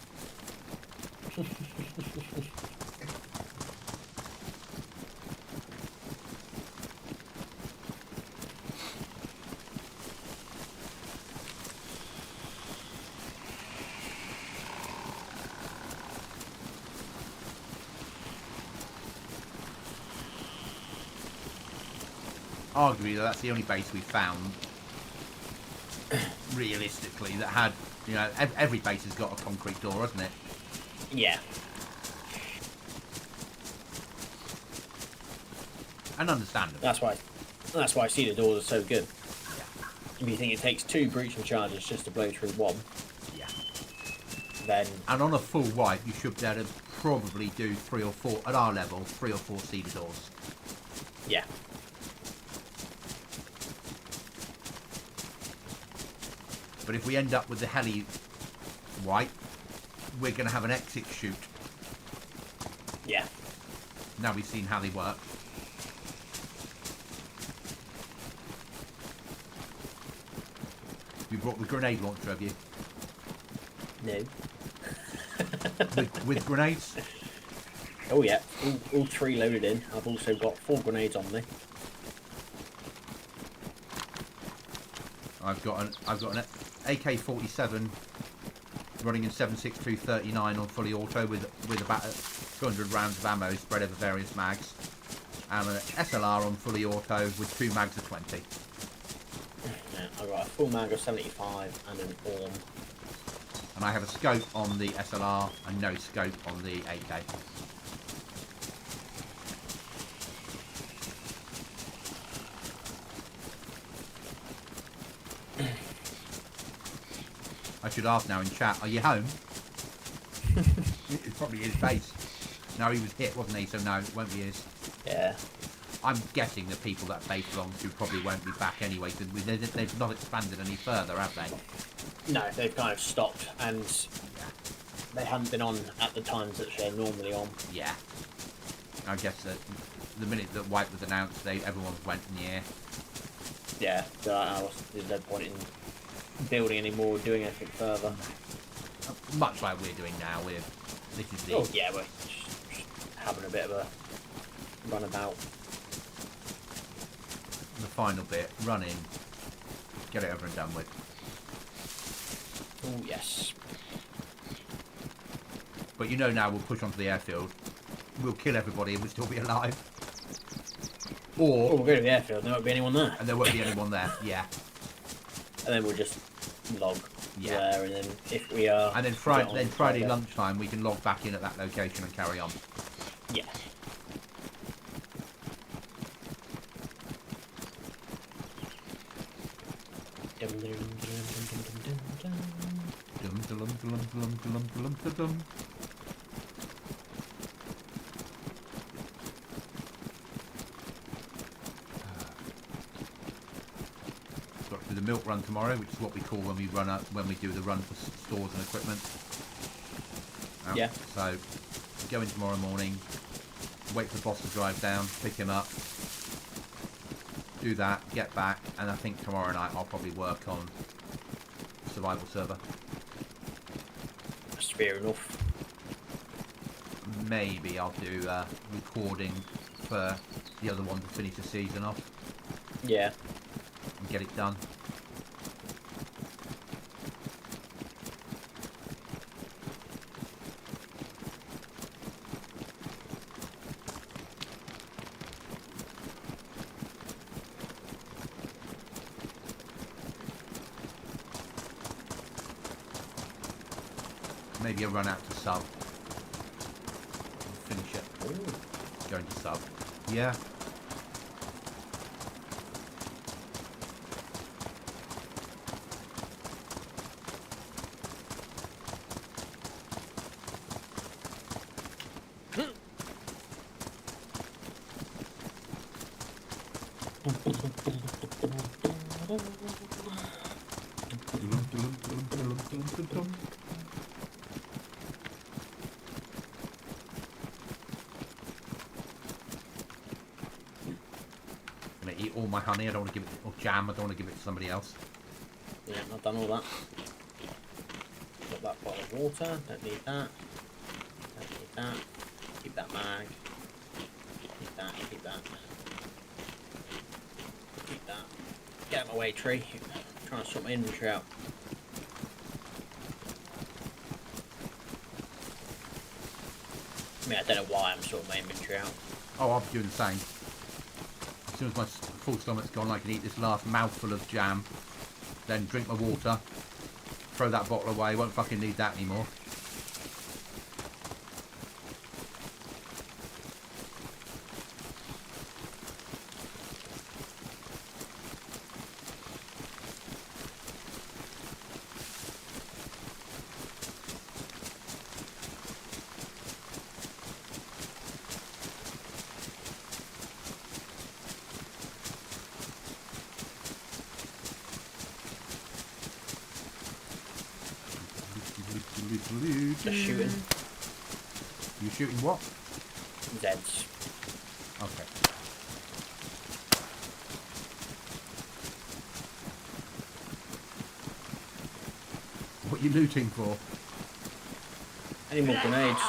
Arguably, that's the only base we found, realistically, that had, you know, every base has got a concrete door, hasn't it? Yeah. And understandable. That's why I see the doors are so good. Yeah. If you think it takes 2 breaching charges just to blow through one, Yeah. then... And on a full wipe, you should be able to probably do 3 or 4, at our level, 3 or 4 cedar doors. Yeah. But if we end up with the heli wipe, we're going to have an exit chute. Yeah. Now we've seen how they work. You brought the grenade launcher, have you? No. With grenades? Oh yeah, all 3 loaded in. I've also got 4 grenades on me. I've got an AK-47 running in 7.62 39 on fully auto with about 200 rounds of ammo spread over various mags, and an SLR on fully auto with 2 mags of 20. Yeah, I've got a full mag of 75 and an ARM. And I have a scope on the SLR and no scope on the AK. I should ask now in chat, are you home? It's probably his base. No, he was hit, wasn't he? So no, it won't be his. Yeah. I'm guessing the people that base belongs to probably won't be back anyway, because they've not expanded any further, have they? No, they've kind of stopped, and they haven't been on at the times that they're normally on. Yeah. I guess that the minute that Wipe was announced, everyone went in the air. Yeah, so there's no point in building any more or doing anything further. Much like we're doing now. This is the... Oh yeah, we're just having a bit of a runabout. The final bit, run in, get it over and done with. Oh yes. But you know now we'll push onto the airfield, we'll kill everybody and we'll still be alive. Or... Oh, we'll go to the airfield and there won't be anyone there. And there won't be anyone there, yeah. And then we'll just log Yeah. there, and then if we are... And then Friday lunchtime we can log back in at that location and carry on. Yeah. Got to do the milk run tomorrow, which is what we call when we do the run for stores and equipment. Yeah. So go in tomorrow morning, wait for the boss to drive down, pick him up, do that, get back, and I think tomorrow night I'll probably work on survival server. That's fair enough. Maybe I'll do recording for the other one to finish the season off Yeah. and get it done. Maybe I'll run out to sub. Finish it. Ooh. Going to sub. Yeah. Gonna eat all my honey. I don't want to give it, or jam. I don't want to give it to somebody else. Yeah, I've done all that. Got that bottle of water. Don't need that. Don't need that. Keep that mag. Keep that. Keep that. Keep that. Get out of my way, tree. I'm trying to sort my inventory out. I mean, I don't know why I'm sorting my inventory out. Oh, I'll be doing the same. As soon as my full stomach's gone, I can eat this last mouthful of jam, then drink my water, throw that bottle away. Won't fucking need that anymore. Just shooting. You shooting what? Zeds. Okay. What are you looting for? Any more grenades?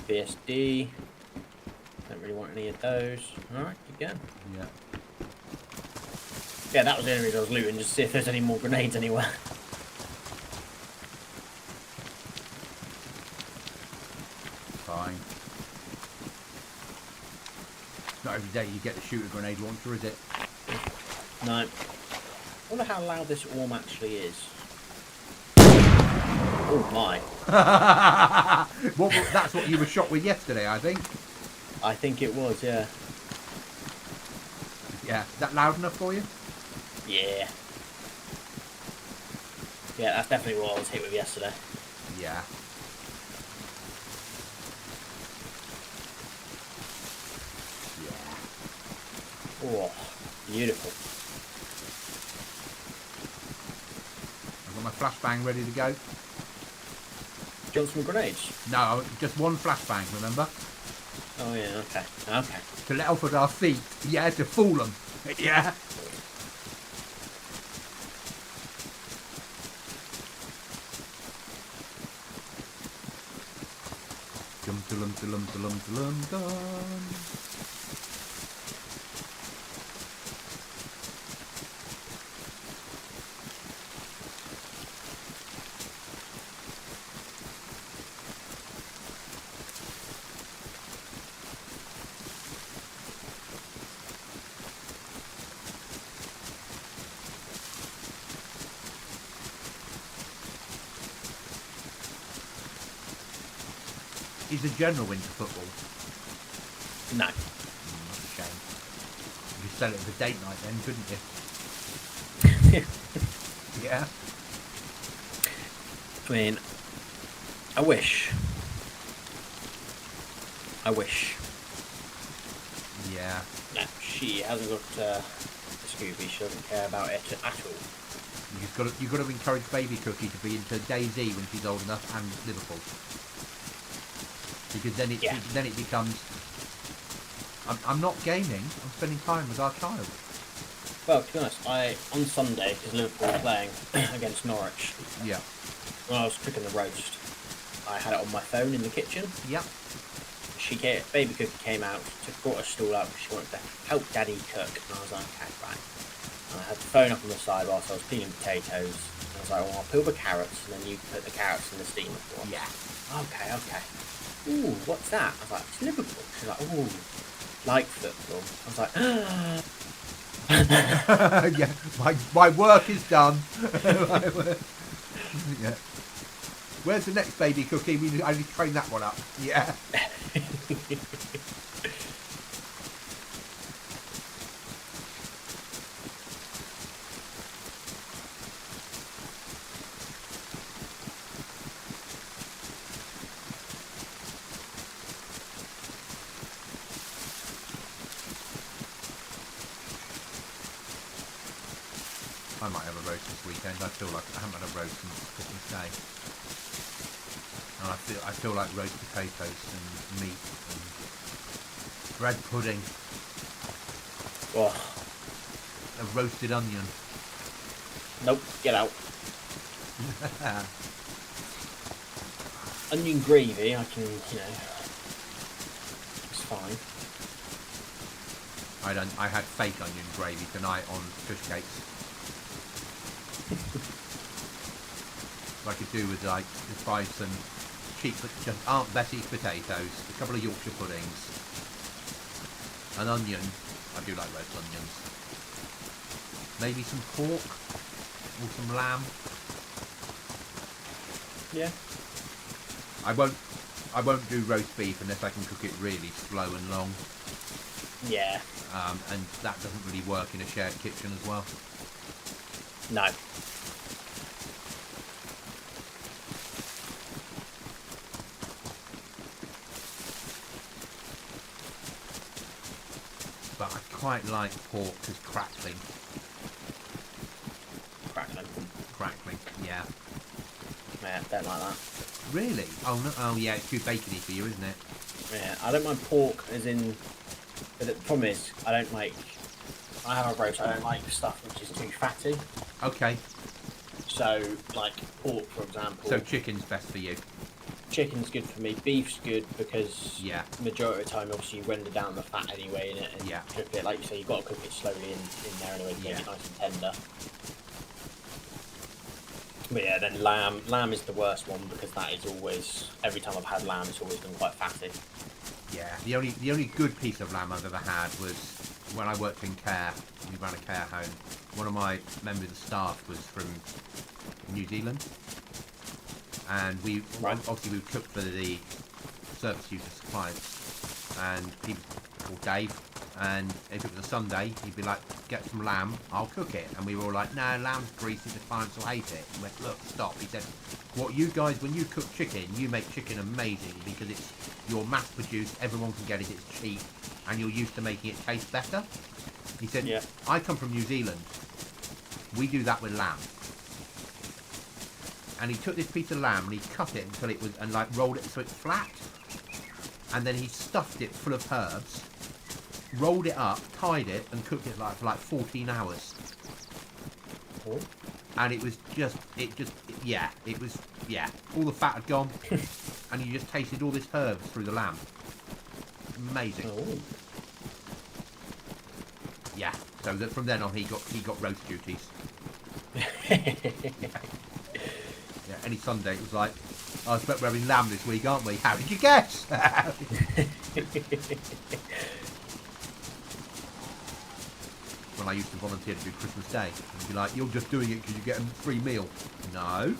BSD. Don't really want any of those. Alright, keep going. Yeah. Yeah, that was the only reason I was looting, just to see if there's any more grenades anywhere. Fine. Not every day you get to shoot a grenade launcher, is it? No. I wonder how loud this orm actually is. Oh my. That's what you were shot with yesterday, I think. I think it was, yeah. Yeah. Is that loud enough for you? Yeah. Yeah, that's definitely what I was hit with yesterday. Yeah. Yeah. Oh, beautiful. I've got my flashbang ready to go. Do you want some grenades? No, just one flashbang, remember? Oh yeah, okay. Okay. To let off at our feet. Yeah, to fool them. Yeah. Dum dum dum dum dum dum. Is the general into football? No. That's a shame. You could sell it as a date night then, couldn't you? Yeah. I mean, I wish. Yeah. No, she hasn't got a Scooby. She doesn't care about it at all. You've got to encourage baby Cookie to be into DayZ when she's old enough, and Liverpool. Because then it becomes. I'm not gaming. I'm spending time with our child. Well, to be honest, on Sunday, because Liverpool were playing against Norwich. Yeah. When I was cooking the roast, I had it on my phone in the kitchen. Yep. Baby Cookie came out, brought her stool out because she wanted to help Daddy cook, and I was like, okay, right. And I had the phone up on the side whilst I was peeling potatoes. And I was like, well, I'll peel the carrots, and then you put the carrots in the steamer for us. Yeah. Okay. Ooh, what's that? I was like, it's Liverpool. She's like, ooh. like football. I was like, Yeah, my work is done. Yeah. Where's the next baby cookie? I need to train that one up. Yeah. I might have a roast this weekend. I feel like I haven't had a roast since Christmas Day. And I feel like roast potatoes and meat and bread pudding. oh, A roasted onion. nope, get out. Onion gravy, I can, it's fine. I had fake onion gravy tonight on fish cakes. What I could do was like just buy some cheap, just Aunt Bessie's potatoes, a couple of Yorkshire puddings, an onion. I do like roast onions. Maybe some pork or some lamb. Yeah. I won't do roast beef unless I can cook it really slow and long. Yeah. And that doesn't really work in a shared kitchen as well. No. But I quite like pork as crackling. Crackling, yeah. Yeah, don't like that. Really? Oh no. Oh yeah, it's too bacony for you, isn't it? Yeah, I don't mind pork as in... But the problem is, I have a roast, I don't like stuff which is too fatty. Okay. So, like pork, for example. So chicken's best for you. Chicken's good for me. Beef's good because Yeah. majority of the time, obviously, you render down the fat anyway in it and Yeah. cook it. Like you say, you've got to cook it slowly in there anyway to make it nice and tender. But yeah, then lamb. Lamb is the worst one because that is always, every time I've had lamb, it's always been quite fatty. Yeah. The only good piece of lamb I've ever had was when I worked in care. We ran a care home. One of my members of staff was from New Zealand, and obviously we would cook for the service users clients, and he was called Dave. And if it was a Sunday, he'd be like, "Get some lamb, I'll cook it." And we were all like, "No, lamb's greasy, the clients will hate it." He went, "Look, stop." He said, "What you guys, when you cook chicken, you make chicken amazing because you're mass produced, everyone can get it, it's cheap, and you're used to making it taste better." He said, Yeah. "I come from New Zealand. We do that with lamb." And he took this piece of lamb and he cut it until it was, and like rolled it so it's flat. And then he stuffed it full of herbs, rolled it up, tied it, and cooked it for like 14 hours. Oh. And it was all the fat had gone, and you just tasted all this herbs through the lamb. Amazing. Oh. Yeah. So that from then on, he got roast duties. Yeah. Any Sunday, it was like, "I expect we're having lamb this week, aren't we? How did you guess?" When I used to volunteer to do Christmas Day, and be like, "You're just doing it because you get a free meal." No,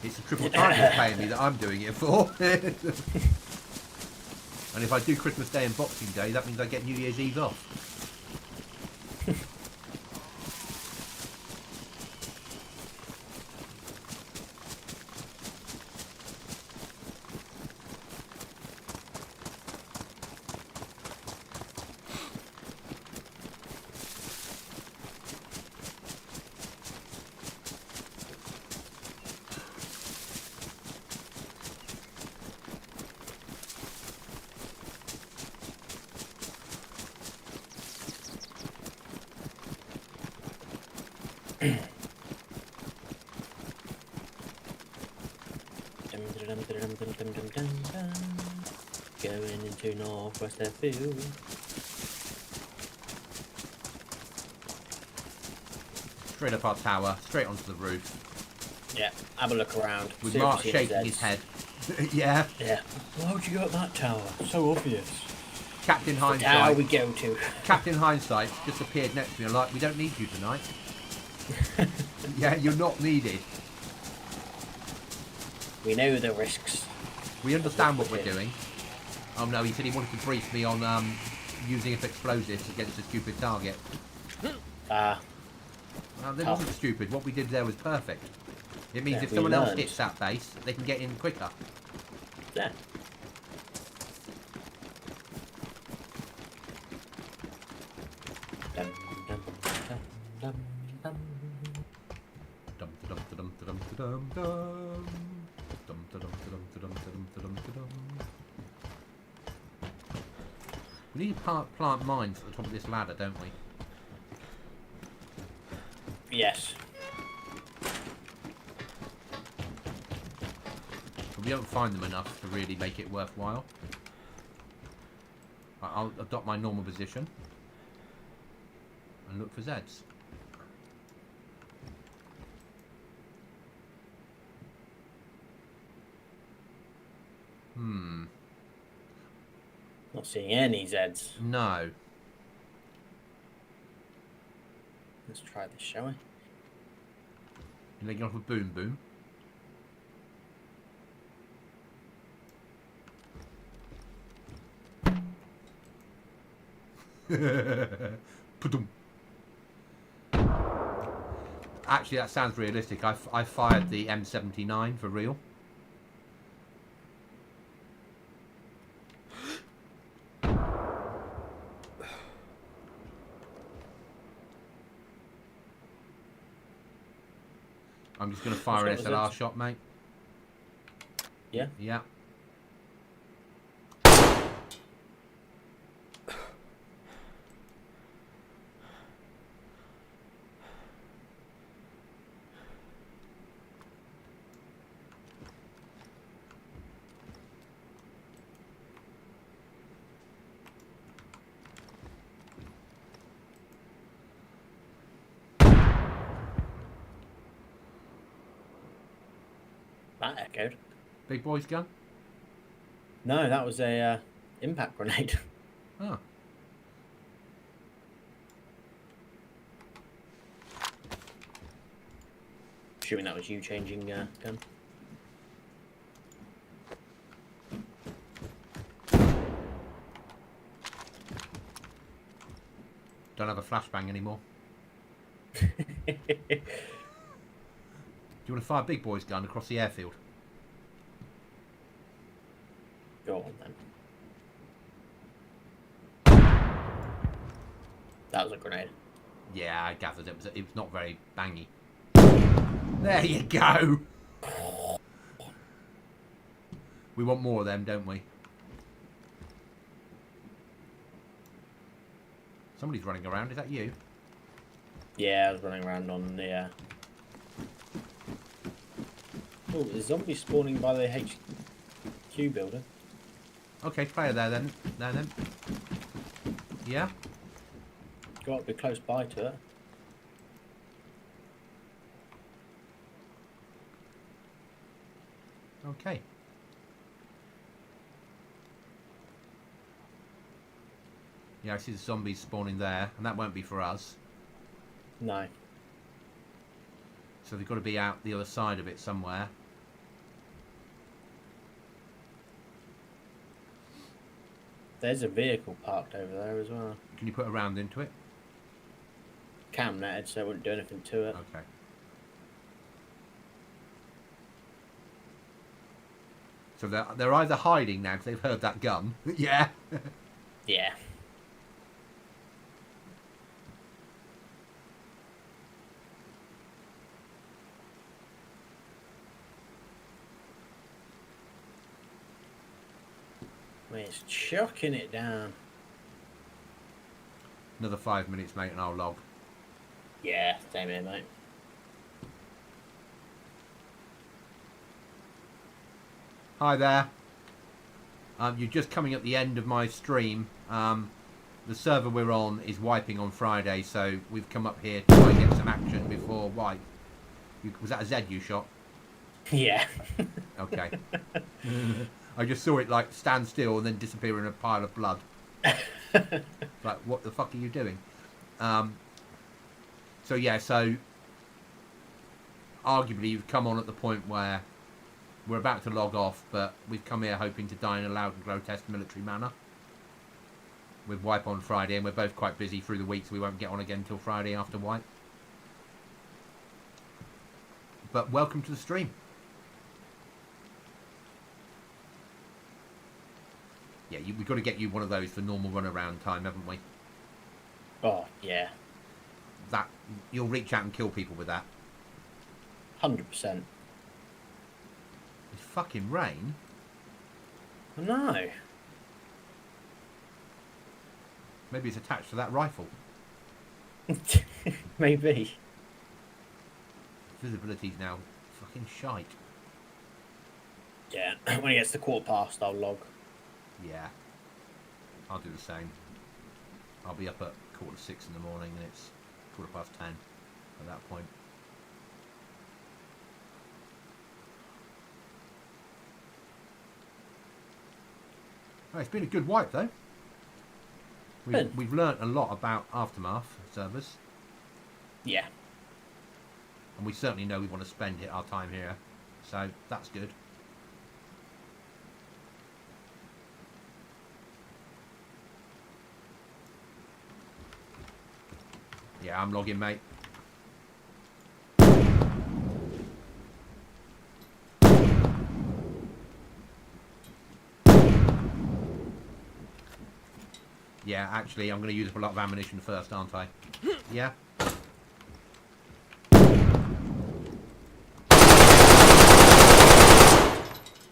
it's a triple time you're paying me that I'm doing it for. And if I do Christmas Day and Boxing Day, that means I get New Year's Eve off. Going into Northwest Airfield. Straight up our tower, straight onto the roof. Yeah, have a look around. With Mark shaking his head. Yeah. Yeah. Why would you go up that tower? So obvious. Captain Hindsight. How we go to. Captain Hindsight just appeared next to me and like, we don't need you tonight. Yeah, you're not needed. We know the risks. We understand what we're doing. Oh no, he said he wanted to brief me on using explosives against a stupid target. Well, they wasn't stupid. What we did there was perfect. It means if someone else hits that base, they can get in quicker. Yeah. Dum, dum, dum, dum, dum. Dum dum dum dum dum dum dum dum dum dum dum dum dum. We need to plant mines at the top of this ladder, don't we? Yes. But we don't find them enough to really make it worthwhile. I'll adopt my normal position and look for Zeds. Not seeing any Zeds. No. Let's try this, shall we? You're letting off a boom boom. Padum. Actually, that sounds realistic. I fired the M79 for real. I'm just going to fire an SLR shot, mate. Yeah? Yeah. That echoed. Big boy's gun? No, that was a impact grenade. Oh. Assuming that was you changing gun. Don't have a flashbang anymore. Do you want to fire Big Boy's gun across the airfield? Go on then. That was a grenade. Yeah, I gathered it was not very bangy. There you go. We want more of them, don't we? Somebody's running around. Is that you? Yeah, I was running around on the. Oh, there's zombies spawning by the HQ building. Okay, player there then. Yeah. Got to be close by to it. Okay. Yeah, I see the zombies spawning there, and that won't be for us. No. So they've got to be out the other side of it somewhere. There's a vehicle parked over there as well. Can you put a round into it? Cam netted, so I wouldn't do anything to it. Okay. So they're either hiding now because they've heard that gun. Yeah. Yeah. It's chucking it down. Another 5 minutes, mate, and I'll log. Yeah, same here, mate. Hi there. You're just coming at the end of my stream. The server we're on is wiping on Friday, so we've come up here to try and get some action before wipe. Was that a Z you shot? Yeah. Okay. I just saw it like stand still and then disappear in a pile of blood. Like, what the fuck are you doing? So yeah, so arguably you've come on at the point where we're about to log off, but we've come here hoping to die in a loud and grotesque military manner. With wipe on Friday, and we're both quite busy through the week, so we won't get on again until Friday after wipe. But welcome to the stream. Yeah, we've got to get you one of those for normal run around time, haven't we? Oh, yeah. That you'll reach out and kill people with that. 100%. It's fucking rain. No. Maybe it's attached to that rifle. Maybe. Visibility's now fucking shite. Yeah, when it gets to 1:15, I'll log. Yeah. I'll do the same. I'll be up at 6:15 in the morning and it's 10:15 at that point. Oh, it's been a good wipe though. We've learnt a lot about Aftermath servers. Yeah. And we certainly know we want to spend our time here. So that's good. Yeah, I'm logging, mate. Yeah, actually, I'm going to use up a lot of ammunition first, aren't I? Yeah.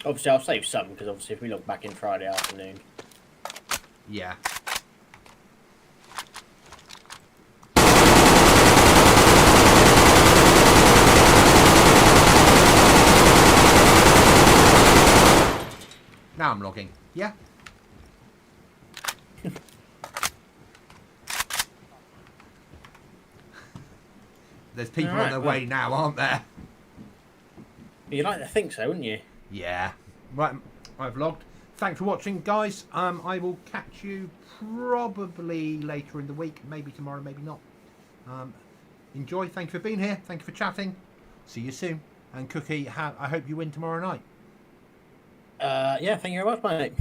Obviously, I'll save some, because obviously if we log back in Friday afternoon. Yeah. Now I'm logging. Yeah. There's people on their way now, aren't there? You'd like to think so, wouldn't you? Yeah. Right, I've logged. Thanks for watching, guys. I will catch you probably later in the week. Maybe tomorrow, maybe not. Enjoy. Thank you for being here. Thank you for chatting. See you soon. And Cookie, I hope you win tomorrow night. Yeah, thank you very much, mate.